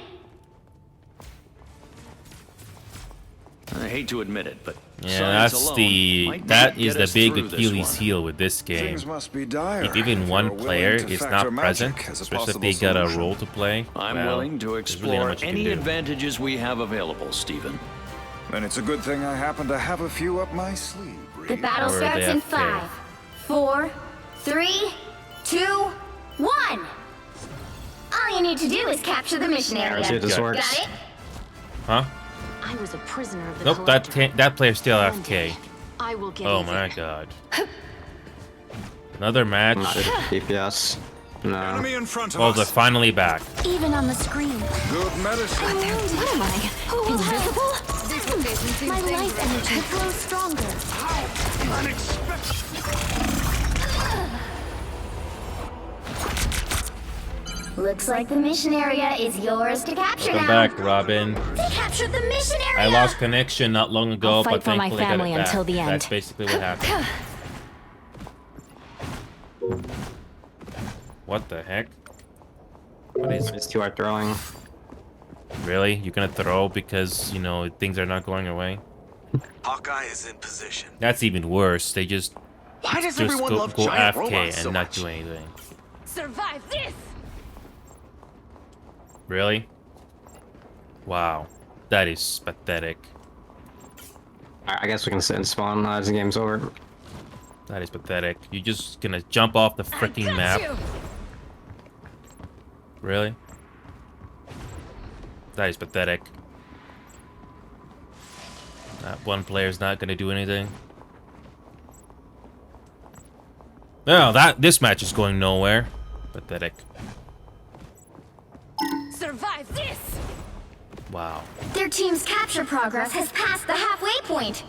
I hate to admit it, but Yeah, science that's alone that might is get the us big through this Achilles one. heel with this game. Things must be dire. If even if one you're willing player to is factor not magic present, as a especially if possible they got a solution. role to play, I'm well, willing to there's really not explore much you can any do. advantages we have available, Stephen. And it's a good thing I happen to have a few up my sleeve. The battle Or starts they in have fair. 5, 4, 3, 2, 1. All you need to do is capture the mission area. see if this Got works. it? Huh? I was a prisoner of the Nope, Collector. that player's still One AFK. day, I will get Oh even. my god. Another match. Not DPS. No. Enemy in front of Oh, us. they're finally back. Even on the screen. Good medicine. What am I? Invisible? My life energy grows stronger. Looks like the mission area is yours to capture Welcome now. back, Robin. They captured the mission area. I lost connection not long ago, I'll fight but for my thankfully I got family it back. until the end. That's basically what happened. What the heck? What is These two are throwing. Really? You're gonna throw because, you know, things are not going your way? Hawkeye is in position. That's even worse. They just Why does just everyone go, love go giant AFK robots and so not much? do anything. Survive this! Really? Wow. That is pathetic. Alright, I guess we can sit and spawn as the game's over. That is pathetic. You're just gonna jump off the freaking map. Really? That is pathetic. That one player's not gonna do anything. No, this match is going nowhere. Pathetic. Survive this! Wow. Their team's capture progress has passed the halfway point.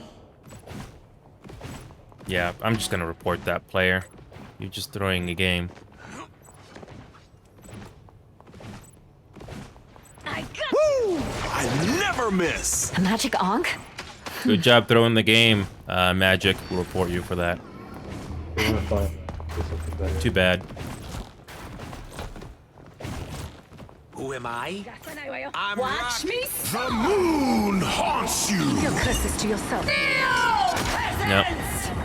Yeah, I'm just gonna report that player. You're just throwing a game. Woo! I never miss. A magic Ankh? Good job throwing the game, Magic. We'll report you for that. Too bad. Who am I? I'm Watch me. The moon haunts you. Keep your curses to yourself. Nope.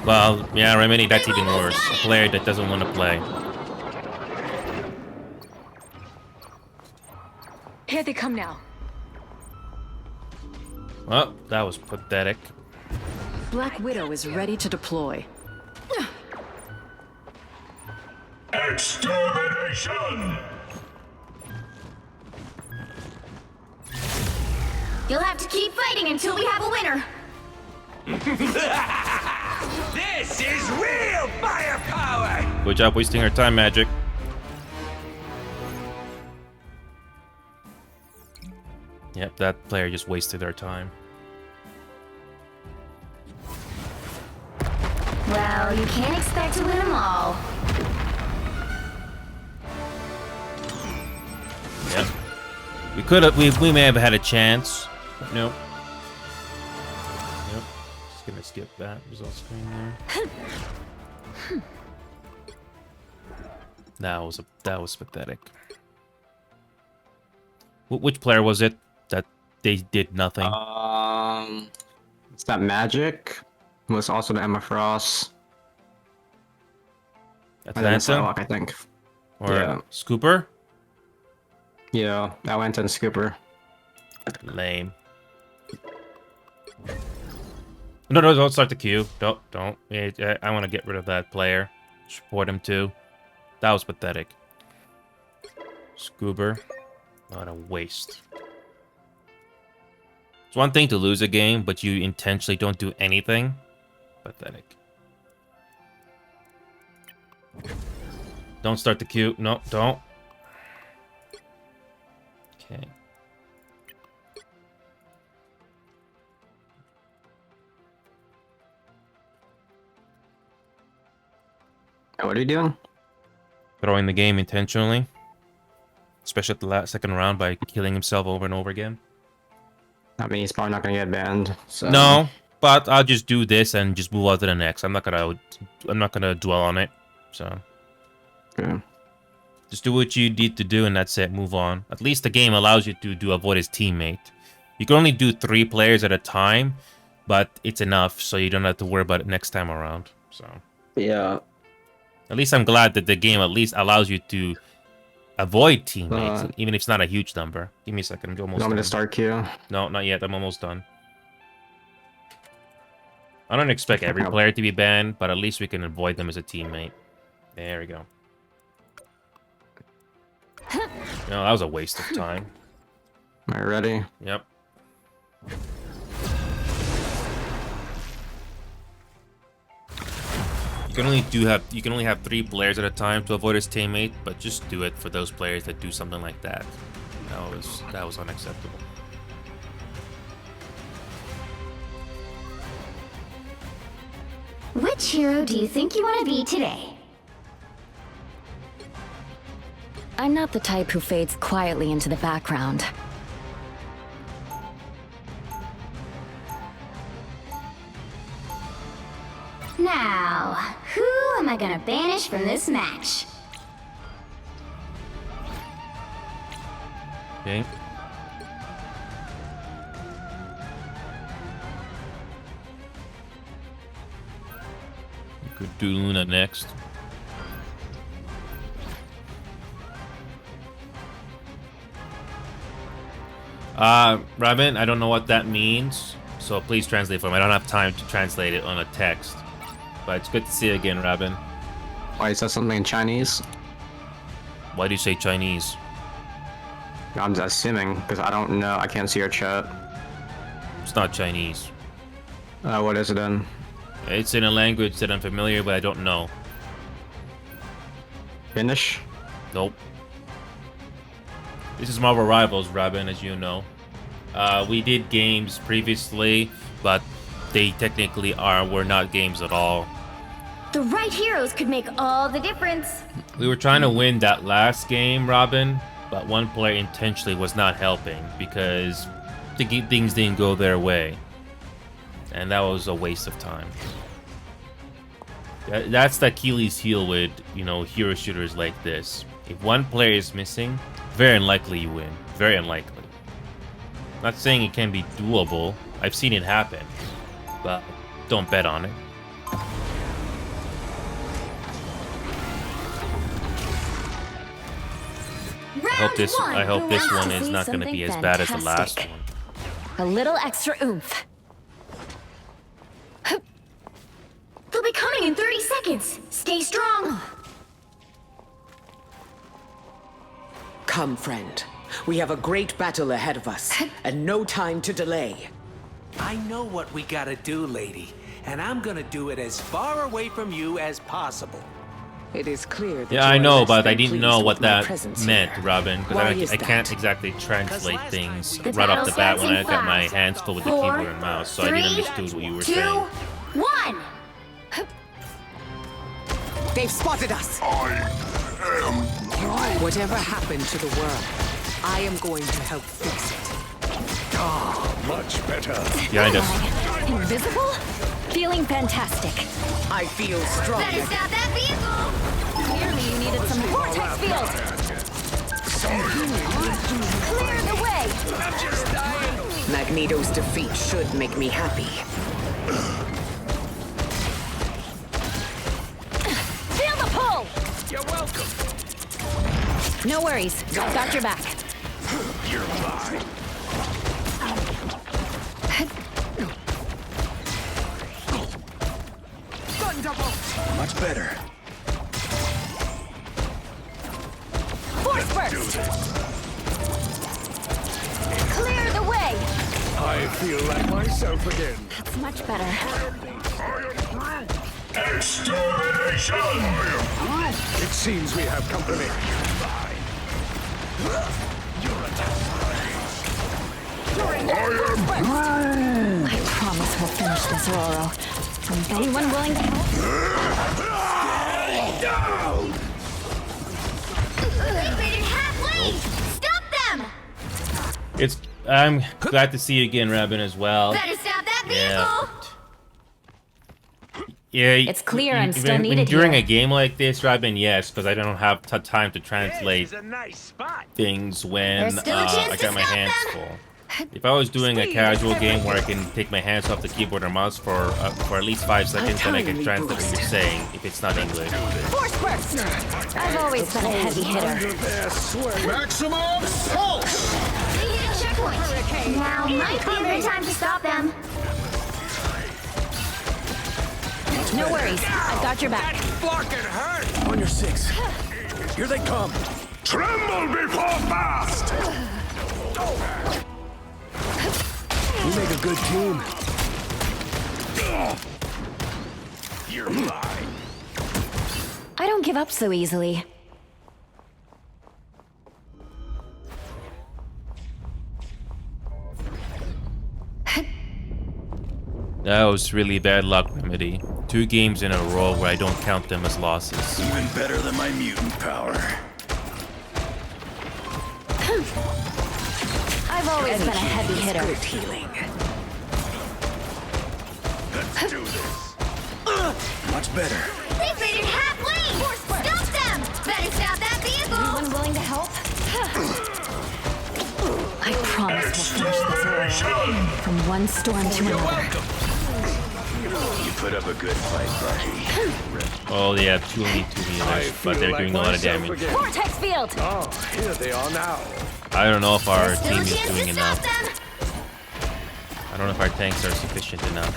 Well, yeah, Remedy, that's even worse. A player that doesn't want to play. Here they come now. Well, that was pathetic. Black Widow is ready to deploy. Extermination! You'll have to keep fighting until we have a winner. This is real firepower! Good job wasting our time, Magic. Yep, that player just wasted our time. Well, you can't expect to win them all. Yep. We could have. We may have had a chance. Nope. Nope. Just gonna skip that result screen there. That was pathetic. Which player was it that they did nothing? It's that Magic. It was also the Emma Frost. Atlanta, I think. Or yeah. Scooper? Yeah, Atlanta and Scooper. Lame. No, don't start the queue. Don't. I want to get rid of that player. Support him too. That was pathetic. Scooper. What a waste. It's one thing to lose a game, but you intentionally don't do anything. Pathetic. Don't start the queue. No, don't. Okay. What are you doing? Throwing the game intentionally. Especially at the second round by killing himself over and over again. I mean, he's probably not gonna get banned. So. No, but I'll just do this and just move on to the next. I'm not gonna dwell on it. So. Yeah. Just do what you need to do and that's it. Move on. At least the game allows you to avoid his teammate. You can only do 3 players at a time, but it's enough so you don't have to worry about it next time around. So. Yeah. At least I'm glad that the game at least allows you to avoid teammates, even if it's not a huge number. Give me a second. I'm almost You want me done. to start queue? No, not yet. I'm almost done. I don't expect every player to be banned, but at least we can avoid them as a teammate. There we go. No, that was a waste of time. Am I ready? Yep. You can only have 3 players at a time to avoid his teammate, but just do it for those players that do something like that. That was unacceptable. Which hero do you think you want to be today? I'm not the type who fades quietly into the background. Now, who am I gonna banish from this match? Okay. You could do Luna next. Robin, I don't know what that means, so please translate for me. I don't have time to translate it on a text. But it's good to see you again, Robin. Why, is that something in Chinese? Why do you say Chinese? I'm just assuming, because I don't know. I can't see your chat. It's not Chinese. What is it then? It's in a language that I'm familiar, but I don't know. Finnish? Nope. This is Marvel Rivals, Robin, as you know. We did games previously, but they technically were not games at all. The right heroes could make all the difference. We were trying to win that last game, Robin, but one player intentionally was not helping because things didn't go their way. And that was a waste of time. That's the Achilles heel with, you know, hero shooters like this. If one player is missing, very unlikely you win. Very unlikely. Not saying it can be doable. I've seen it happen. But don't bet on it. I hope this one is not going to be as bad as the last one. A little extra oomph. They'll be coming in 30 seconds. Stay strong. Come, friend. We have a great battle ahead of us, and no time to delay. I know what we gotta do, lady, and I'm gonna do it as far away from you as possible. It is clear that yeah, I you are know, less but than I didn't pleased know with what my that presence meant, here. Robin, Why because is I can't that? exactly translate things The right off the bat battle when I starts got in my 5, hands full with the 4, keyboard and mouse, so I didn't understand what you were 2, saying. 1. They've spotted us. Whatever happened to the world, I am going to help fix it. Much better. Behind us. Invisible? Feeling fantastic. I feel strong. Better stop that vehicle. Clearly you needed some vortex field. Clear the way. I'm just dying. Magneto's defeat should make me happy. Feel the pull. You're welcome. No worries. I've got your back. You're mine. Much better. Force burst. Clear the way. I feel like myself again. That's much better. Extermination! It seems we have company. I promise we'll finish this, Roro. Is anyone willing to help? They made it halfway. Stop them. I'm glad to see you again, Robin, as well. Better stop that vehicle. Yeah, It's clear I'm still needed during here. a game like this, Robin, yes, because I don't have time to translate It's a nice spot. things when There's still a chance I to got my stop hands them. full. If I was doing a casual game where I can take my hands off the keyboard or mouse for at least 5 seconds, then I can translate what you're saying if it's not English. Force burst. I've always been a heavy hitter. Maximum pulse! They hit a checkpoint. Now might be the time to stop them. No worries. I've got your back. Fucking hurt. On your 6. Here they come. Tremble before fast! We make a good team. You're mine. I don't give up so easily. That was really bad luck, Remedy. 2 games in a row where I don't count them as losses. Even better than my mutant power. I've always been a heavy hitter. Good healing. Let's do this. Much better. They made it halfway. Stop them. Better stop that vehicle. Anyone willing to help? I promise we'll finish this war. From one storm to another. You put up a good fight, buddy. Oh, they have only 2 healers, but they're doing a lot of damage. Vortex field. Oh, here they are now. I don't know if our Still team a is chance doing to stop enough. them. I don't know if our tanks are sufficient enough.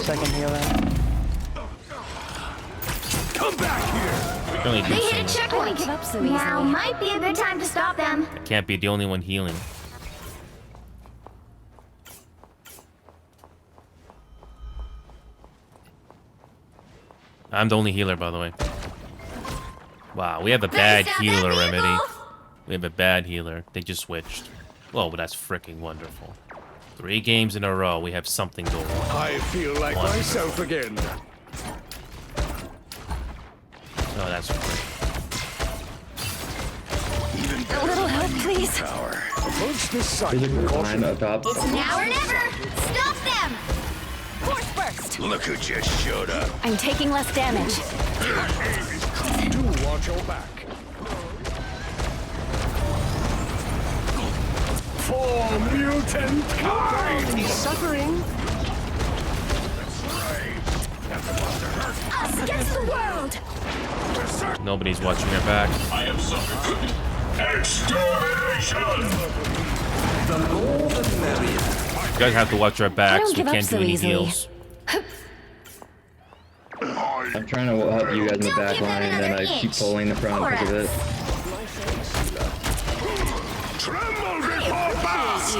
Second healer. Come back here! Really do They hit some- a checkpoint. give up so Now easily. might be a good time to stop them. I can't be the only one healing. I'm the only healer, by the way. Wow, we have a bad healer, Remedy. We have a bad healer. They just switched. Whoa, but that's freaking wonderful. 3 games in a row, we have something going on. I feel like Wonderful. myself again. Oh, that's great. A little help, please. Approach this site. There's a group behind up top. It's now or never. Stop them. Force burst. Look who just showed up. I'm taking less damage. Do watch your back. For mutant kind. He's suffering. Us against the world. Nobody's watching their back. I have suffered from extermination! The more the merrier. You guys have to watch our backs. We give up can't so do any easily. heals. I'm trying to help you guys in the back line, and then I keep pulling the front because of it. Tremble before blast.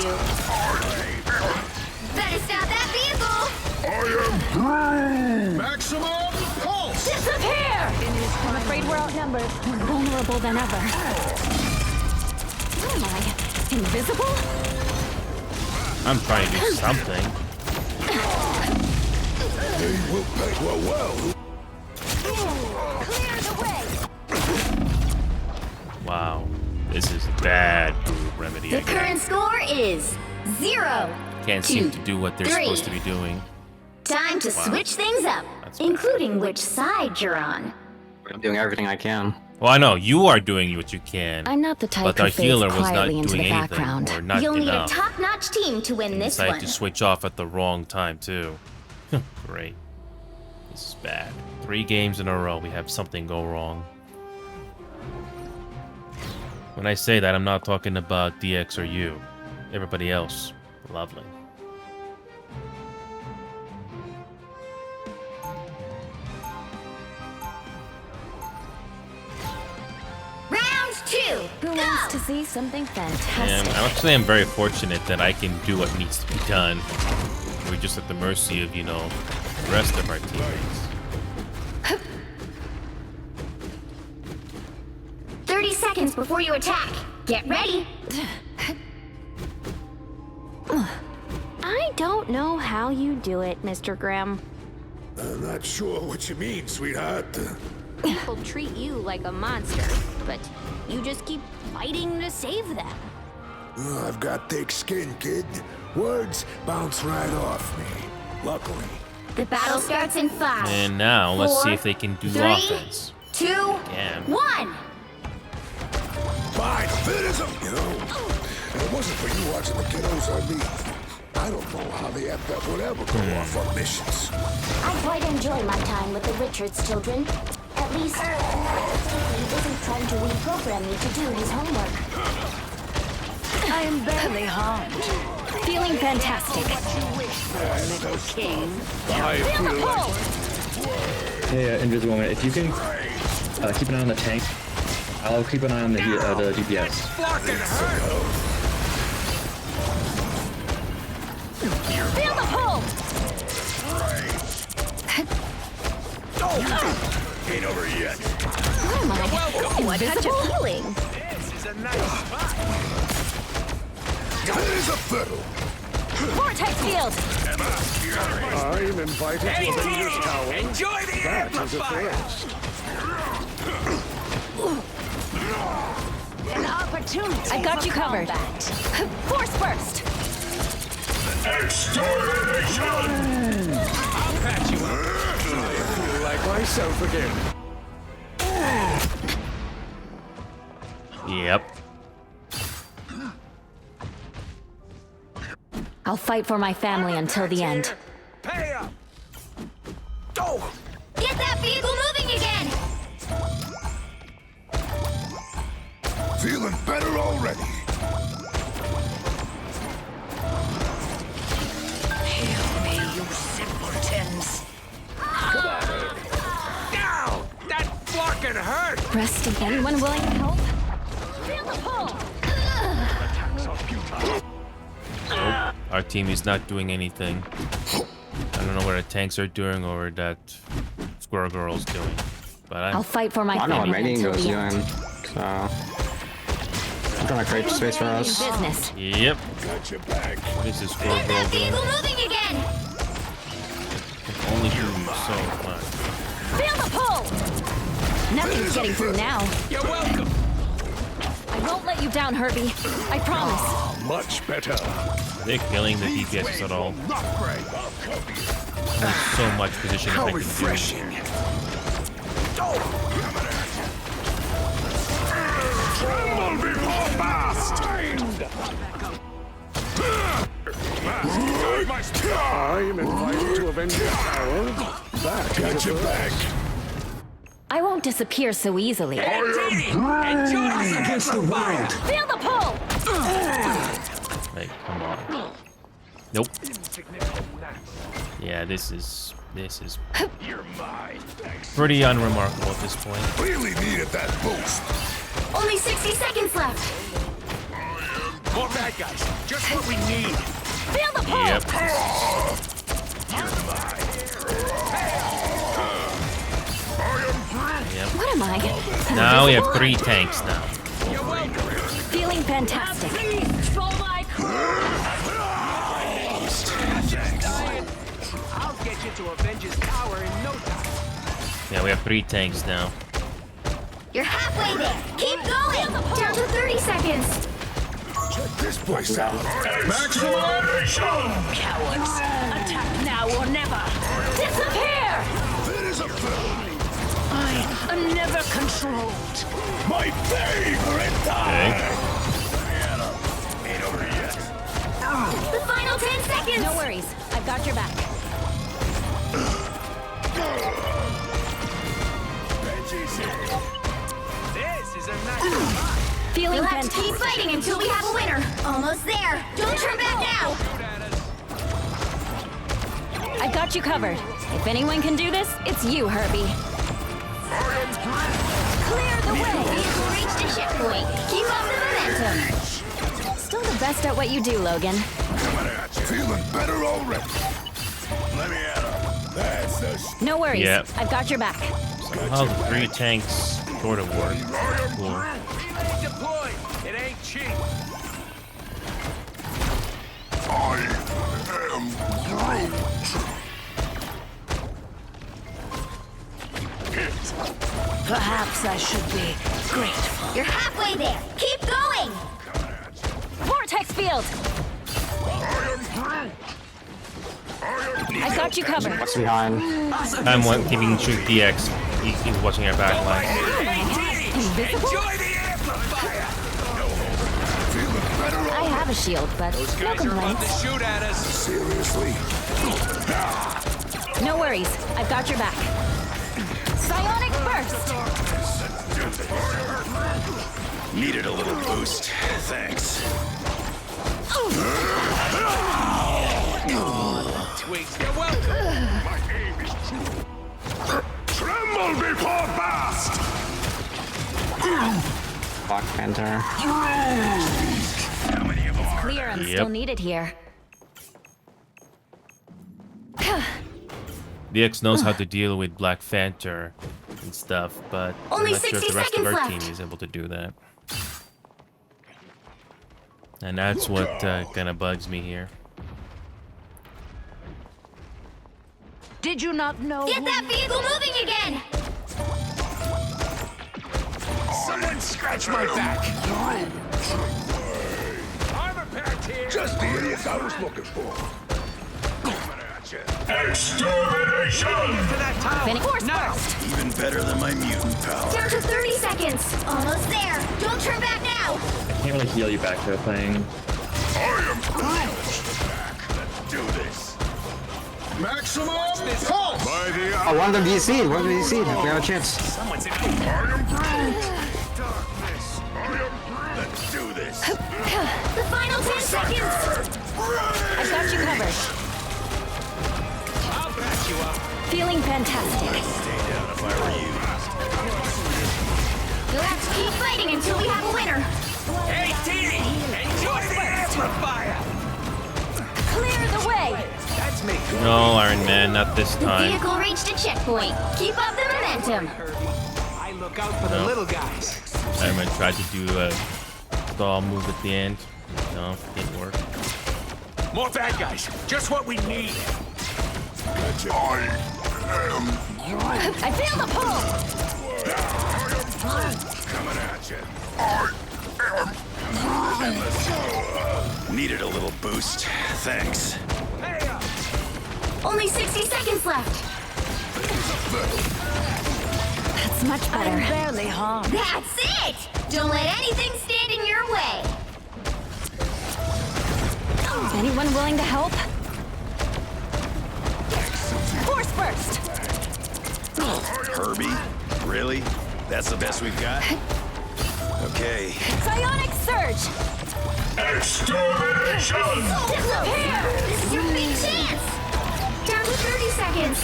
Better stop that vehicle. I am through. Maximum pulse. Disappear. I'm afraid we're outnumbered. More vulnerable than ever. Where am I? Invisible? I'm trying to do something. They will pay well. Clear the way. Wow. This is bad, Remedy. The current score is 0. Can't seem to do what they're 3. supposed to be doing. Time to Wow. switch things up, That's bad. including which side you're on. I'm doing everything I can. Well, I know you are doing what you can. I'm not the type But who our healer fades was not quietly into doing the anything, background. or not You'll need a enough. top-notch team to win this Decided one. to switch off at the wrong time too. Great. This is bad. 3 games in a row, we have something go wrong. When I say that, I'm not talking about DX or you. Everybody else. Lovely. Round 2. Who wants to see something And fantastic? actually, I'm very fortunate that I can do what needs to be done. We're just at the mercy of, the rest of our teammates. 30 seconds before you attack. Get ready. I don't know how you do it, Mr. Graham. I'm not sure what you mean, sweetheart. People treat you like a monster, but you just keep fighting to save them. I've got thick skin, kid. Words bounce right off me. Luckily. The battle starts in 5. And now, let's see 4, if they can do 3, offense. 2, Again. 1. Fine, fit as a... if it wasn't for you watching the kiddos I leave, I don't know how the FF would ever go off on missions. I quite enjoy my time with the Richards children. At least, Nathan isn't trying to reprogram me to do his homework. I am barely harmed. Feeling fantastic. Little king. I feel like... Hey, Invisible Man, if you can keep an eye on the tank, I'll keep an eye on the DPS. Feel the pull! Ain't over yet. Where am I? What touch of healing? This is a nice spot. Fit as a fiddle. Vortex field! I'm invited to Avengers Tower. Enjoy the That is a amplifier. first. An opportunity. I got you for covered. combat. Force burst! Extermination! I'll patch you up. I feel like myself again. Yep. I'll fight for my family until the end. Pay up. Go. Get that vehicle moving again. Feeling better already. Heal me, you simpletons. Ow! That fucking hurt. Resting. Anyone willing to help? Feel the pull! Nope. Our team is not doing anything. I don't know what our tanks are doing or what that Squirrel Girl's doing. But I'll fight for my I know what family Megan until goes the doing, end. so I'm trying to create space for us. Business. Yep. Got your back. This is Squirrel Get Girl that doing. vehicle moving again! Can only do so much. Feel the pull! Nothing's getting through now. You're welcome. I won't let you down, Herbie. I promise. Much better. They're killing the DPS at all. There's so much position How I can refreshing. Tremble before blast! I'm invited to avenge your power. That got your back. I won't disappear so easily. Against the world. Feel the pull! Hey, come on. Nope. Yeah, this is pretty unremarkable at this point. Really needed that boost. Only 60 seconds left. More bad guys. Just what we need. Feel the pull! Yep. Yep. What am I? Now we have 3 tanks now. Feeling fantastic. I'll get you to avenge his power in no time. Yeah, we have 3 tanks now. You're halfway there. Keep going. Down to 30 seconds. Check this place out. Cowards! Attack now or never! Disappear! That is a film. I am never controlled. My favorite time. Ain't over yet. The final 10 seconds. No worries. I've got your back. This is a nice Feeling We'll have to fantastic. keep fighting until we have a winner. Almost there. Don't turn back now. I've got you covered. If anyone can do this, it's you, Herbie. Clear the way. Vehicle reached a checkpoint. Keep up the momentum. Still the best at what you do, Logan. Feeling better already. Let me at him. That's the No worries. Yep. I've got your back. Somehow the 3 tanks sort of work. Cool. Relay deployed. It ain't cheap. I am Groot. Perhaps I should be grateful. You're halfway there. Keep going. Vortex field! I got you covered. What's behind? I'm keeping Shoot DX. He's watching our back line. Invisible? Enjoy the amplifier. I have a shield, but no Guys are about to complaints. shoot at us. Seriously? No worries. I've got your back. Psionic burst! Needed a little boost. Thanks. Twigs, you're welcome. My aim is true. Tremble before blast! Black Panther. Clear, I'm Yep. still needed here. DX knows how to deal with Black Panther and stuff, but Only I'm not sure if 60 the rest of seconds our left. team is able to do that. And that's what kind of bugs me here. Did you not know? Get that vehicle moving again. Someone scratch my back. Armor packed here. Just the idiots I was looking for. Extermination! For that tower. Force Now. burst! Even better than my mutant power. Down to 30 seconds. Almost there. Don't turn back now. I can't really heal you back to the thing. I am Groot. Let's do this. Maximum pulse! By the Oh, one of them DC'd. One of them DC'd. We have a chance. Someone's in I am Groot. Darkness. I am Groot. Let's do this. The final 10 seconds. I've got you covered. I'll patch you up. Feeling fantastic. Stay down if I were you. You'll have to keep fighting until we have a winner. Hey, Teeny! Enjoy the amplifier! Clear the way! That's me. No, Iron Man, not this The time. vehicle reached a checkpoint. Keep up the momentum. I look out for the little guys. Iron Man tried to do a stall move at the end. No, didn't work. More bad guys. Just what we need. I feel the pull! Coming at you. Needed a little boost. Thanks. Only 60 seconds left. That's much better. I'm barely harmed. That's it! Don't let anything stand in your way. Anyone willing to help? Force burst! Herbie? Really? That's the best we've got? Okay. Psionic surge! Extermination! Here! This is your big chance! Down to 30 seconds.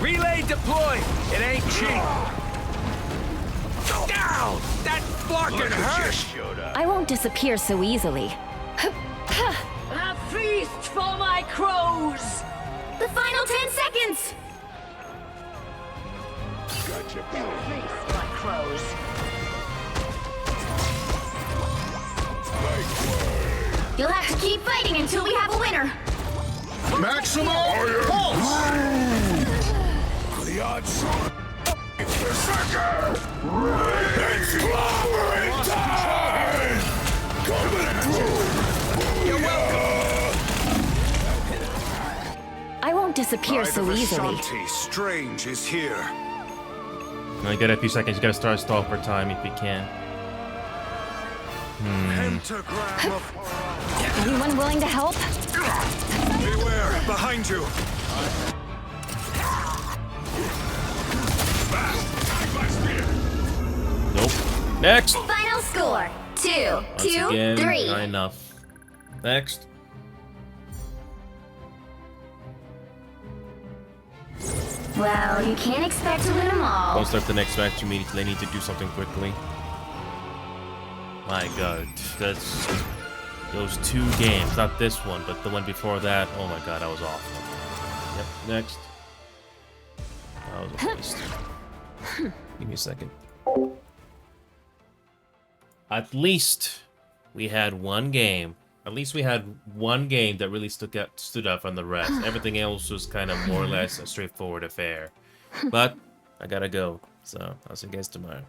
Relay deployed. It ain't cheap. Down! That fucking hurt! I won't disappear so easily. A feast for my crows! The final 10 seconds. Feast, my crows. You'll have to keep fighting until we have a winner. Maximum pulse! The odds. Berserker! It's clobbering time! Coming through! You're welcome. I won't disappear Pride so of easily. Ashanti, Strange is here. Now you got a few seconds. You gotta start stall for time if you can. Pentagram of Anyone willing to help? beware, behind you. Nope. Next. Final score. 2, Once 2, again, 3. not enough. Next. Well, you can't expect to win them all. Don't start the next match immediately. I need to do something quickly. My god, that's those 2 games. Not this one, but the one before that. Oh my god, that was awful. Yep, next. That was a waste. Give me a second. At least we had one game. At least we had one game that really stood out from the rest. Everything else was kind of more or less a straightforward affair. But I gotta go. So I'll see you guys tomorrow.